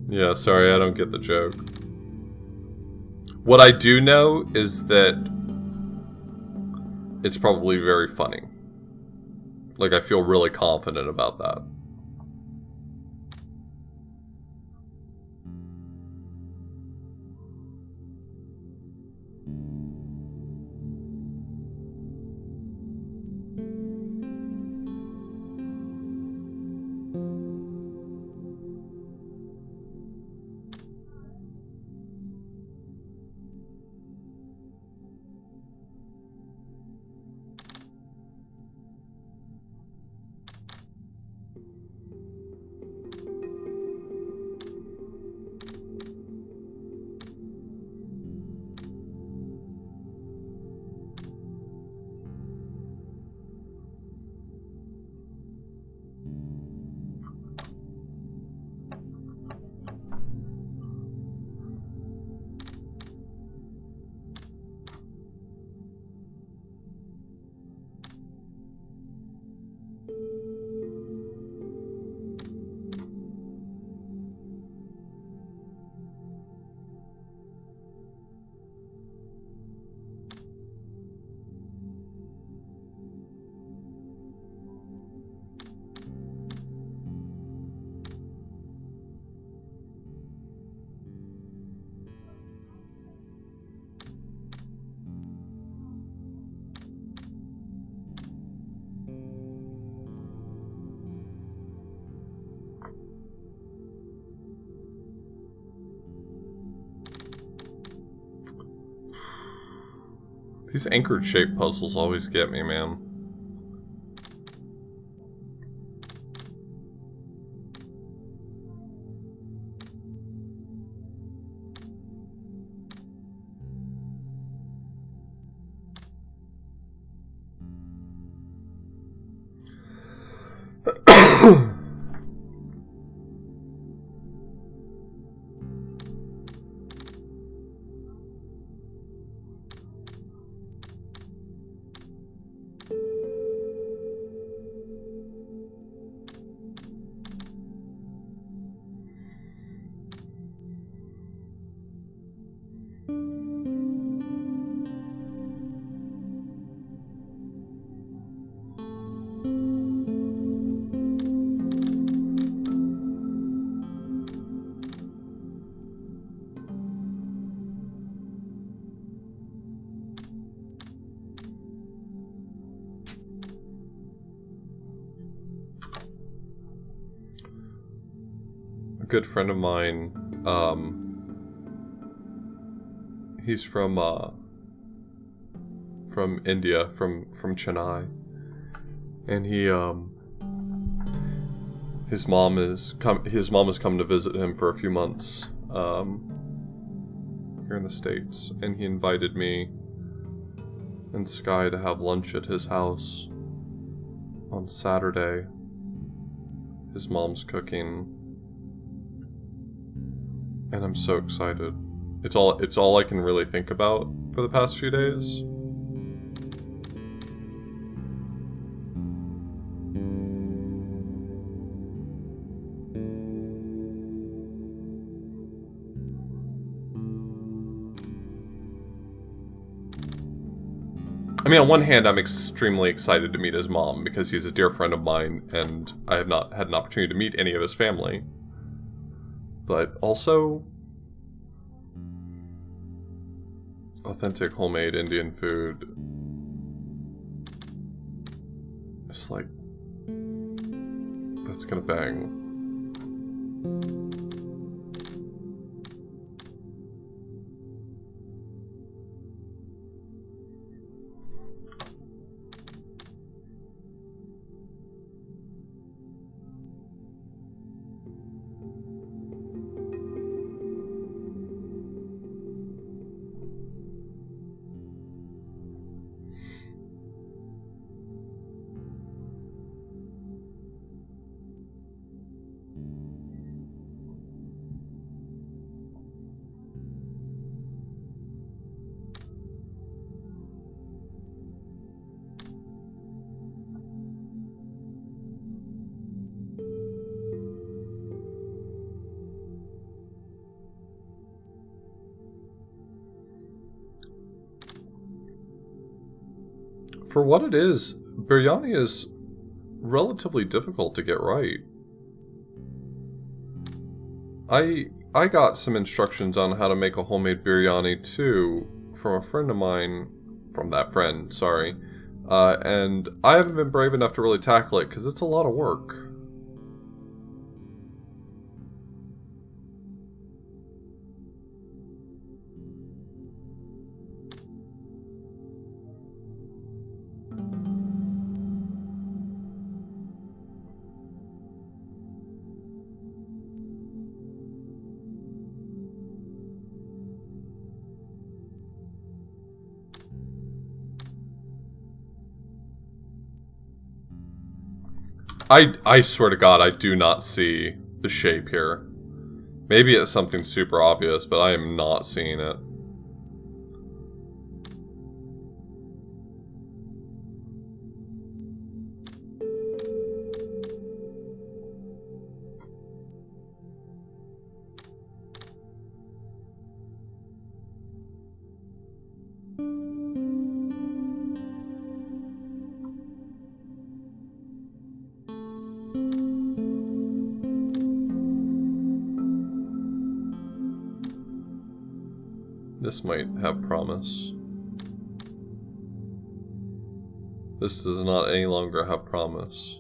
[SPEAKER 1] Yeah, sorry, I don't get the joke. What I do know is that it's probably very funny. Like, I feel really confident about that. These anchored shape puzzles always get me, man. Good friend of mine, he's from India, from Chennai, and he, his mom has come to visit him for a few months, here in the States, and he invited me and Sky to have lunch at his house on Saturday. His mom's cooking. And I'm so excited. It's all I can really think about for the past few days. I mean, on one hand, I'm extremely excited to meet his mom, because he's a dear friend of mine, and I have not had an opportunity to meet any of his family. But also, authentic homemade Indian food. It's like, that's gonna bang. For what it is, biryani is relatively difficult to get right. I got some instructions on how to make a homemade biryani too from a friend of mine, from that friend, sorry. And I haven't been brave enough to really tackle it because it's a lot of work. I swear to God, I do not see the shape here. Maybe it's something super obvious, but I am not seeing it. This might have promise. This does not any longer have promise.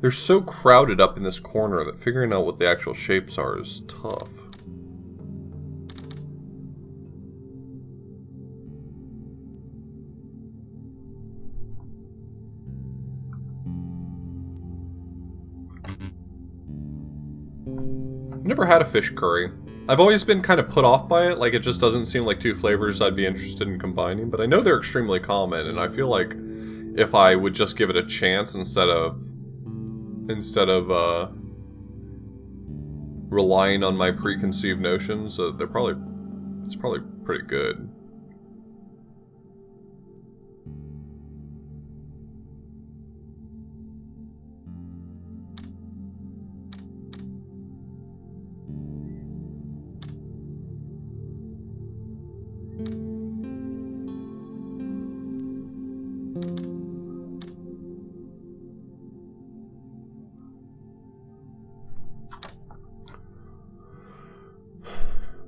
[SPEAKER 1] They're so crowded up in this corner that figuring out what the actual shapes are is tough. I've never had a fish curry. I've always been kind of put off by it, like it just doesn't seem like two flavors I'd be interested in combining, but I know they're extremely common, and I feel like if I would just give it a chance instead of relying on my preconceived notions, it's probably pretty good.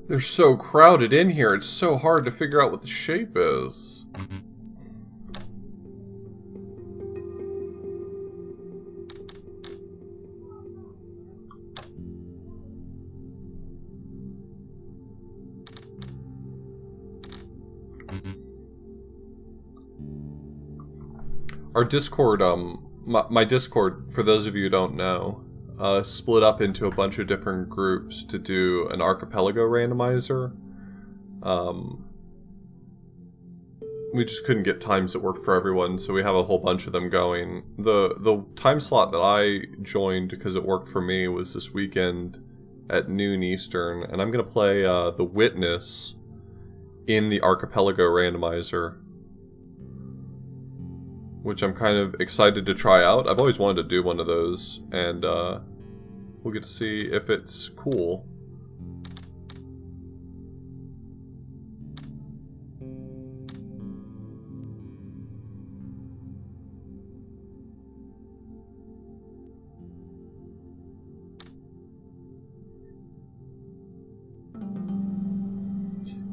[SPEAKER 1] They're so crowded in here, it's so hard to figure out what the shape is. our Discord, my Discord, for those of you who don't know, split up into a bunch of different groups to do an archipelago randomizer. We just couldn't get times that worked for everyone, so we have a whole bunch of them going. The time slot that I joined, because it worked for me, was this weekend at noon Eastern, and I'm going to play The Witness in the archipelago randomizer, which I'm kind of excited to try out. I've always wanted to do one of those, and we'll get to see if it's cool.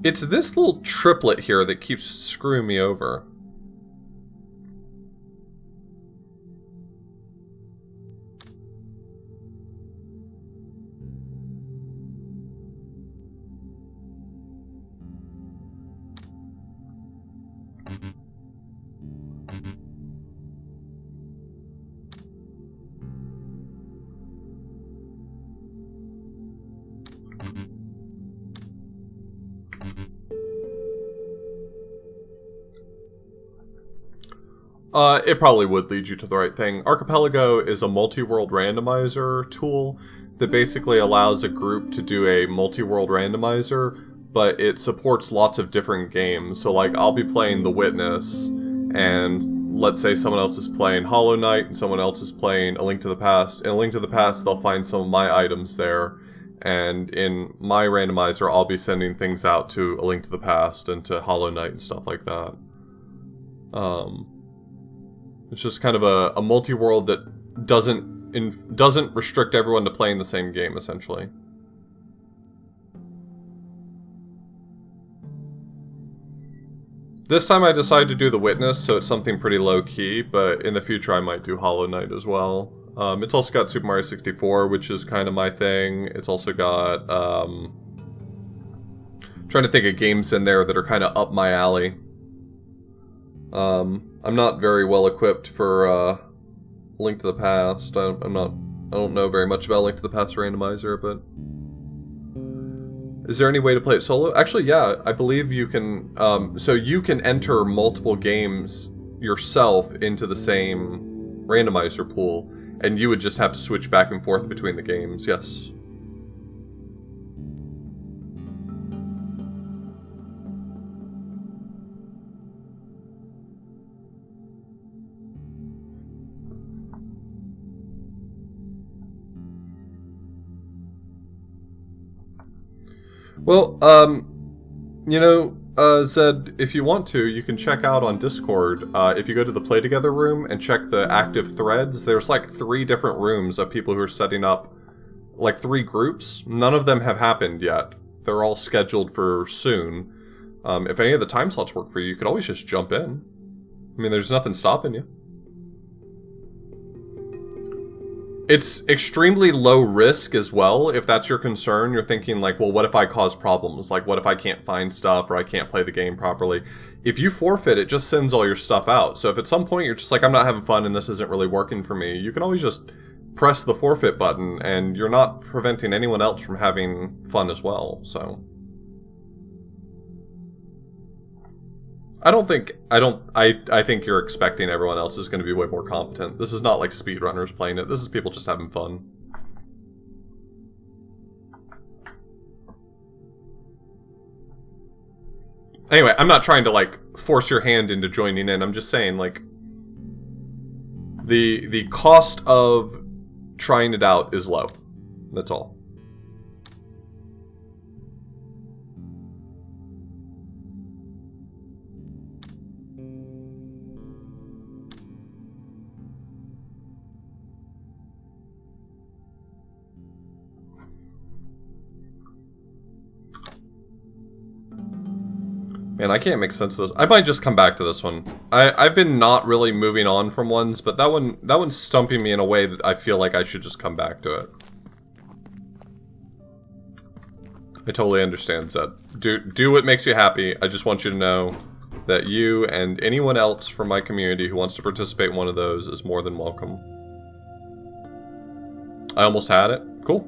[SPEAKER 1] It's this little triplet here that keeps screwing me over. It probably would lead you to the right thing. Archipelago is a multi-world randomizer tool that basically allows a group to do a multi-world randomizer, but it supports lots of different games. So like, I'll be playing The Witness, and let's say someone else is playing Hollow Knight, and someone else is playing A Link to the Past. In A Link to the Past, they'll find some of my items there, and in my randomizer, I'll be sending things out to A Link to the Past and to Hollow Knight and stuff like that. It's just kind of a multi-world that doesn't restrict everyone to playing the same game, essentially. This time I decided to do The Witness, so it's something pretty low-key, but in the future I might do Hollow Knight as well. It's also got Super Mario 64, which is kind of my thing. It's also got, trying to think of games in there that are kind of up my alley. I'm not very well equipped for Link to the Past. I don't know very much about Link to the Past randomizer, but is there any way to play it solo? Actually, yeah, I believe you can. So you can enter multiple games yourself into the same randomizer pool, and you would just have to switch back and forth between the games. Yes. Well, you know, Zed, if you want to, you can check out on Discord, if you go to the Play Together room and check the active threads, there's like 3 different rooms of people who are setting up, like 3 groups. None of them have happened yet. They're all scheduled for soon. If any of the time slots work for you, you could always just jump in. I mean, there's nothing stopping you. It's extremely low risk as well, if that's your concern. You're thinking like, well, what if I cause problems? Like, what if I can't find stuff or I can't play the game properly? If you forfeit, it just sends all your stuff out. So if at some point you're just like, I'm not having fun and this isn't really working for me, you can always just press the forfeit button and you're not preventing anyone else from having fun as well, so. I think you're expecting everyone else is going to be way more competent. This is not like speedrunners playing it. This is people just having fun. Anyway, I'm not trying to like force your hand into joining in. I'm just saying like the cost of trying it out is low. That's all. Man, I can't make sense of this. I might just come back to this one. I've been not really moving on from ones, but that one's stumping me in a way that I feel like I should just come back to it. I totally understand, Zed. Do what makes you happy. I just want you to know that you and anyone else from my community who wants to participate in one of those is more than welcome. I almost had it. Cool.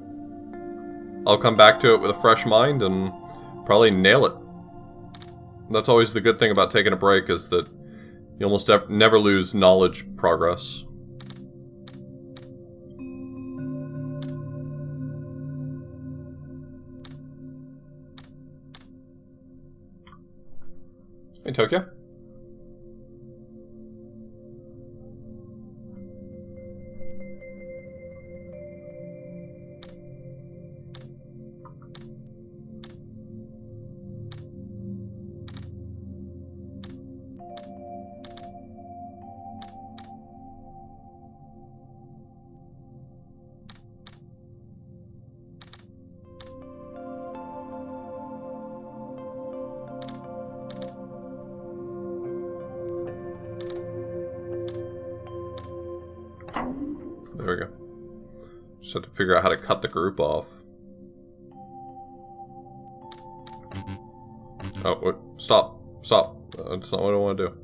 [SPEAKER 1] I'll come back to it with a fresh mind and probably nail it. That's always the good thing about taking a break, is that you almost never lose knowledge progress. Hey, Tokyo. There we go. Just have to figure out how to cut the group off. Oh, wait, stop. Stop. That's not what I want to do.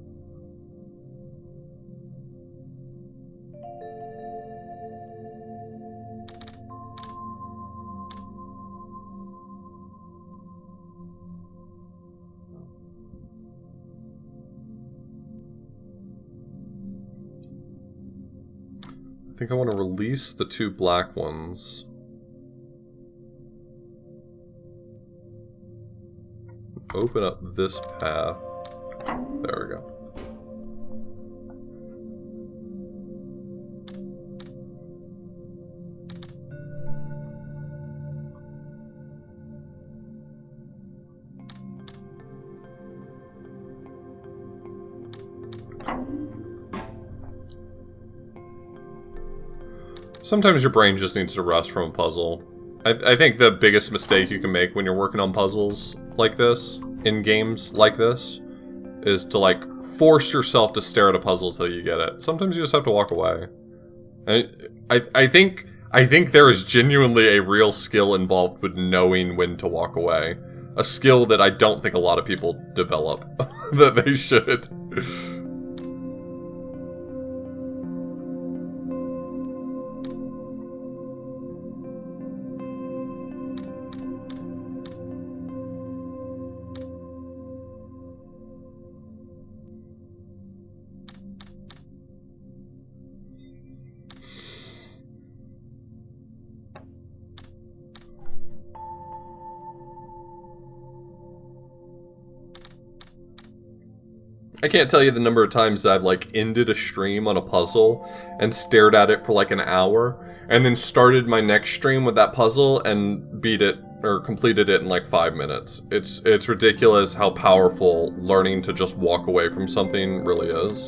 [SPEAKER 1] I think I want to release the two black ones. Open up this path. There we go. Sometimes your brain just needs to rest from a puzzle. I think the biggest mistake you can make when you're working on puzzles like this, in games like this, is to, like, force yourself to stare at a puzzle till you get it. Sometimes you just have to walk away. I think there is genuinely a real skill involved with knowing when to walk away. A skill that I don't think a lot of people develop, that they should. I can't tell you the number of times I've, like, ended a stream on a puzzle and stared at it for like an hour, and then started my next stream with that puzzle and beat it, or completed it in like 5 minutes. It's ridiculous how powerful learning to just walk away from something really is.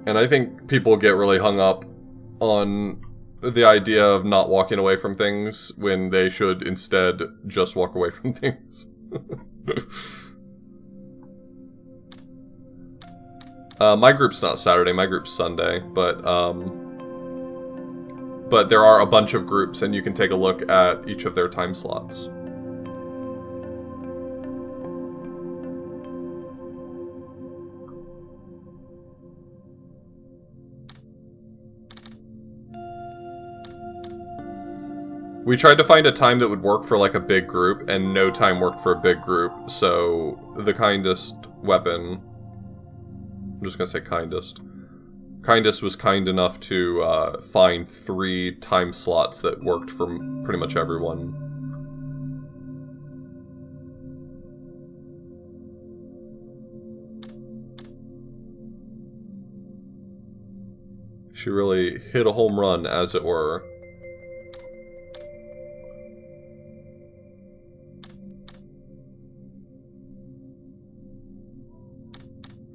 [SPEAKER 1] And I think people get really hung up on the idea of not walking away from things when they should instead just walk away from things. My group's not Saturday, my group's Sunday, but there are a bunch of groups, and you can take a look at each of their time slots. We tried to find a time that would work for, like, a big group, and no time worked for a big group, so the kindest weapon... I'm just gonna say kindest. Kindest was kind enough to find 3 time slots that worked for pretty much everyone. She really hit a home run, as it were.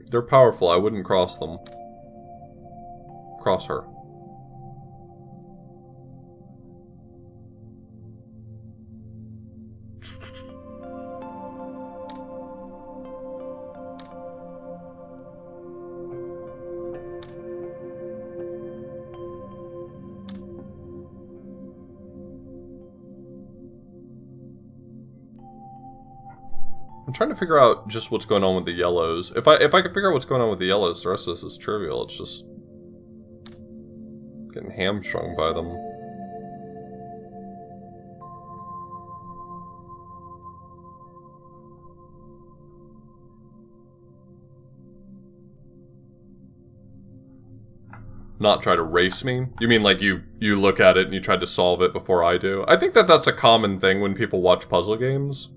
[SPEAKER 1] They're powerful, I wouldn't cross them. Cross her. I'm trying to figure out just what's going on with the yellows. If I can figure out what's going on with the yellows, the rest of this is trivial. It's just getting hamstrung by them. Not try to race me? You mean like you look at it and you try to solve it before I do? I think that that's a common thing when people watch puzzle games.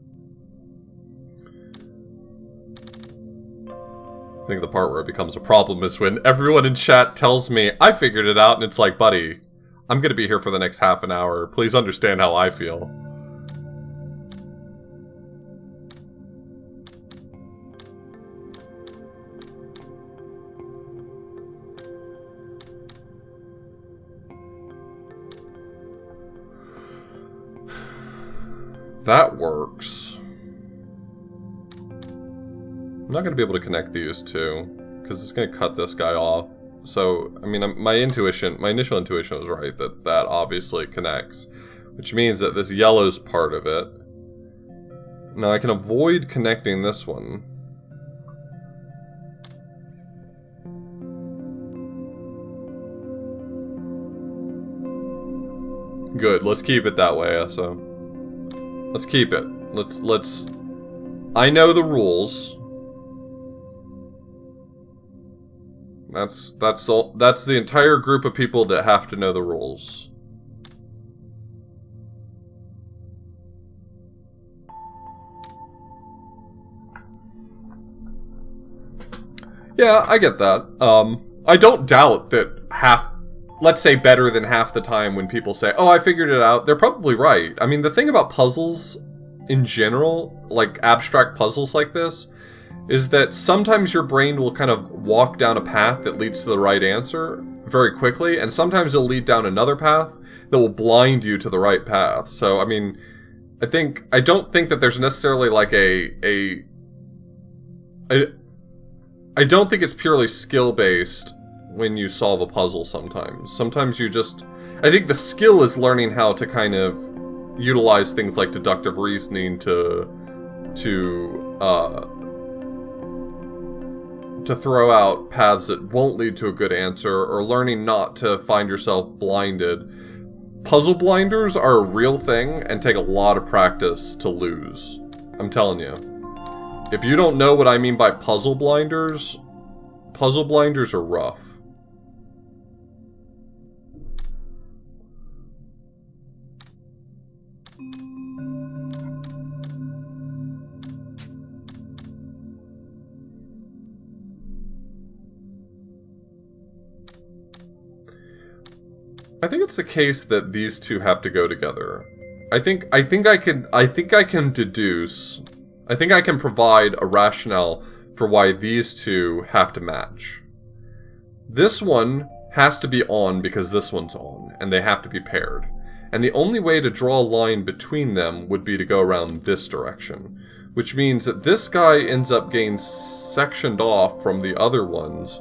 [SPEAKER 1] I think the part where it becomes a problem is when everyone in chat tells me, I figured it out, and it's like, buddy, I'm gonna be here for the next half an hour. Please understand how I feel. That works. I'm not going to be able to connect these two, because it's going to cut this guy off. So, I mean, my initial intuition was right, that obviously connects. Which means that this yellow's part of it. Now I can avoid connecting this one. Good, let's keep it that way, Essa. Let's keep it. Let's... I know the rules. That's the entire group of people that have to know the rules. Yeah, I get that. I don't doubt that let's say better than half the time when people say, oh, I figured it out, they're probably right. I mean, the thing about puzzles in general, like abstract puzzles like this, is that sometimes your brain will kind of walk down a path that leads to the right answer very quickly, and sometimes it'll lead down another path that will blind you to the right path. So, I mean, I don't think that there's necessarily like I don't think it's purely skill-based when you solve a puzzle sometimes. Sometimes you just... I think the skill is learning how to kind of utilize things like deductive reasoning to throw out paths that won't lead to a good answer, or learning not to find yourself blinded. Puzzle blinders are a real thing and take a lot of practice to lose. I'm telling you. If you don't know what I mean by puzzle blinders are rough. I think it's the case that these two have to go together. I think I can deduce. I think I can provide a rationale for why these two have to match. This one has to be on because this one's on, and they have to be paired. And the only way to draw a line between them would be to go around this direction, which means that this guy ends up getting sectioned off from the other ones.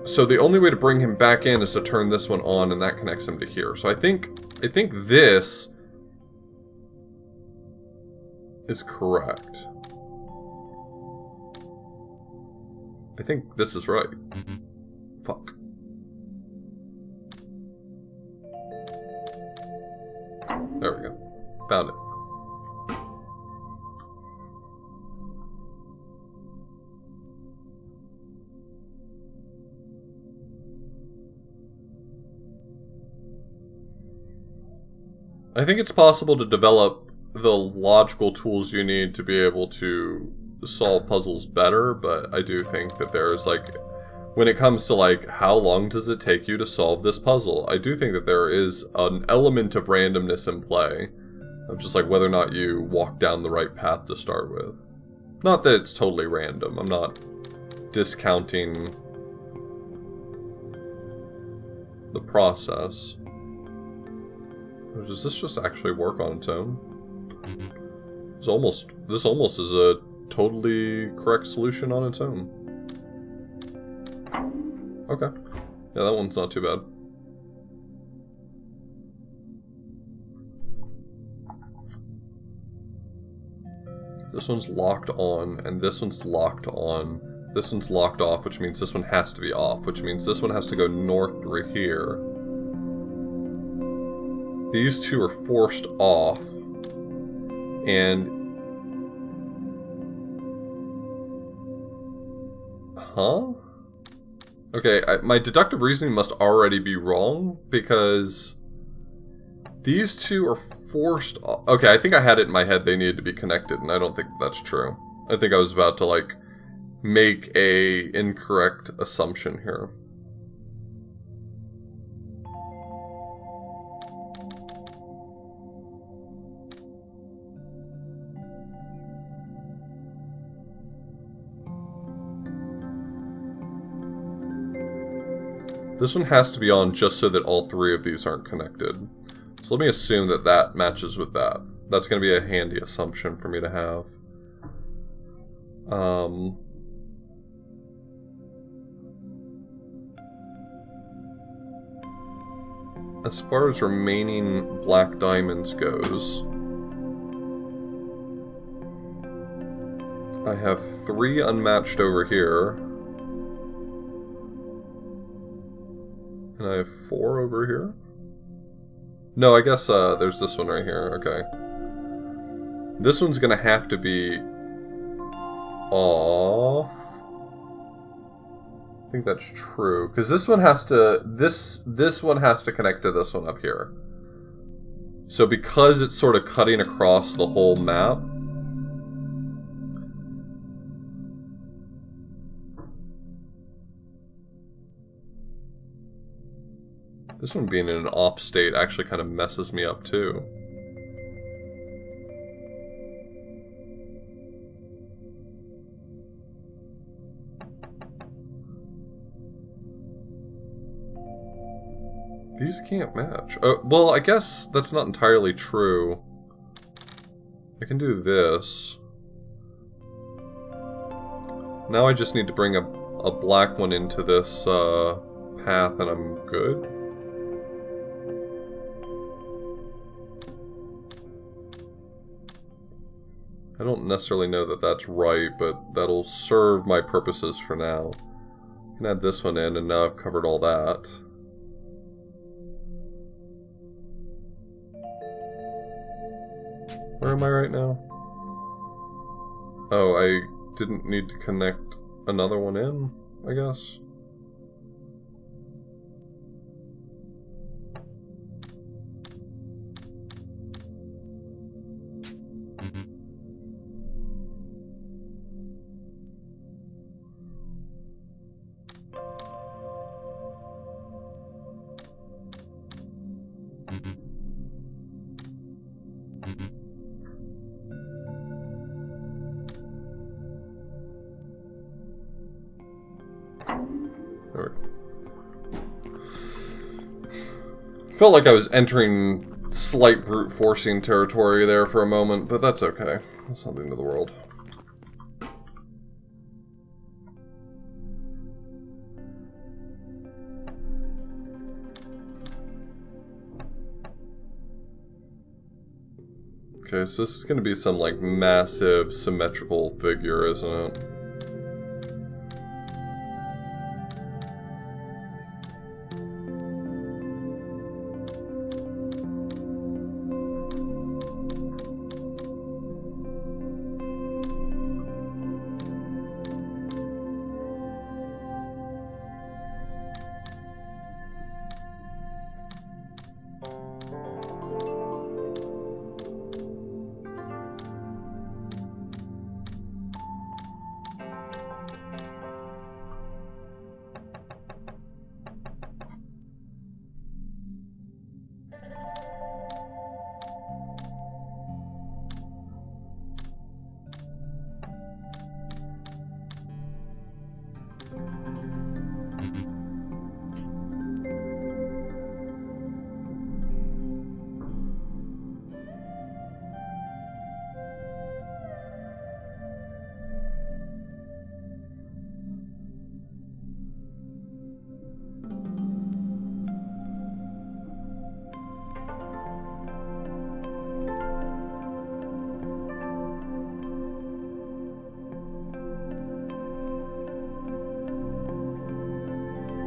[SPEAKER 1] So the only way to bring him back in is to turn this one on, and that connects him to here. So I think this is correct. I think this is right. Fuck. There we go. Found it. I think it's possible to develop the logical tools you need to be able to solve puzzles better, but I do think that there's, like, when it comes to, like, how long does it take you to solve this puzzle, I do think that there is an element of randomness in play, of just, like, whether or not you walk down the right path to start with. Not that it's totally random, I'm not discounting the process. Does this just actually work on its own? This almost is a totally correct solution on its own. Okay. Yeah, that one's not too bad. This one's locked on, and this one's locked on. This one's locked off, which means this one has to be off, which means this one has to go north through here. These two are forced off, and... Huh? Okay, my deductive reasoning must already be wrong, because these two are forced off. Okay, I think I had it in my head they needed to be connected, and I don't think that's true. I think I was about to, like, make a incorrect assumption here. This one has to be on just so that all three of these aren't connected. So let me assume that that matches with that. That's going to be a handy assumption for me to have. As far as remaining black diamonds goes, I have 3 unmatched over here. And I have 4 over here? No, I guess there's this one right here. Okay. This one's gonna have to be off. I think that's true, because this one has to this one has to connect to this one up here. So because it's sort of cutting across the whole map, this one being in an off state actually kind of messes me up too. These can't match. Oh, well, I guess that's not entirely true. I can do this. Now I just need to bring a black one into this path and I'm good. I don't necessarily know that that's right, but that'll serve my purposes for now. I can add this one in, and now I've covered all that. Where am I right now? Oh, I didn't need to connect another one in, I guess. Felt like I was entering slight brute forcing territory there for a moment, but that's okay. That's not the end of the world. Okay, so this is going to be some, like, massive symmetrical figure, isn't it?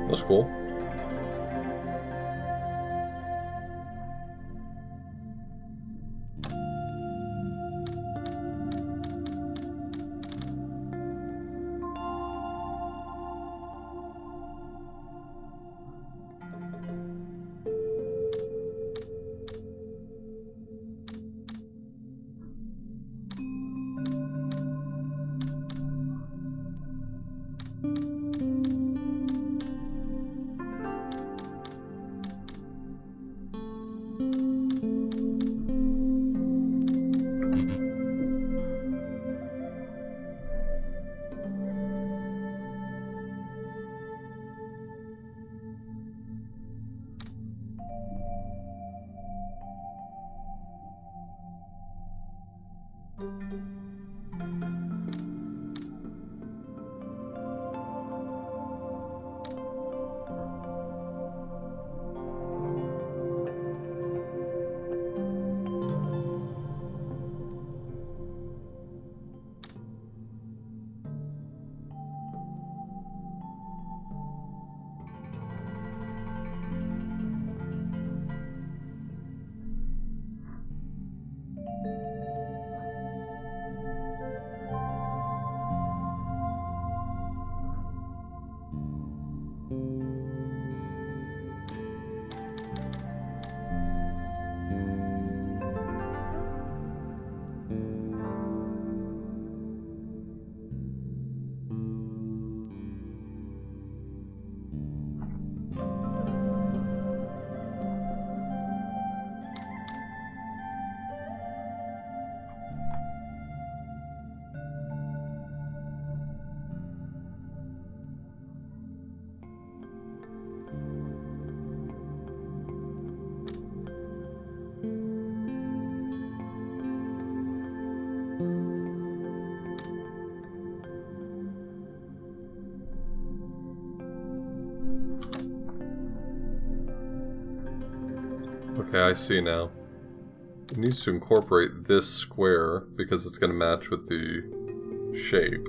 [SPEAKER 1] That's cool. Okay, I see now. It needs to incorporate this square because it's going to match with the shape.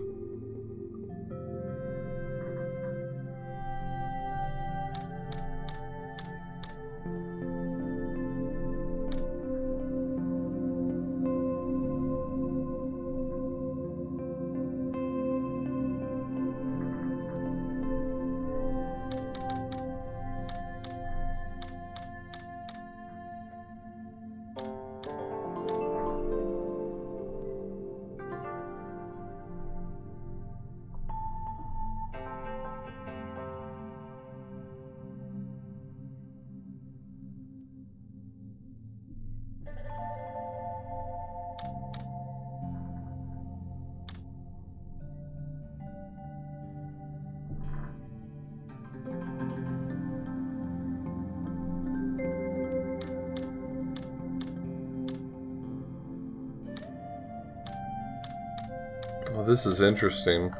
[SPEAKER 1] Oh, this is interesting.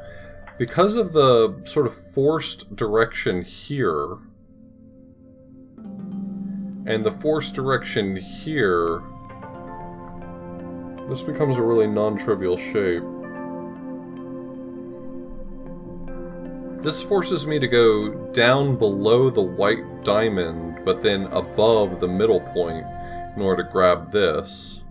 [SPEAKER 1] Because of the sort of forced direction here, and the forced direction here, this becomes a really non-trivial shape. This forces me to go down below the white diamond, but then above the middle point in order to grab this.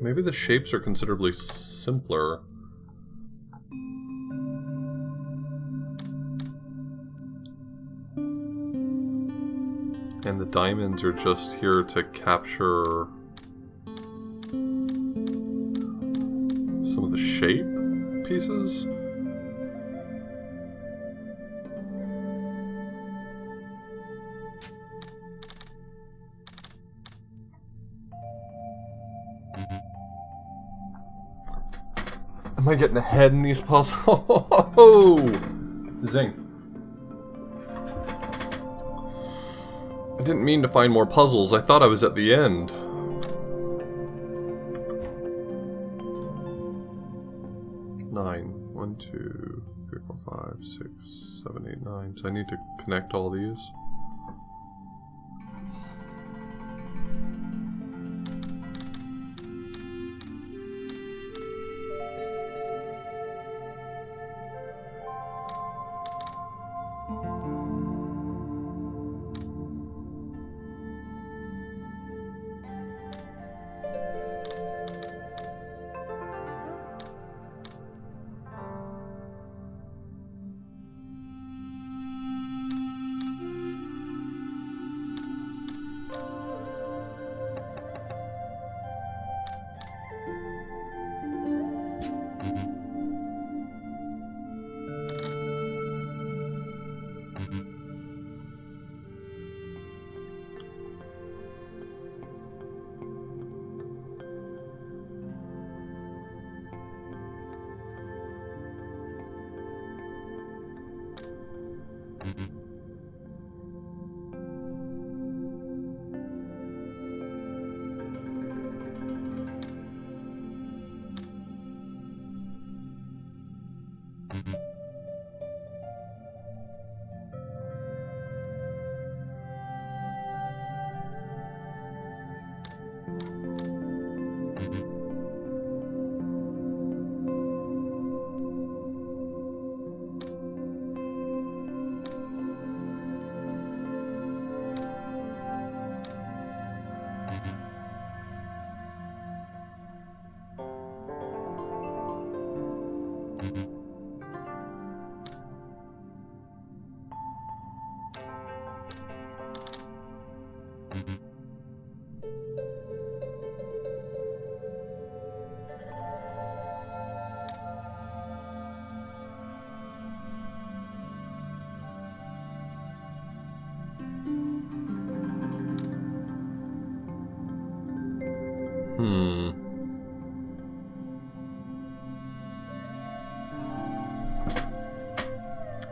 [SPEAKER 1] Maybe the shapes are considerably simpler. And the diamonds are just here to capture some of the shape pieces. Am I getting ahead in these puzzles? Zing. I didn't mean to find more puzzles. I thought I was at the end. Nine. 1, 2, 3, 4, 5, 6, 7, 8, 9. So I need to connect all these.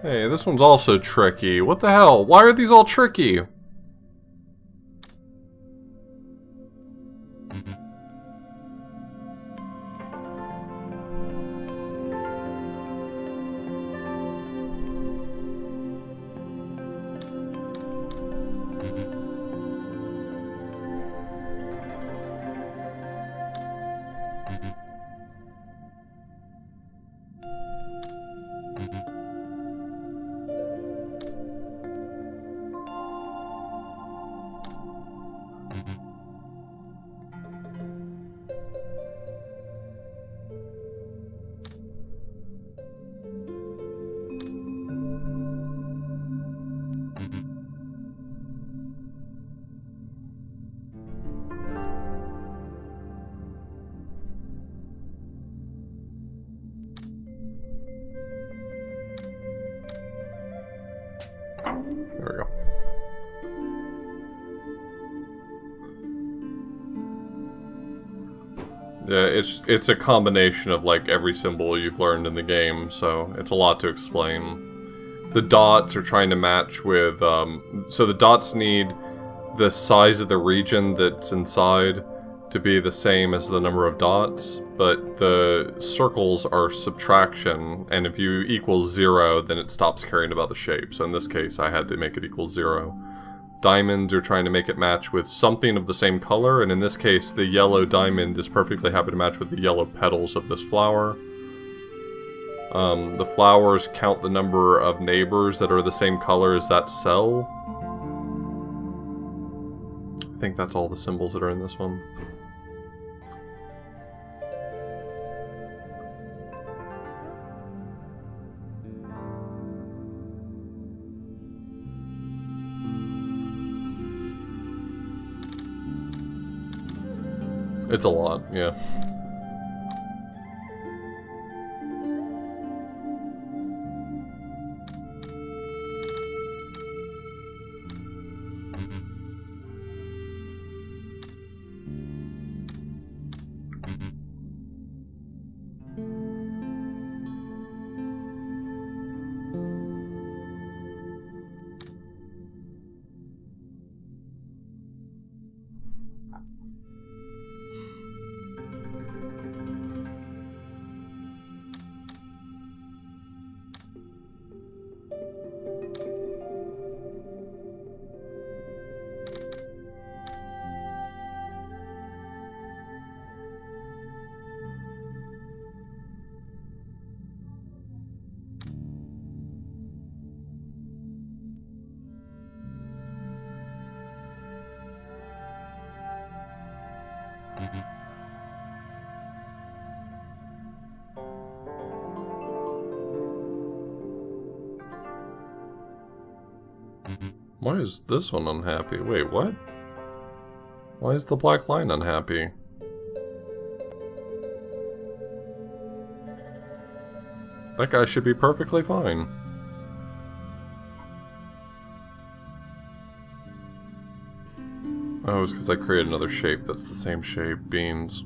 [SPEAKER 1] Hey, this one's also tricky. What the hell? Why are these all tricky? There we go. Yeah, it's a combination of like every symbol you've learned in the game, so it's a lot to explain. The dots are trying to match with, so the dots need the size of the region that's inside to be the same as the number of dots, but the circles are subtraction, and if you equal 0, then it stops caring about the shape. So in this case, I had to make it equal 0. Diamonds are trying to make it match with something of the same color, and in this case, the yellow diamond is perfectly happy to match with the yellow petals of this flower. The flowers count the number of neighbors that are the same color as that cell. I think that's all the symbols that are in this one. It's a lot, yeah. Why is this one unhappy? Wait, what? Why is the black line unhappy? That guy should be perfectly fine. Oh, it's because I created another shape that's the same shape. Beans.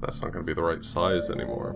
[SPEAKER 1] That's not going to be the right size anymore.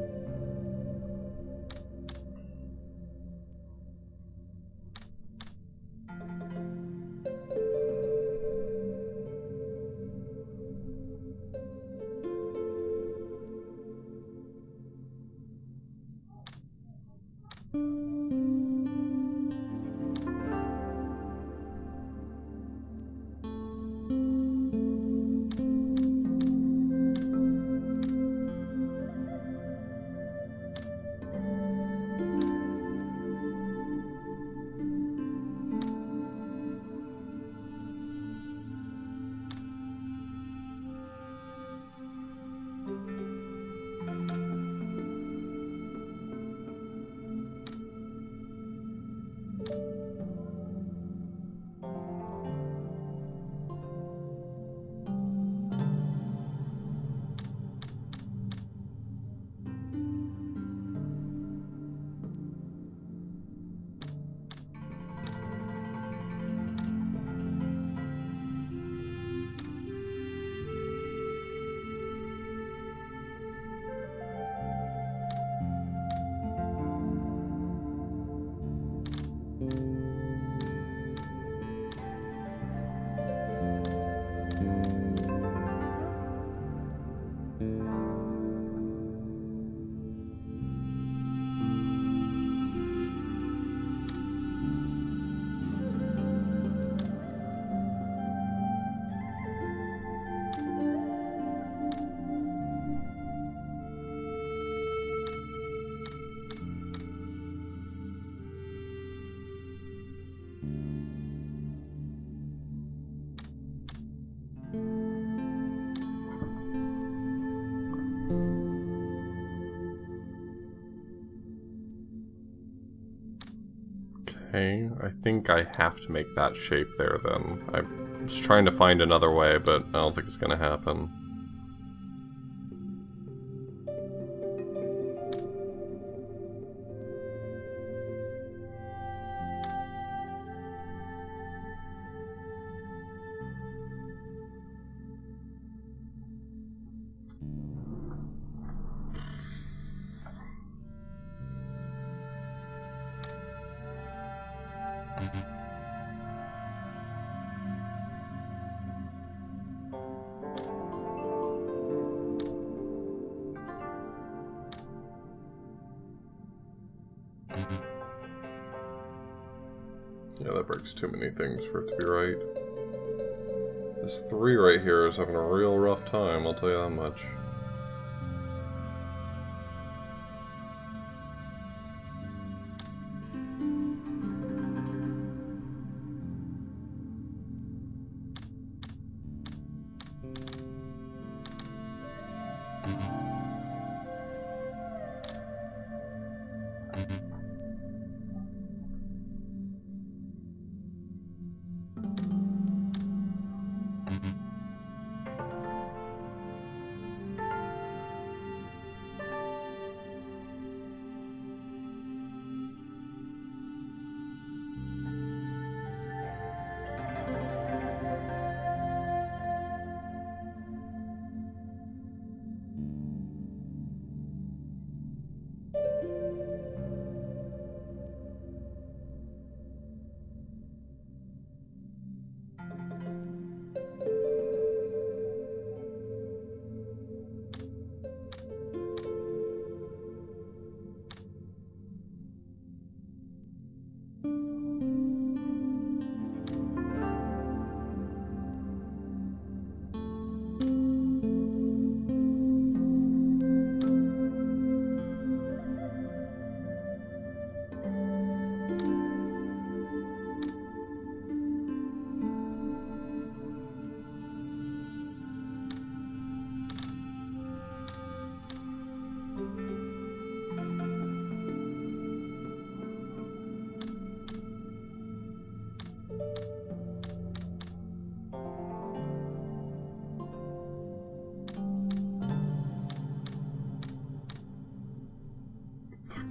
[SPEAKER 1] Okay, I think I have to make that shape there then. I was trying to find another way, but I don't think it's gonna happen. Yeah, that breaks too many things for it to be right. This 3 right here is having a real rough time, I'll tell you that much.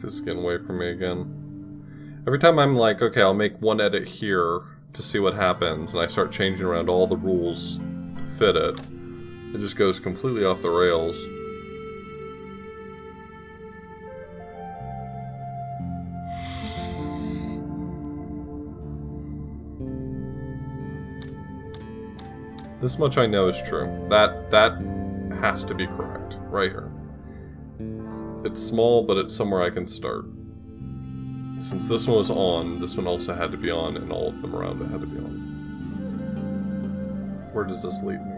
[SPEAKER 1] This is getting away from me again. Every time I'm like, okay, I'll make one edit here to see what happens, and I start changing around all the rules to fit it, it just goes completely off the rails. This much I know is true. That has to be correct. Right here. It's small, but it's somewhere I can start. Since this one was on, this one also had to be on, and all of them around it had to be on. Where does this lead me?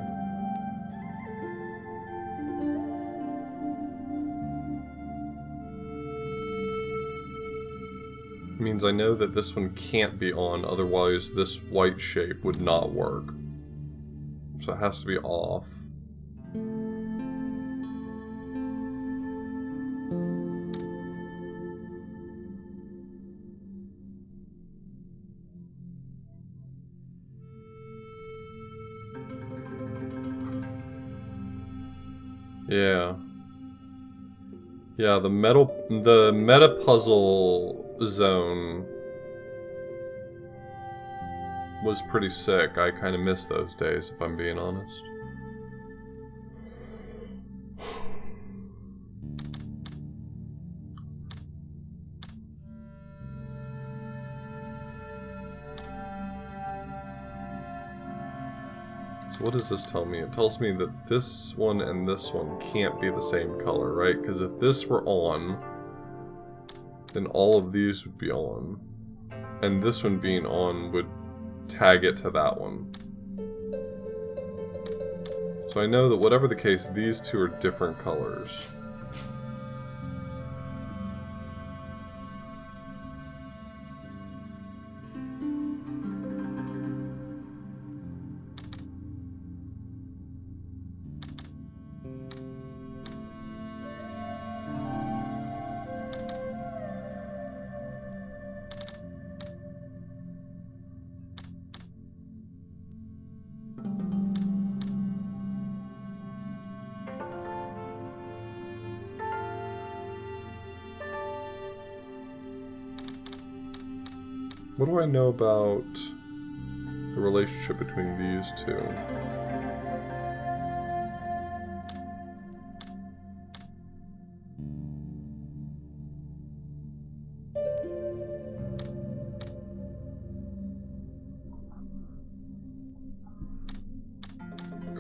[SPEAKER 1] It means I know that this one can't be on, otherwise this white shape would not work. So it has to be off. Yeah. Yeah, the meta puzzle zone was pretty sick. I kind of miss those days, if I'm being honest. So what does this tell me? It tells me that this one and this one can't be the same color, right? Because if this were on, then all of these would be on. And this one being on would tag it to that one. So I know that whatever the case, these two are different colors. What do I know about the relationship between these two?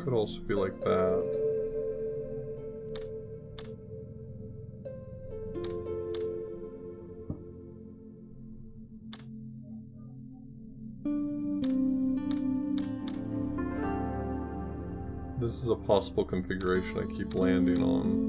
[SPEAKER 1] Could also be like that. This is a possible configuration I keep landing on.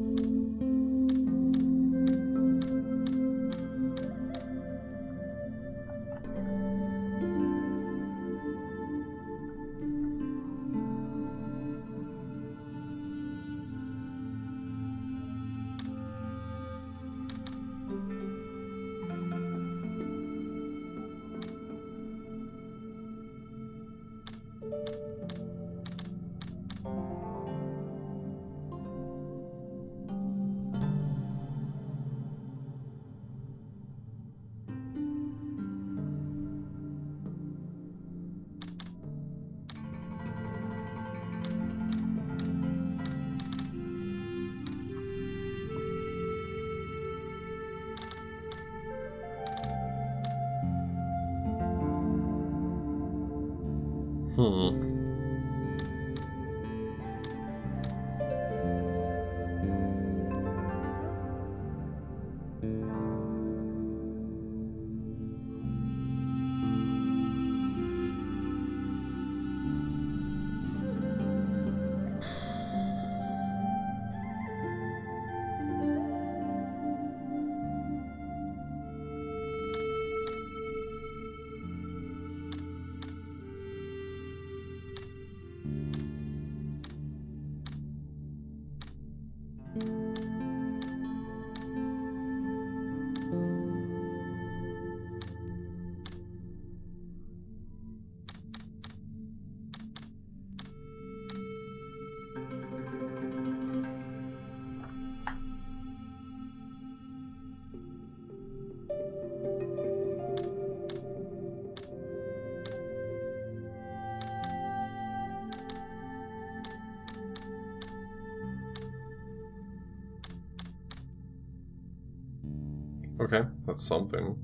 [SPEAKER 1] Okay, that's something.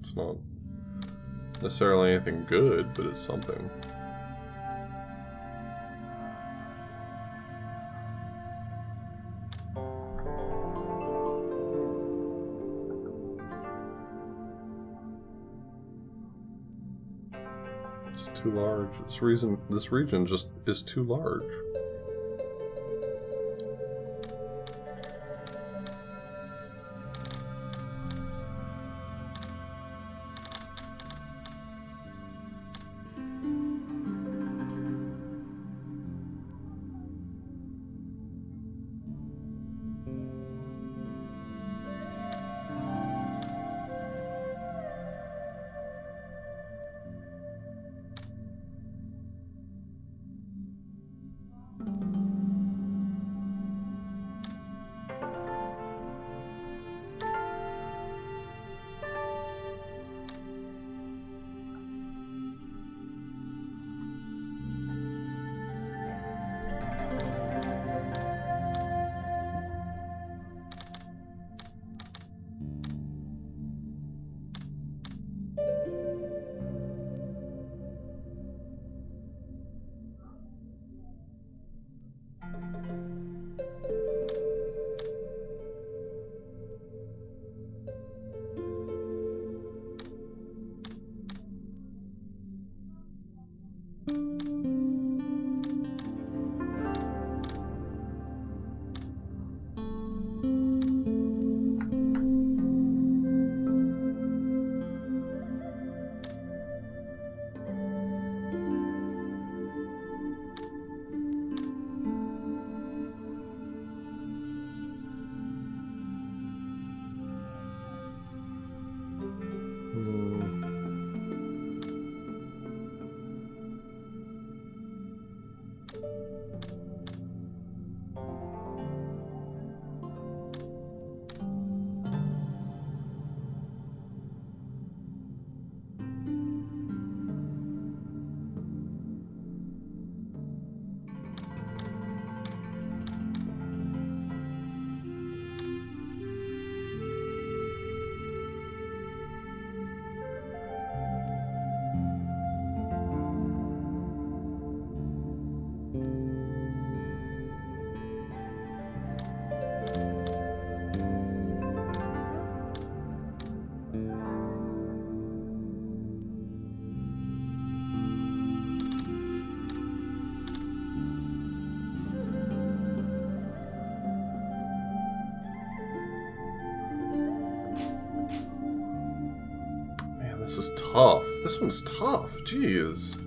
[SPEAKER 1] It's not necessarily anything good, but it's something. It's too large. This region just is too large. This is tough. This one's tough. Jeez.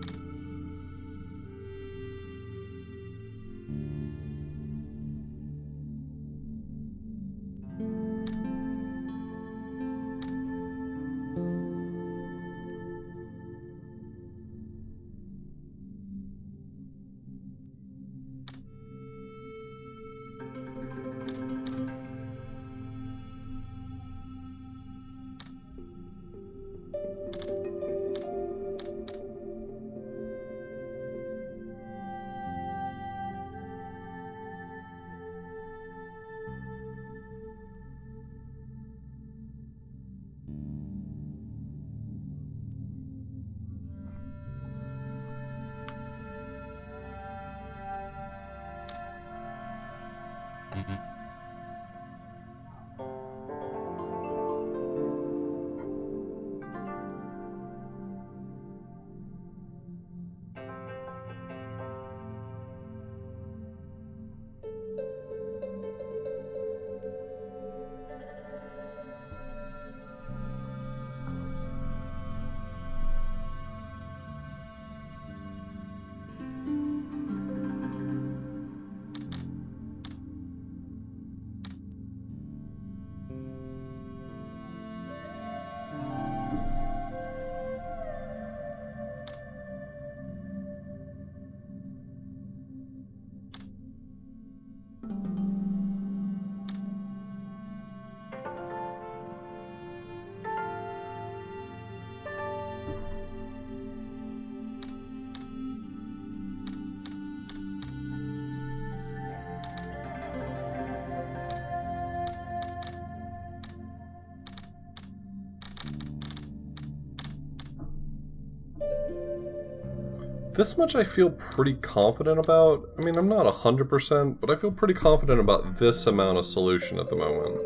[SPEAKER 1] This much I feel pretty confident about. I mean, I'm not 100%, but I feel pretty confident about this amount of solution at the moment.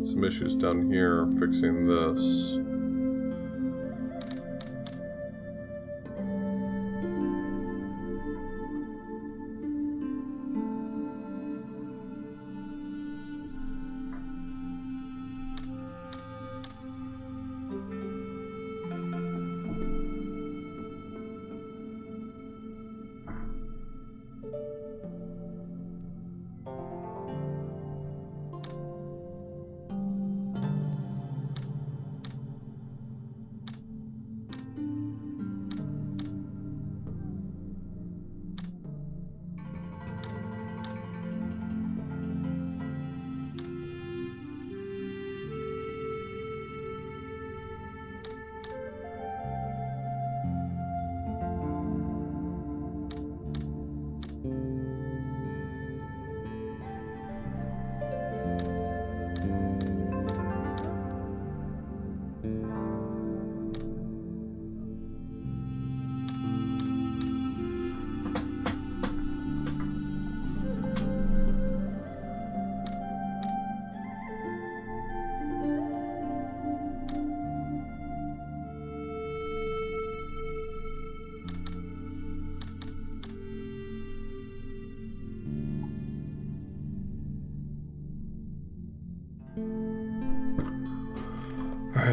[SPEAKER 1] Some issues down here fixing this.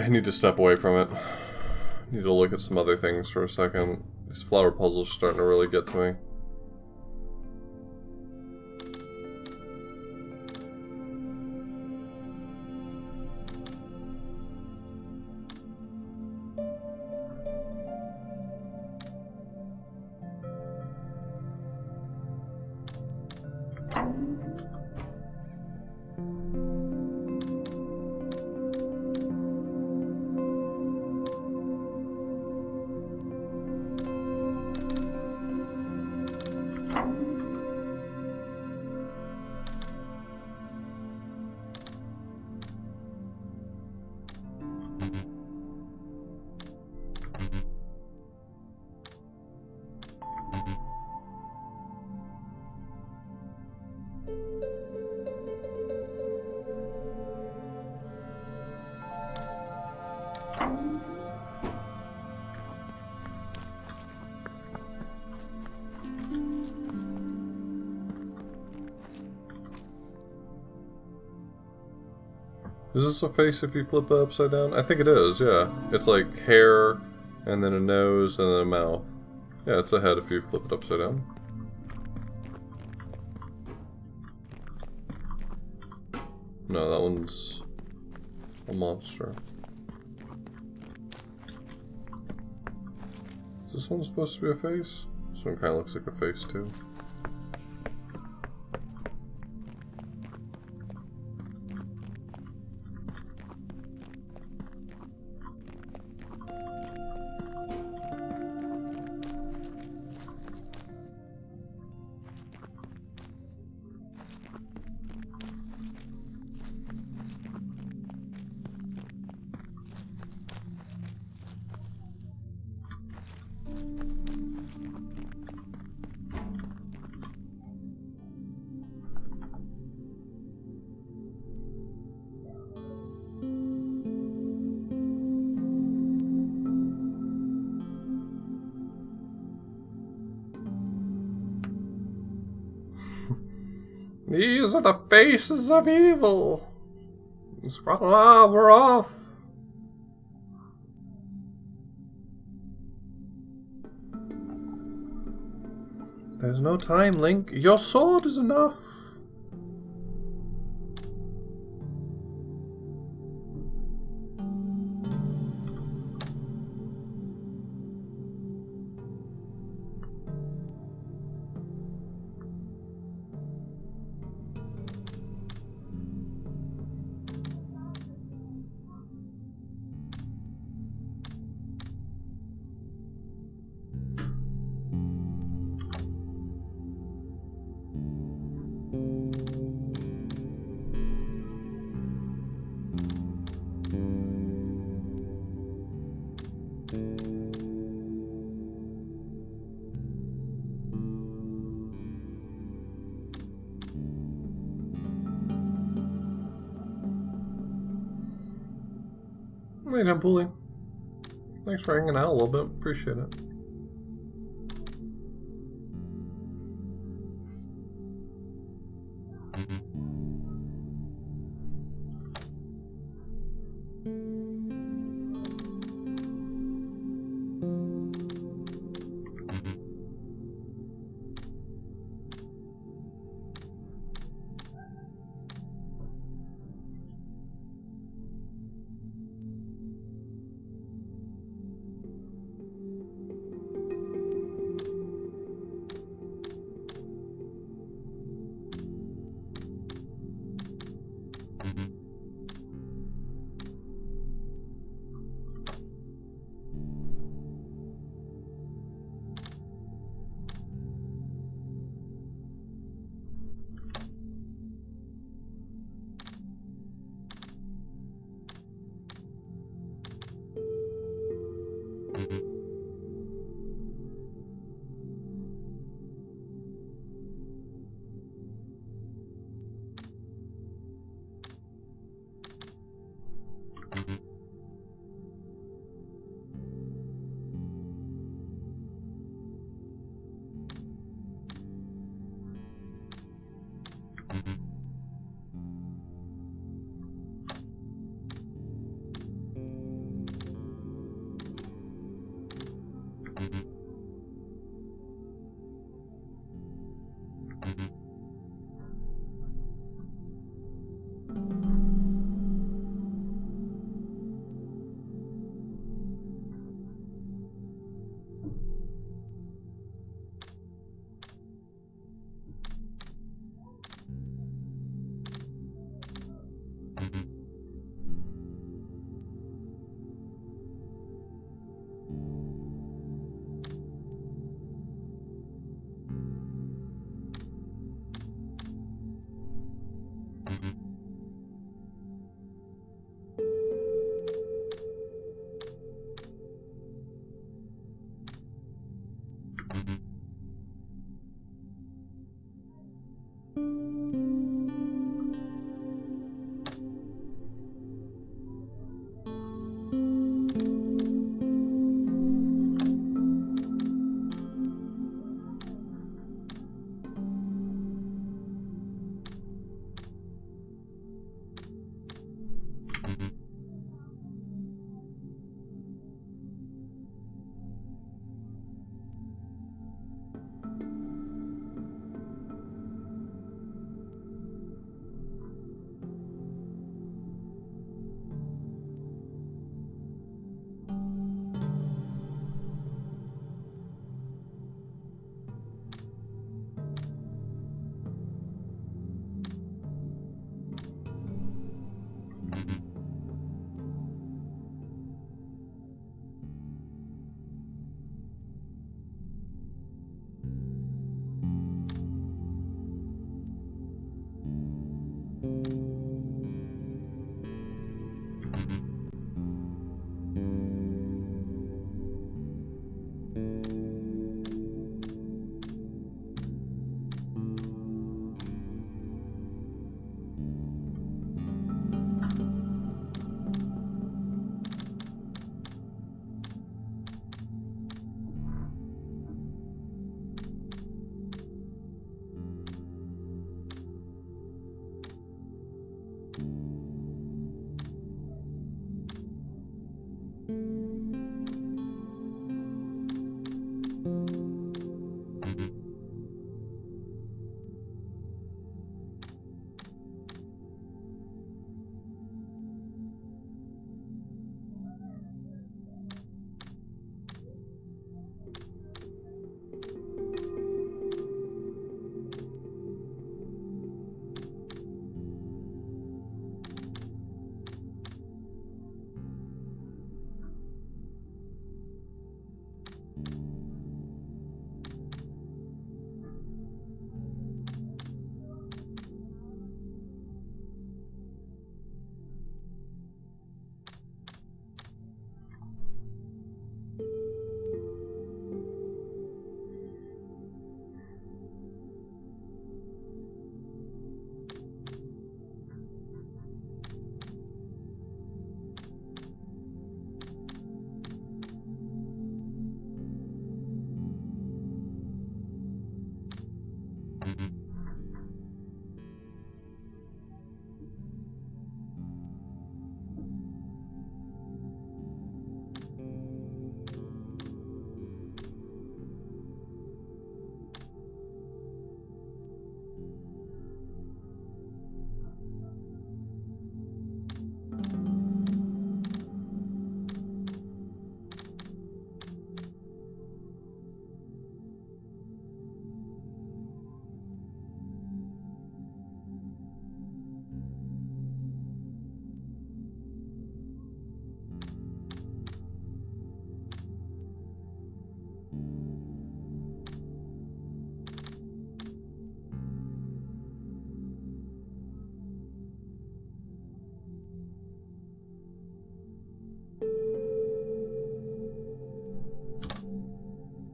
[SPEAKER 1] I need to step away from it. I need to look at some other things for a second. These flower puzzles are starting to really get to me. Is this a face if you flip it upside down? I think it is, yeah. It's like hair, and then a nose, and then a mouth. Yeah, it's a head if you flip it upside down. No, that one's a monster. Is this one supposed to be a face? This one kind of looks like a face too. These are the faces of evil. We're off. There's no time, Link. Your sword is enough. Hey, Tempuli. Thanks for hanging out a little bit. Appreciate it.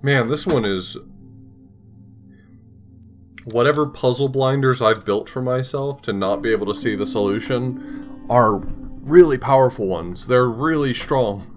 [SPEAKER 1] Man, this one is... Whatever puzzle blinders I've built for myself to not be able to see the solution are really powerful ones. They're really strong.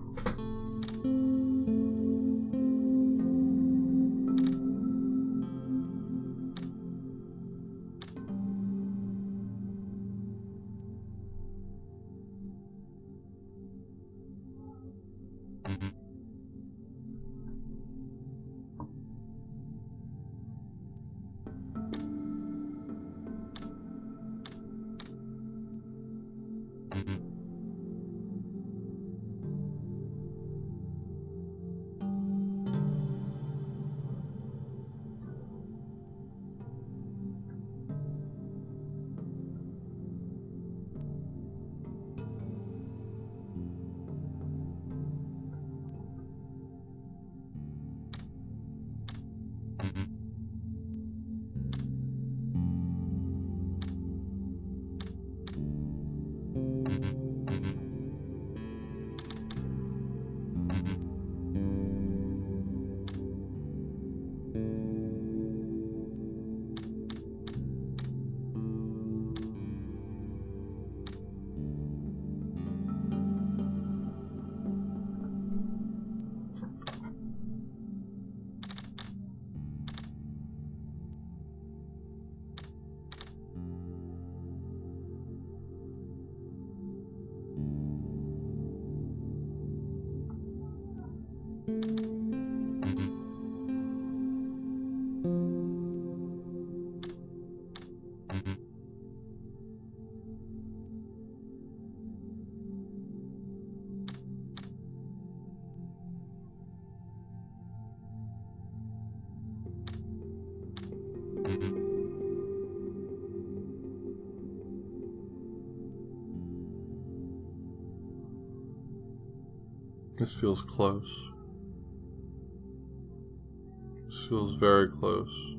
[SPEAKER 1] This feels close. This feels very close.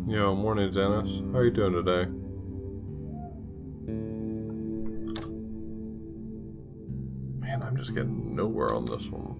[SPEAKER 1] Yo, morning, Dennis. How are you doing today? Man, I'm just getting nowhere on this one.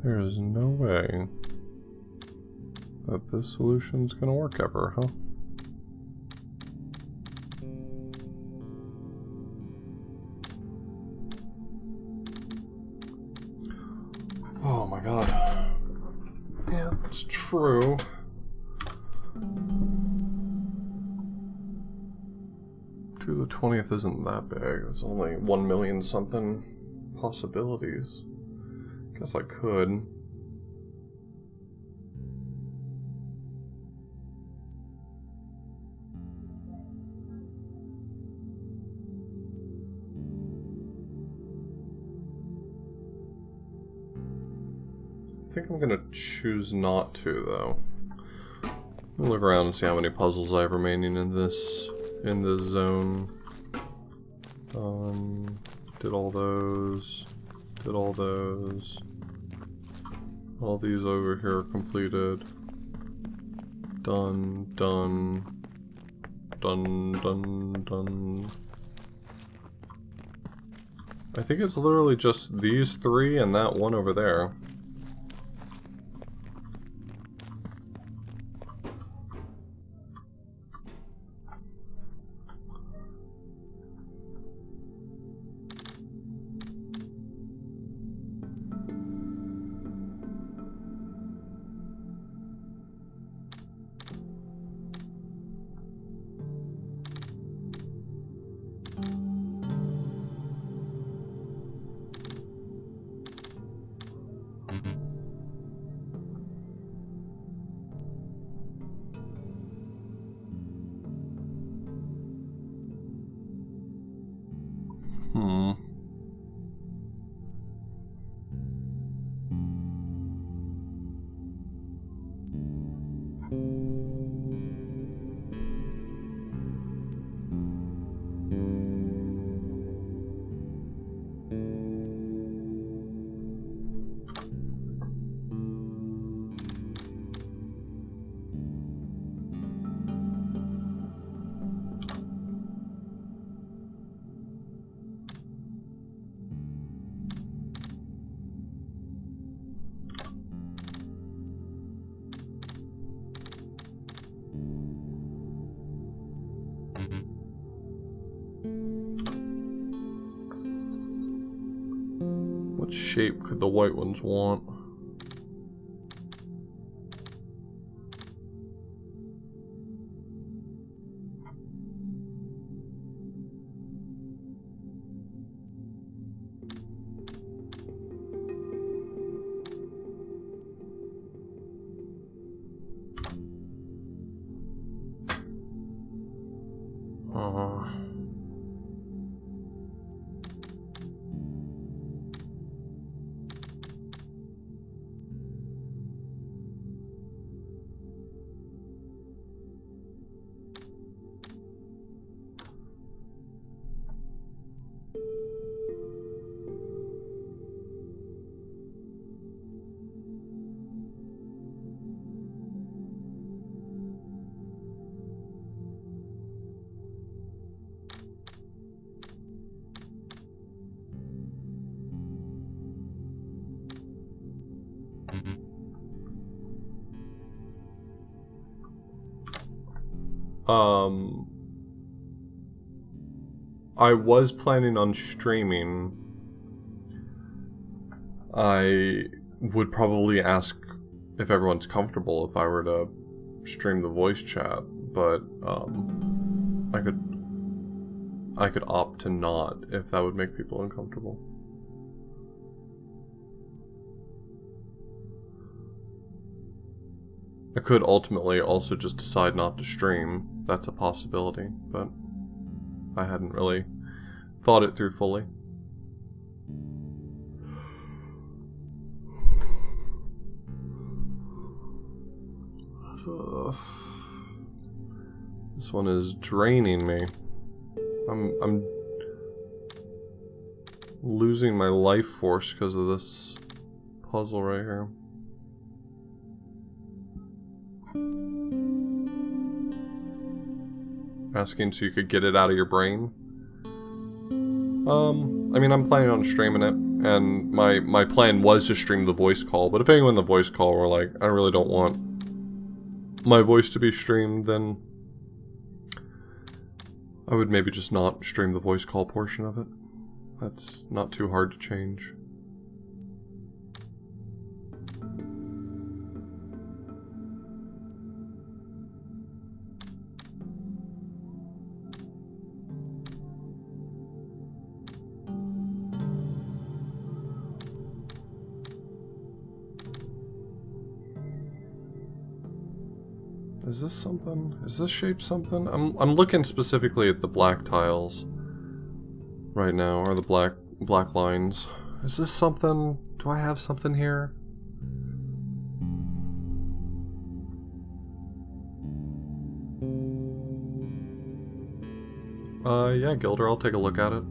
[SPEAKER 1] There is no way that this solution's gonna work ever, huh? Oh my god. Yeah, it's true. To the 20th isn't that big. It's only 1 million something possibilities. Guess I could. I think I'm gonna choose not to, though. I'll look around and see how many puzzles I have remaining in this zone. Did all those. Did all those. All these over here are completed. Done, done. Done, done, done. I think it's literally just these three and that one over there. What shape could the white ones want? I was planning on streaming. I would probably ask if everyone's comfortable if I were to stream the voice chat, but I could opt to not if that would make people uncomfortable. I could ultimately also just decide not to stream. That's a possibility, but I hadn't really thought it through fully. This one is draining me. I'm losing my life force because of this puzzle right here. Asking so you could get it out of your brain. I mean, I'm planning on streaming it, and my plan was to stream the voice call, but if anyone in the voice call were like, I really don't want my voice to be streamed, then I would maybe just not stream the voice call portion of it. That's not too hard to change. Is this something? Is this shape something? I'm looking specifically at the black tiles right now, or the black lines. Is this something? Do I have something here? Yeah, Gilder, I'll take a look at it.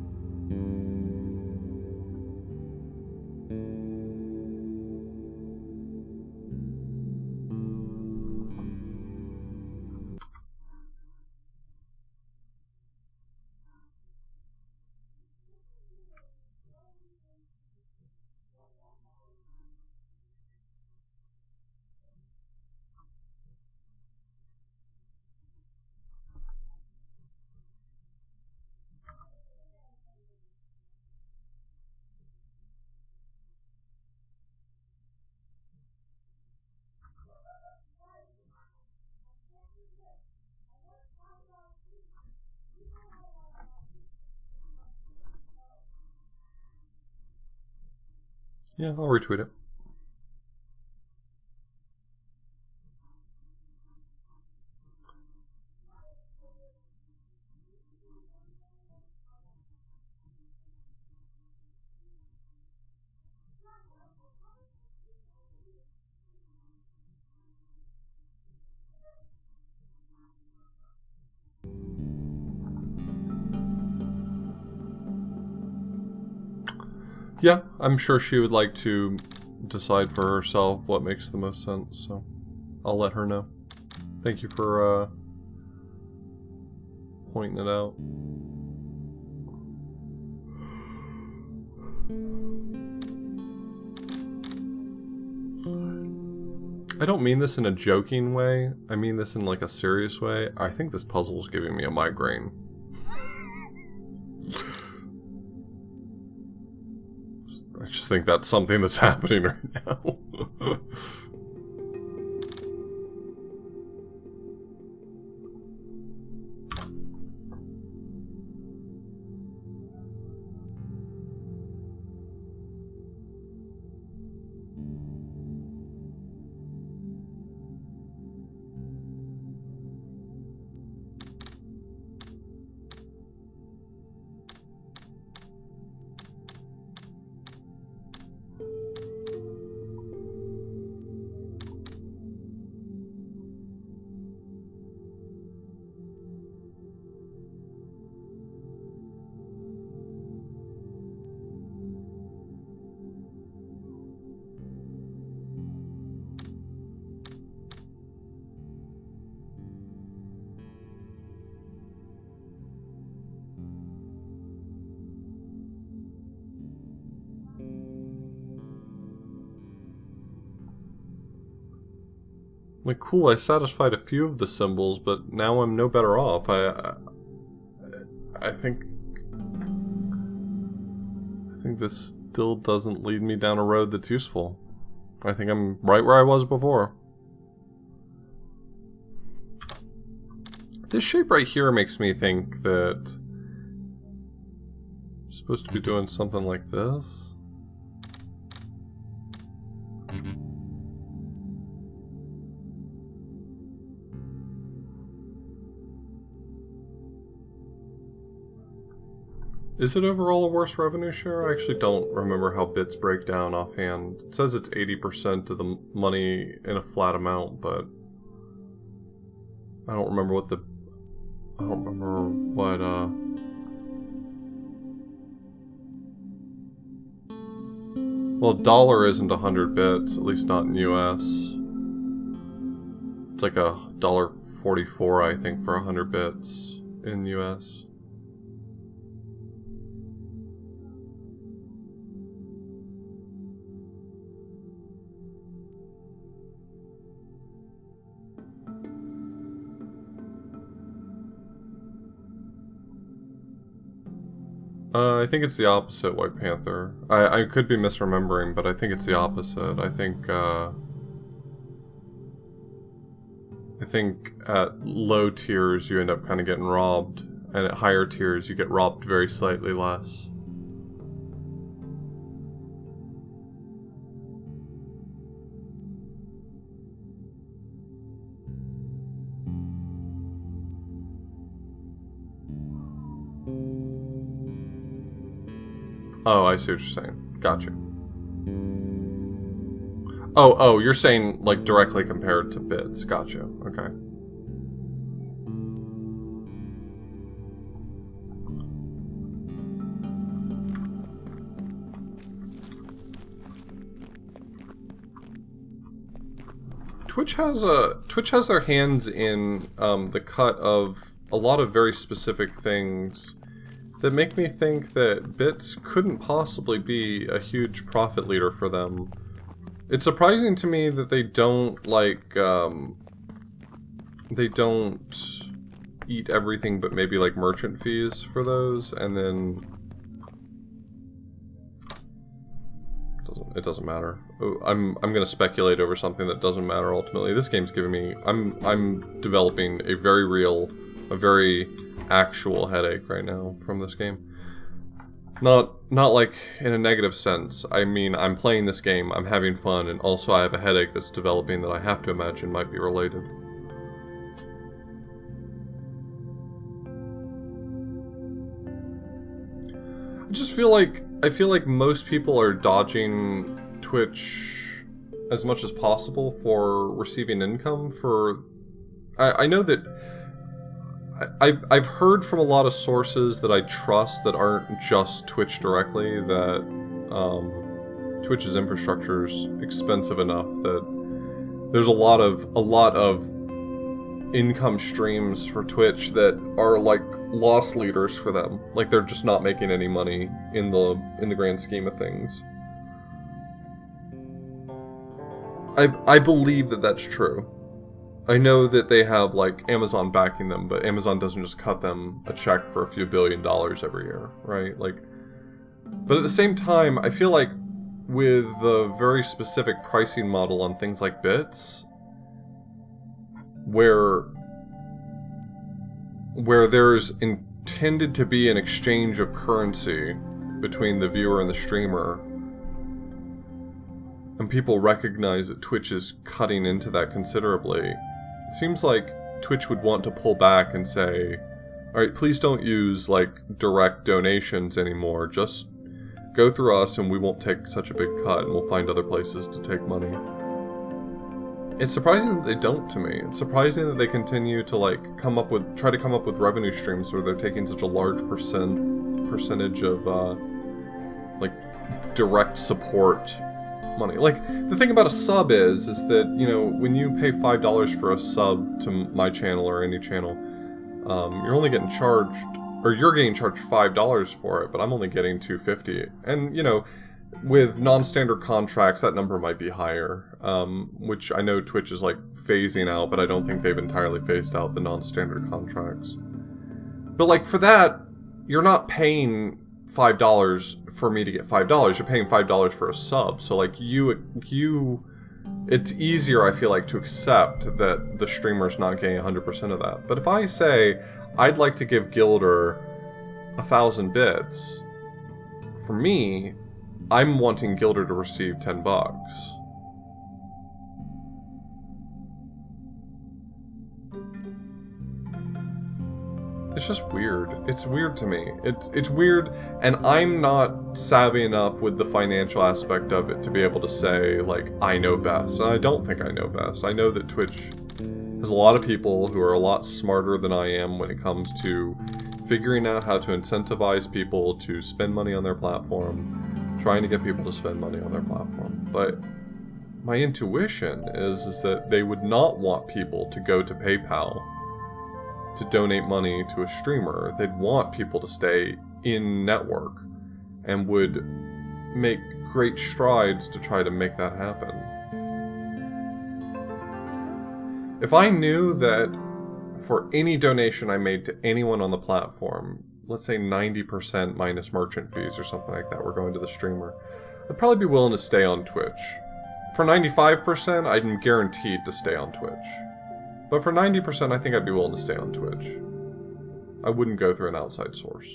[SPEAKER 1] Yeah, I'll retweet it. Yeah, I'm sure she would like to decide for herself what makes the most sense, so I'll let her know. Thank you for pointing it out. I don't mean this in a joking way, I mean this in like a serious way. I think this puzzle is giving me a migraine. I just think that's something that's happening right now. Like, cool, I satisfied a few of the symbols, but now I'm no better off. I think this still doesn't lead me down a road that's useful. I think I'm right where I was before. This shape right here makes me think that I'm supposed to be doing something like this. Is it overall a worse revenue share? I actually don't remember how bits break down offhand. It says it's 80% of the money in a flat amount, but I don't remember what well, dollar isn't 100 bits, at least not in US. It's like $1.44, I think, for 100 bits in US. I think it's the opposite, White Panther. I could be misremembering, but I think it's the opposite. I think at low tiers you end up kind of getting robbed, and at higher tiers you get robbed very slightly less. Oh, I see what you're saying. Gotcha. Oh, you're saying, like, directly compared to bits. Gotcha. Okay. Twitch has their hands in the cut of a lot of very specific things that make me think that bits couldn't possibly be a huge profit leader for them. It's surprising to me that they don't, like, they don't eat everything but maybe, like, merchant fees for those, and then... It doesn't matter. I'm gonna speculate over something that doesn't matter ultimately. This game's giving me... I'm developing a very real, a very actual headache right now from this game. Not like in a negative sense. I mean, I'm playing this game, I'm having fun, and also I have a headache that's developing that I have to imagine might be related. I feel like most people are dodging Twitch as much as possible for receiving income for... I know that... I've heard from a lot of sources that I trust that aren't just Twitch directly that Twitch's infrastructure is expensive enough that there's a lot of income streams for Twitch that are like loss leaders for them. Like they're just not making any money in the grand scheme of things. I believe that that's true. I know that they have, like, Amazon backing them, but Amazon doesn't just cut them a check for a few $1 billion every year, right? Like, but at the same time, I feel like with the very specific pricing model on things like bits, where there's intended to be an exchange of currency between the viewer and the streamer, and people recognize that Twitch is cutting into that considerably, it seems like Twitch would want to pull back and say, alright, please don't use, like, direct donations anymore, just go through us and we won't take such a big cut and we'll find other places to take money. It's surprising that they don't, to me. It's surprising that they continue to, like, try to come up with revenue streams where they're taking such a large percentage of, like, direct support money. Like, the thing about a sub is that, you know, when you pay $5 for a sub to my channel or any channel, you're only getting charged, or you're getting charged $5 for it, but I'm only getting $2.50. And, you know, with non-standard contracts, that number might be higher, which I know Twitch is like phasing out, but I don't think they've entirely phased out the non-standard contracts. But like for that, you're not paying $5 for me to get $5. You're paying $5 for a sub. So like it's easier, I feel like, to accept that the streamer's not getting 100% of that. But if I say I'd like to give Gilder 1,000 bits, for me, I'm wanting Gilder to receive $10. It's just weird. It's weird to me. It's weird, and I'm not savvy enough with the financial aspect of it to be able to say, like, I know best. And I don't think I know best. I know that Twitch has a lot of people who are a lot smarter than I am when it comes to figuring out how to incentivize people to spend money on their platform, trying to get people to spend money on their platform. But my intuition is that they would not want people to go to PayPal to donate money to a streamer. They'd want people to stay in network and would make great strides to try to make that happen. If I knew that for any donation I made to anyone on the platform, let's say 90% minus merchant fees or something like that, were going to the streamer, I'd probably be willing to stay on Twitch. For 95%, I'm guaranteed to stay on Twitch. But for 90%, I think I'd be willing to stay on Twitch. I wouldn't go through an outside source.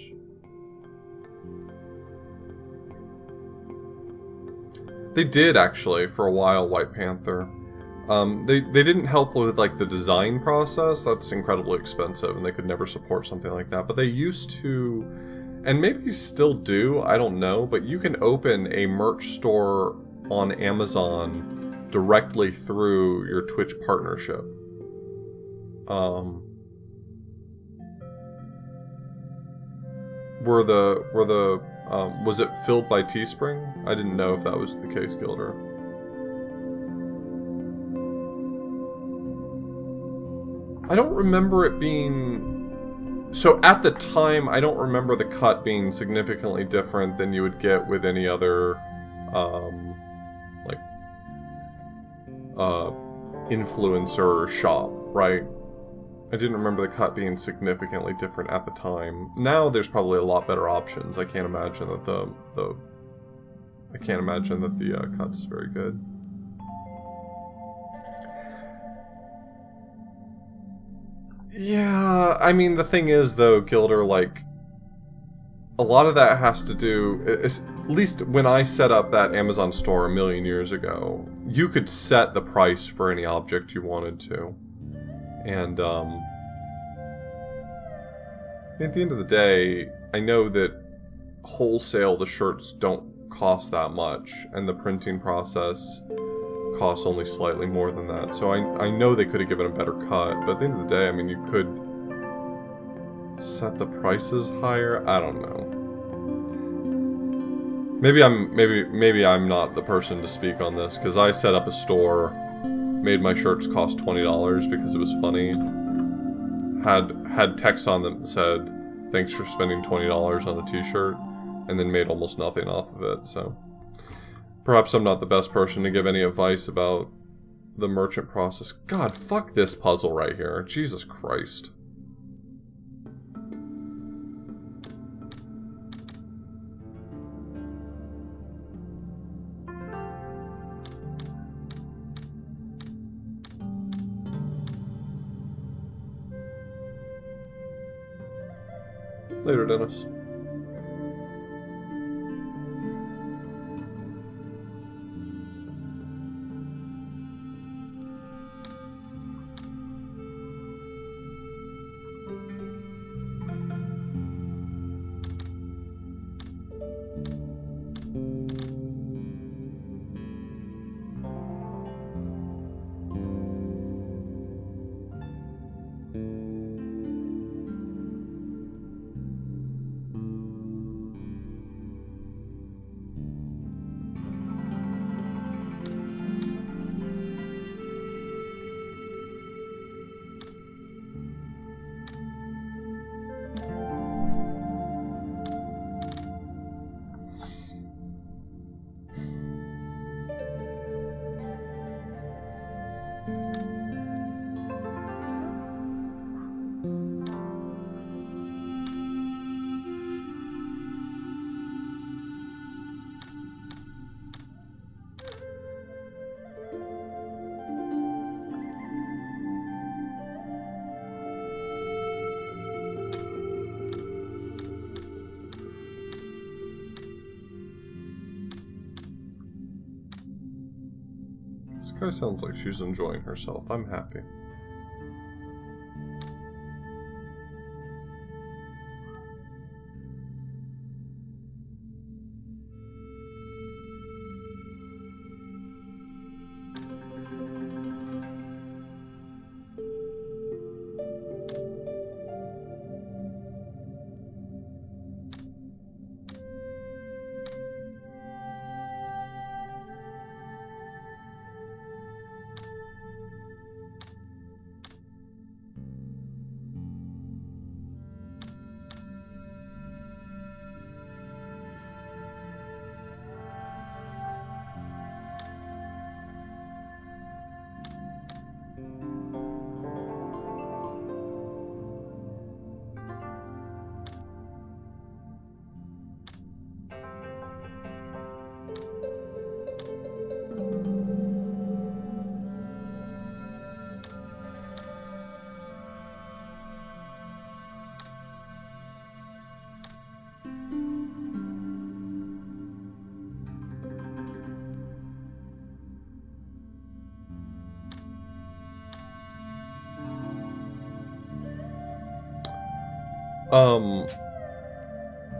[SPEAKER 1] They did, actually, for a while, White Panther. They didn't help with, like, the design process. That's incredibly expensive, and they could never support something like that. But they used to, and maybe still do, I don't know, but you can open a merch store on Amazon directly through your Twitch partnership. Was it filled by Teespring? I didn't know if that was the case, Gilder. I don't remember it being... So at the time, I don't remember the cut being significantly different than you would get with any other, influencer shop, right? I didn't remember the cut being significantly different at the time. Now there's probably a lot better options. I can't imagine that the cut's very good. Yeah, I mean, the thing is, though, Gilder, like, a lot of that has to do, at least when I set up that Amazon store a million years ago, you could set the price for any object you wanted to. And, at the end of the day, I know that wholesale the shirts don't cost that much, and the printing process costs only slightly more than that. So I know they could have given a better cut, but at the end of the day, I mean, you could set the prices higher. I don't know. Maybe I'm not the person to speak on this, because I set up a store, made my shirts cost $20 because it was funny, had text on them that said, "Thanks for spending $20 on a t-shirt," and then made almost nothing off of it. So perhaps I'm not the best person to give any advice about the merchant process. God, fuck this puzzle right here. Jesus Christ. Later, Dennis. That sounds like she's enjoying herself. I'm happy.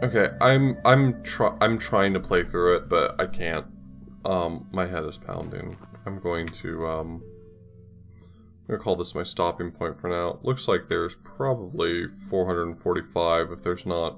[SPEAKER 1] Okay, I'm trying to play through it, but I can't. My head is pounding. I'm going to call this my stopping point for now. Looks like there's probably 445 if there's not